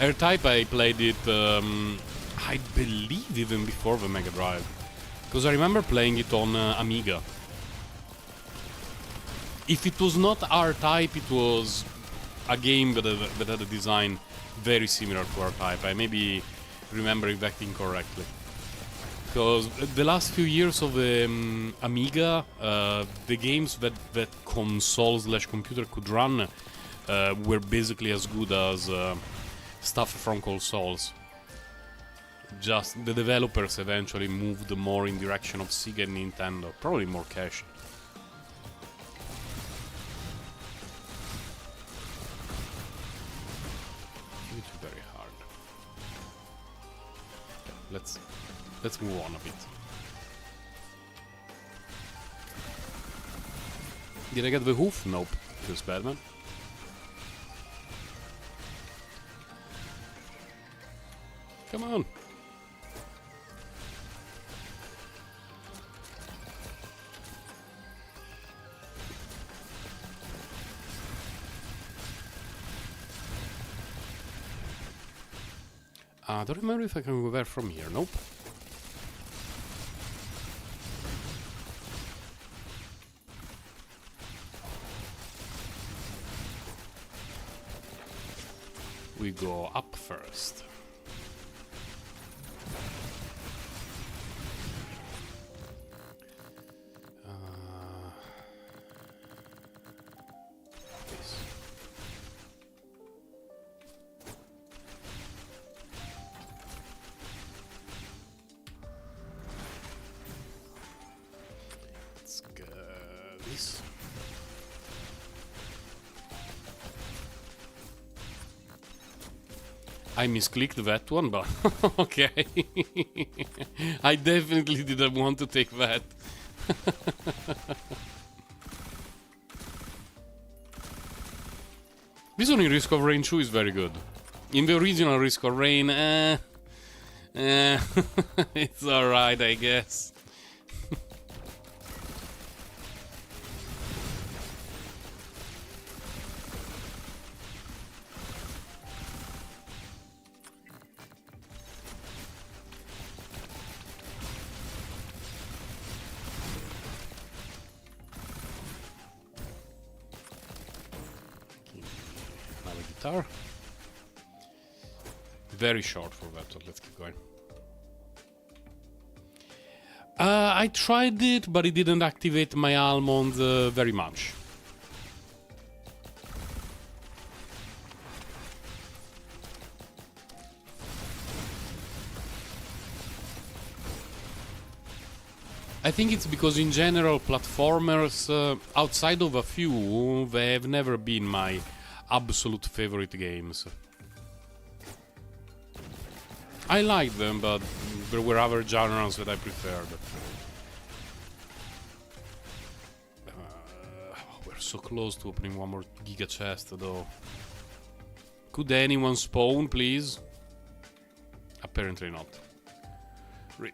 R-Type, I played it, I believe even before the Mega Drive. Because I remember playing it on Amiga. If it was not R-Type, it was a game that had a design very similar to R-Type. I maybe remember that incorrectly. Because the last few years of the Amiga, the games that console/computer could run were basically as good as stuff from consoles. Just the developers eventually moved more in direction of Sega and Nintendo, probably more cash. It's very hard. Okay, let's move on a bit. Did I get the hoof? Nope. Feels bad, man. Come on. I don't remember if I can go there from here. Nope. We go up first. I misclicked that one, but okay. I definitely didn't want to take that. This one in Risk of Rain 2 is very good. In the original Risk of Rain, it's alright, I guess. Very short for that, so let's keep going. I tried it, but it didn't activate my almond very much. I think it's because in general platformers, outside of a few, they have never been my absolute favorite games. I like them, but there were other genres that I preferred. We're so close to opening one more Giga Chest, though. Could anyone spawn, please? Apparently not. RIP.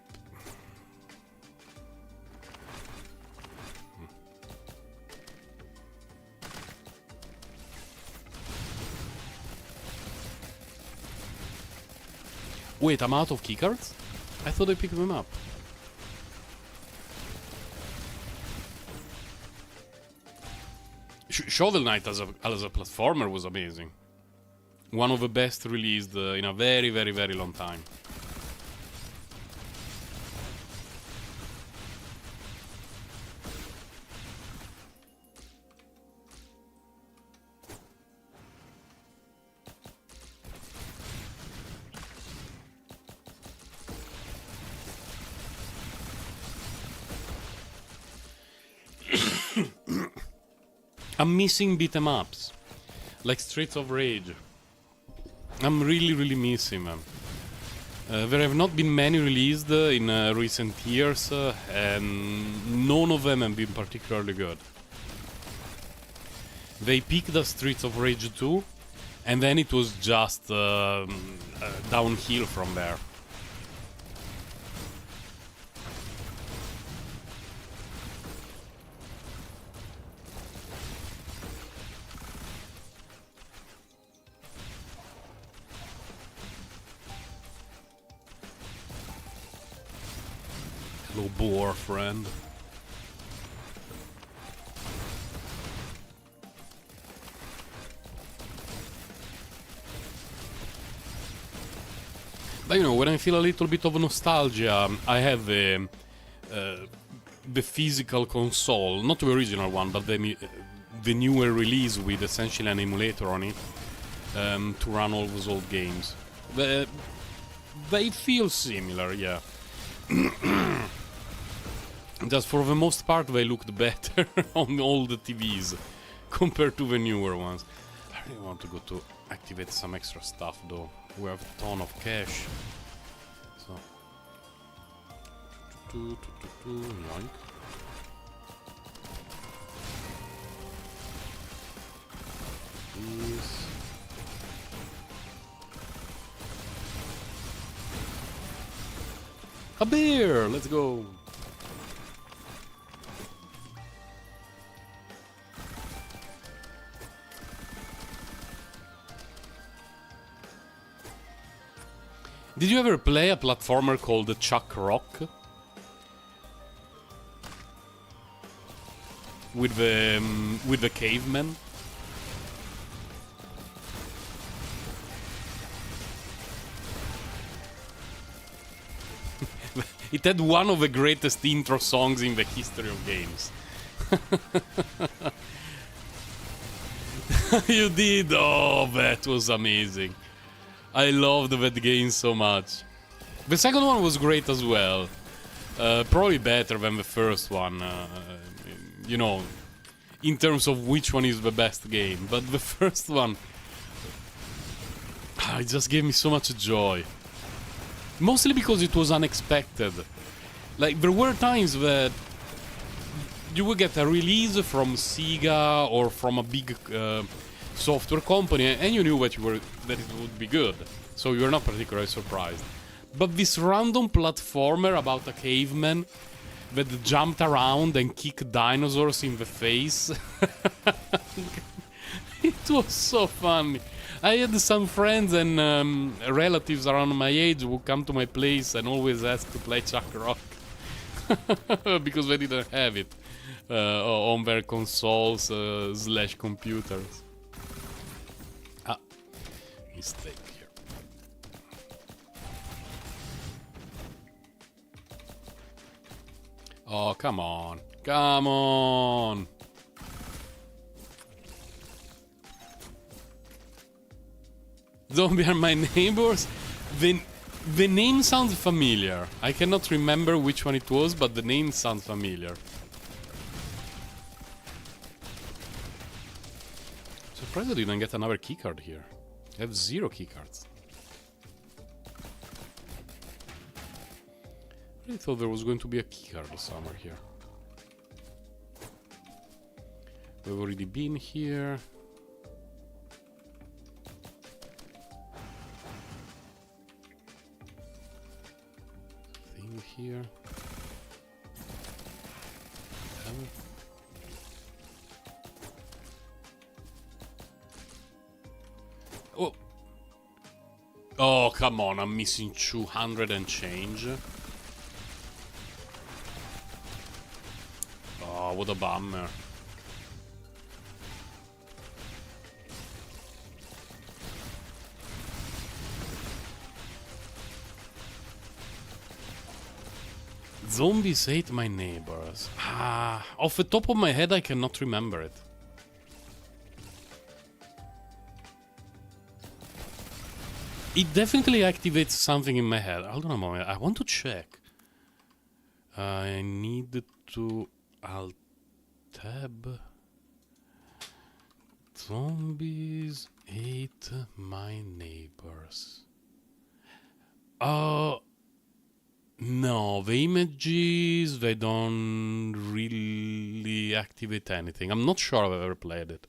Wait, I'm out of keycards? I thought I picked them up. Shovel Knight as a platformer was amazing. One of the best released in a very, very, very long time. I'm missing beat 'em ups, like Streets of Rage. I'm really, really missing them. There have not been many released in recent years, and none of them have been particularly good. They peaked at Streets of Rage 2, and then it was just downhill from there. Low bore, friend. But you know, when I feel a little bit of nostalgia, I have the physical console, not the original one, but the newer release with essentially an emulator on it to run all those old games. They feel similar, yeah. Just for the most part, they looked better on all the TVs compared to the newer ones. I really want to go to activate some extra stuff though. We have a ton of cash. So. Yoink. This. A beer! Let's go! Did you ever play a platformer called Chuck Rock? With the caveman? It had one of the greatest intro songs in the history of games. You did? Oh, that was amazing. I loved that game so much. The second one was great as well. Probably better than the first one. You know, in terms of which one is the best game. But the first one... it just gave me so much joy. Mostly because it was unexpected. Like, there were times that you would get a release from Sega or from a big software company, and you knew that it would be good. So you were not particularly surprised. But this random platformer about a caveman that jumped around and kicked dinosaurs in the face. It was so funny. I had some friends and relatives around my age who come to my place and always ask to play Chuck Rock. Because they didn't have it on their consoles / computers. Ah, mistake here. Oh, come on. Come on! Zombie are my neighbors? The name sounds familiar. I cannot remember which one it was, but the name sounds familiar. Surprised I didn't get another keycard here. I have 0 keycards. I really thought there was going to be a keycard somewhere here. We've already been here. Here. Oh. Oh, come on, I'm missing 200 and change. Oh, what a bummer. Zombies ate my neighbors. Off the top of my head, I cannot remember it. It definitely activates something in my head. Hold on a moment, I want to check. I need to Alt-Tab. Zombies ate my neighbors. No, the images, they don't really activate anything. I'm not sure I've ever played it.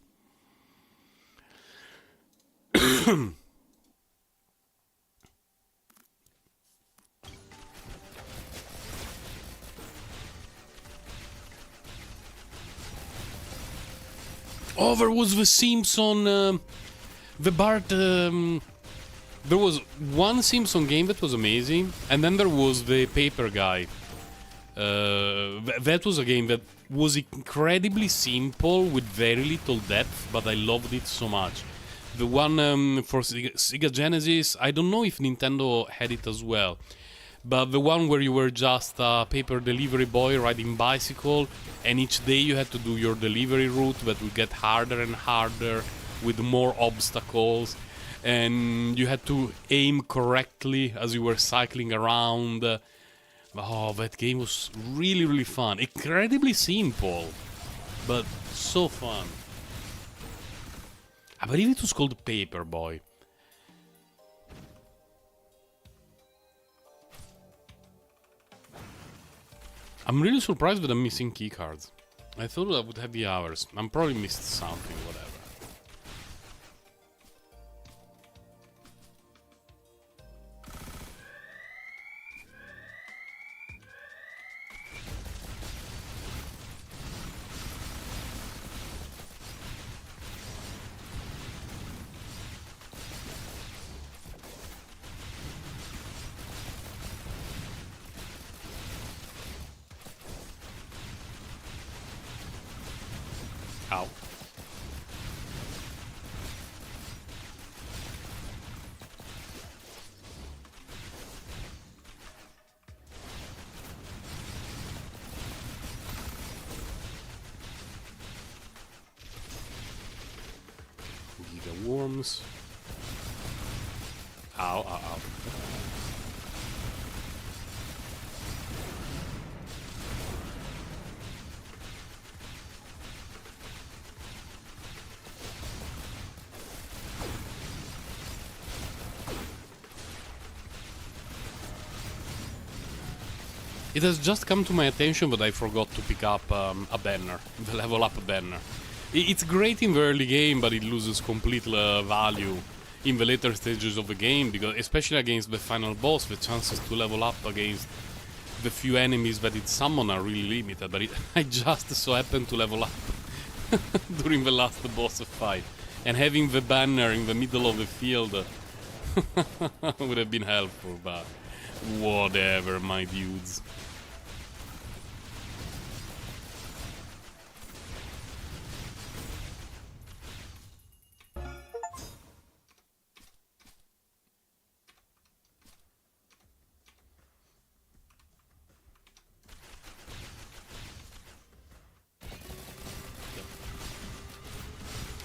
Oh, there was the Simpson, the Bart, there was one Simpson game that was amazing, and then there was the paper guy. That was a game that was incredibly simple with very little depth, but I loved it so much. The one for Sega Genesis, I don't know if Nintendo had it as well, but the one where you were just a paper delivery boy riding bicycle, and each day you had to do your delivery route that would get harder and harder with more obstacles, and you had to aim correctly as you were cycling around. Oh, that game was really, really fun. Incredibly simple, but so fun. I believe it was called Paperboy. I'm really surprised that I'm missing keycards. I thought I would have the hours. I'm probably missed something, whatever. Ow. Giga worms. Ow, ow, ow. It has just come to my attention that I forgot to pick up a banner, the level up banner. It's great in the early game, but it loses complete value in the later stages of the game, because especially against the final boss, the chances to level up against the few enemies that it summon are really limited, but I just so happened to level up during the last boss fight, and having the banner in the middle of the field would have been helpful, but whatever, my dudes.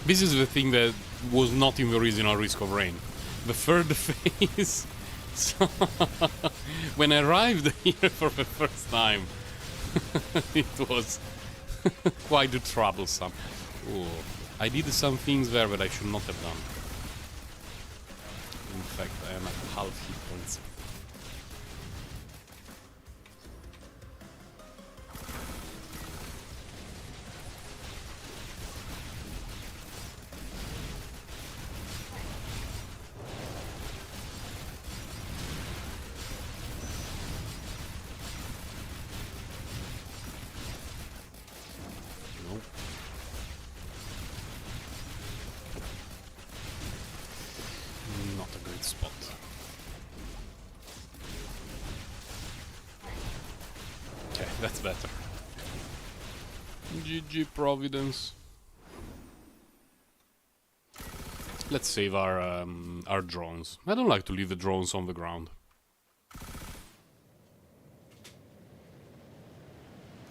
This is the thing that was not in the original Risk of Rain. The third phase. So when I arrived here for the first time, it was quite troublesome. Ooh, I did some things there that I should not have done. In fact, I am at half hit points. Spot. Okay, that's better. GG Providence. Let's save our drones. I don't like to leave the drones on the ground.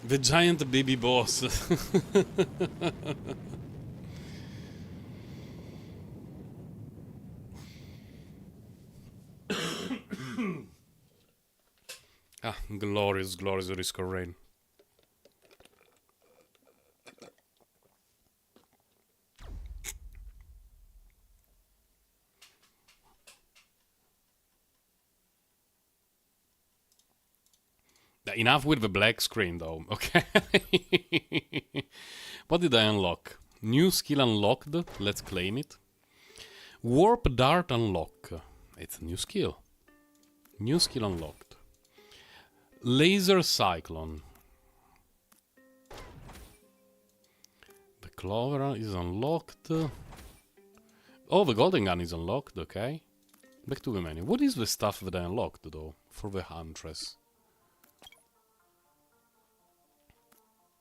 The giant baby boss. Ah, glorious, glorious Risk of Rain. Enough with the black screen, though, okay? What did I unlock? New skill unlocked. Let's claim it. Warp Dart unlock. It's a new skill. New skill unlocked. Laser Cyclone. The Clover is unlocked. Oh, the Golden Gun is unlocked, okay. Back to the menu. What is the stuff that I unlocked, though, for the Huntress?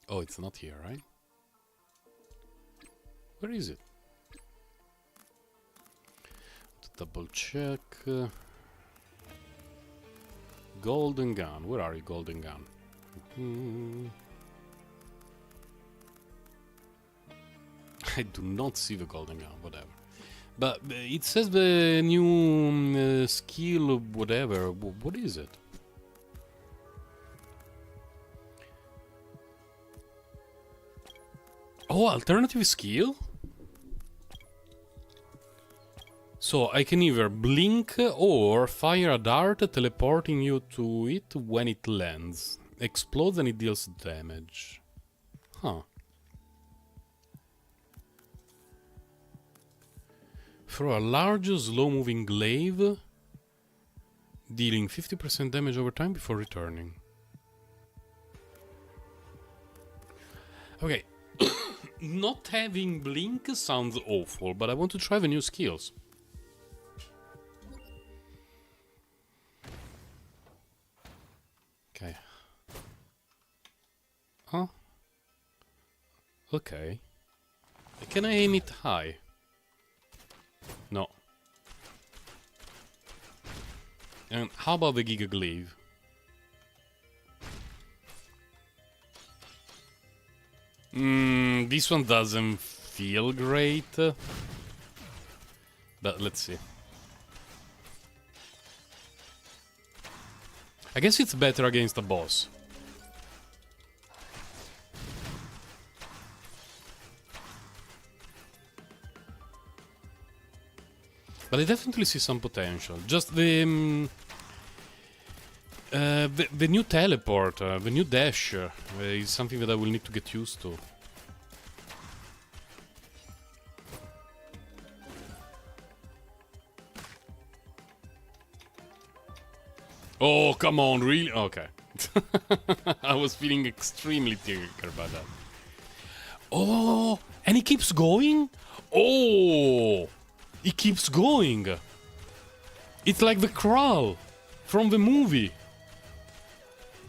Oh, it's not here, right? Where is it? To double check. Golden gun. Where are you, golden gun? I do not see the golden gun, whatever. But it says the new skill, whatever. What is it? Oh, alternative skill? So I can either blink or fire a dart, teleporting you to it when it lands. Explodes and it deals damage. Huh. Throw a large, slow-moving glaive, dealing 50% damage over time before returning. Okay. Not having blink sounds awful, but I want to try the new skills. Okay. Huh? Okay. Can I aim it high? No. And how about the Giga Glaive? This one doesn't feel great. But let's see. I guess it's better against a boss. But I definitely see some potential. Just the new teleport, the new dash is something that I will need to get used to. Oh, come on, really? Okay. I was feeling extremely triggered about that. Oh, and he keeps going? Oh, he keeps going. It's like the crawl from the movie.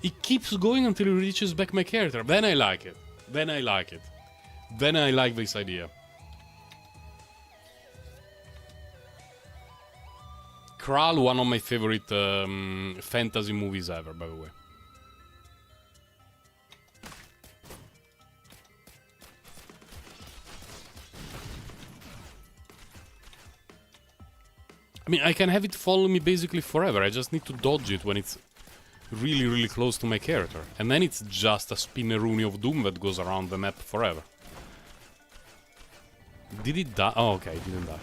It keeps going until he reaches back my character. Then I like it. Then I like it. Then I like this idea. Kral, one of my favorite fantasy movies ever, by the way. I mean, I can have it follow me basically forever. I just need to dodge it when it's really, really close to my character. And then it's just a spinneroonie of doom that goes around the map forever. Did it die? Oh, okay, it didn't die.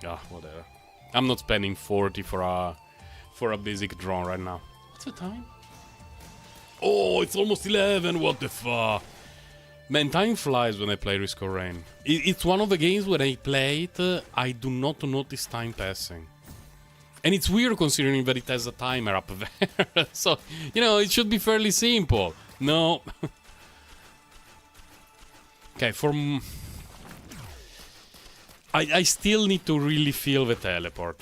Ah, whatever. I'm not spending 40 for a basic drone right now. What's the time? Oh, it's almost 11. What the fuck? Man, time flies when I play Risk of Rain. It's one of the games when I play it, I do not notice time passing. And it's weird considering that it has a timer up there. So, you know, it should be fairly simple. No. Okay, I still need to really feel the teleport.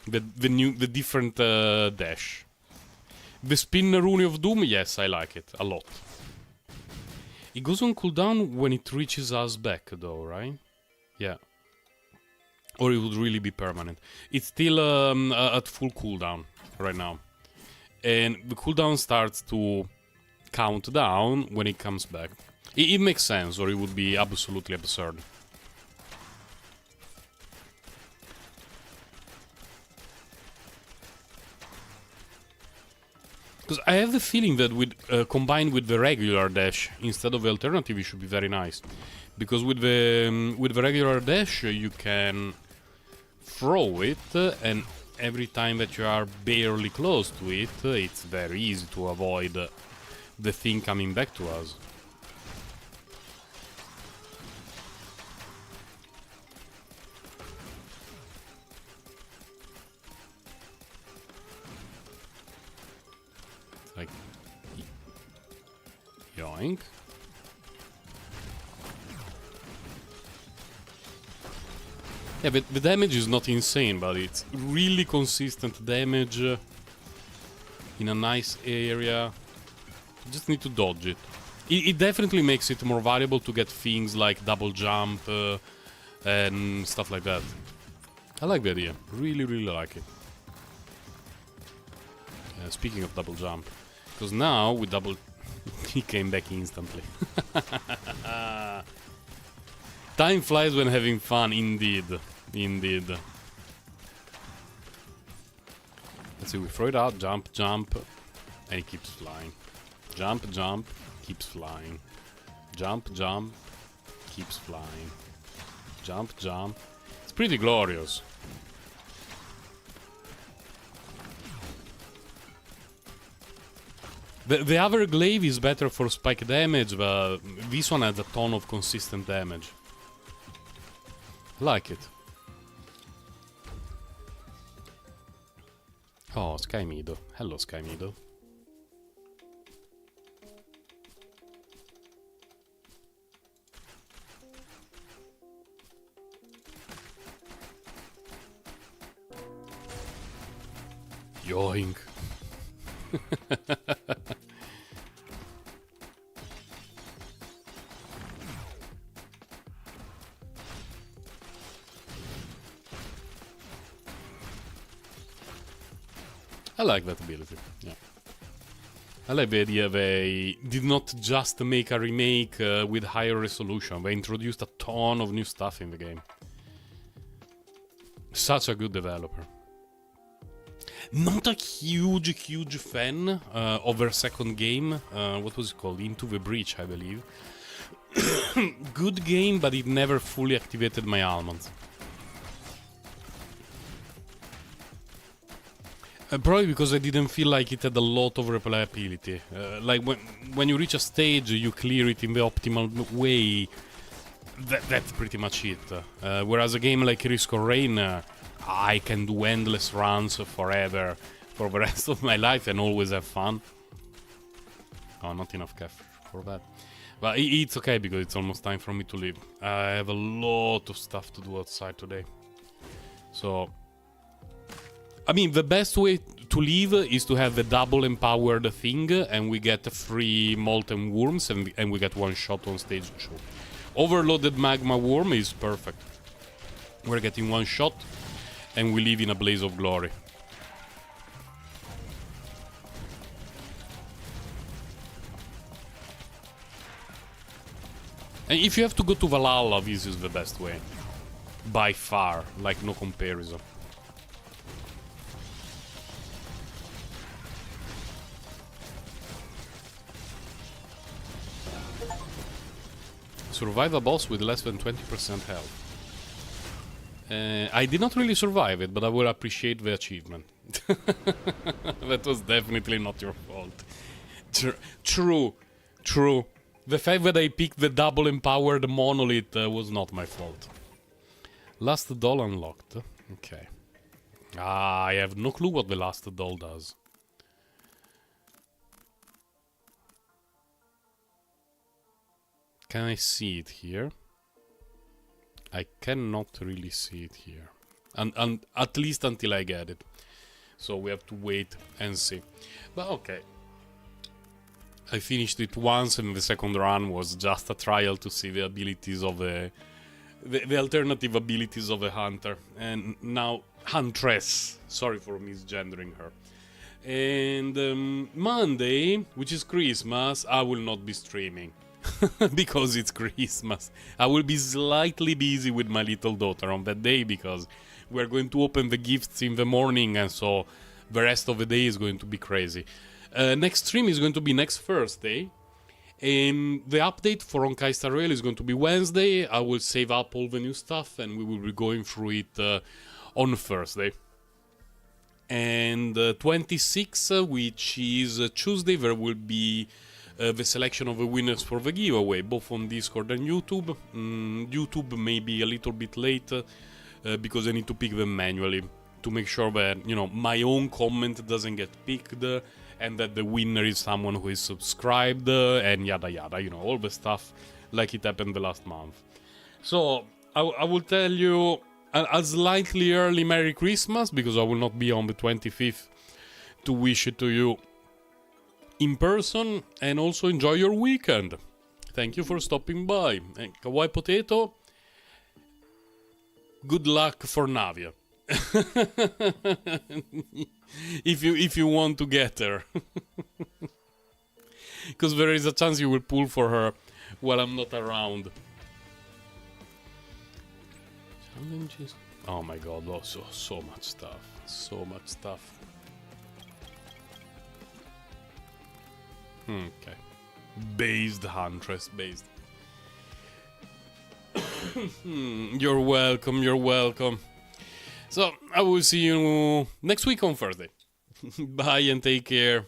The different dash. The spinneroonie of doom, yes, I like it a lot. It goes on cooldown when it reaches us back, though, right? Yeah. Or it would really be permanent. It's still at full cooldown right now. And the cooldown starts to count down when it comes back. It makes sense, or it would be absolutely absurd. Because I have the feeling that with combined with the regular dash instead of the alternative, it should be very nice. Because with the regular dash, you can throw it, and every time that you are barely close to it, it's very easy to avoid the thing coming back to us. Like, yoink. Yeah, the damage is not insane, but it's really consistent damage in a nice area. You just need to dodge it. It definitely makes it more valuable to get things like double jump and stuff like that. I like the idea. Really, really like it. Speaking of double jump, because now with double... he came back instantly. Time flies when having fun, indeed. Indeed. Let's see, we throw it out, jump, jump, and it keeps flying. Jump, jump, keeps flying. Jump, jump, keeps flying. Jump, jump. It's pretty glorious. The other glaive is better for spike damage, but this one has a ton of consistent damage. I like it. Oh, Sky Meadow. Hello, Sky Meadow. Yoink. I like that ability, yeah. I like the idea they did not just make a remake with higher resolution, they introduced a ton of new stuff in the game. Such a good developer. Not a huge fan of their second game. What was it called? Into the Breach, I believe. Good game, but it never fully activated my almonds. Probably because I didn't feel like it had a lot of replayability. Like when you reach a stage, you clear it in the optimal way. That's pretty much it. Whereas a game like Risk or Rain, I can do endless runs forever for the rest of my life and always have fun. Oh, not enough cash for that. But it's okay because it's almost time for me to leave. I have a lot of stuff to do outside today. So... I mean, the best way to leave is to have the double empowered thing, and we get 3 molten worms, and we get 1 shot on stage 2. Overloaded magma worm is perfect. We're getting 1 shot, and we live in a blaze of glory. And if you have to go to Valhalla, this is the best way. By far, like no comparison. Survive a boss with less than 20% health. I did not really survive it, but I will appreciate the achievement. That was definitely not your fault. True. The fact that I picked the double empowered monolith was not my fault. Last doll unlocked. Okay. I have no clue what the last doll does. Can I see it here? I cannot really see it here. And at least until I get it. So we have to wait and see. But okay. I finished it once and the second run was just a trial to see the abilities of the alternative abilities of a hunter. And now huntress. Sorry for misgendering her. And Monday, which is Christmas, I will not be streaming. Because it's Christmas. I will be slightly busy with my little daughter on that day because we're going to open the gifts in the morning, and so the rest of the day is going to be crazy. Next stream is going to be next Thursday, and the update for Honkai Star Rail is going to be Wednesday. I will save up all the new stuff and we will be going through it on Thursday. And 26, which is Tuesday, there will be the selection of the winners for the giveaway, both on Discord and YouTube. YouTube may be a little bit late because I need to pick them manually to make sure that, you know, my own comment doesn't get picked and that the winner is someone who is subscribed and yada yada, you know, all the stuff like it happened the last month. So I will tell you a slightly early Merry Christmas, because I will not be on the 25th to wish it to you in person, and also enjoy your weekend. Thank you for stopping by. And Kawaii Potato, good luck for Navia. if you want to get her. Because there is a chance you will pull for her while I'm not around. Challenges. Oh my god, also so much stuff. So much stuff. Okay. Based Huntress, based. You're welcome, you're welcome. So, I will see you next week on Thursday. Bye and take care.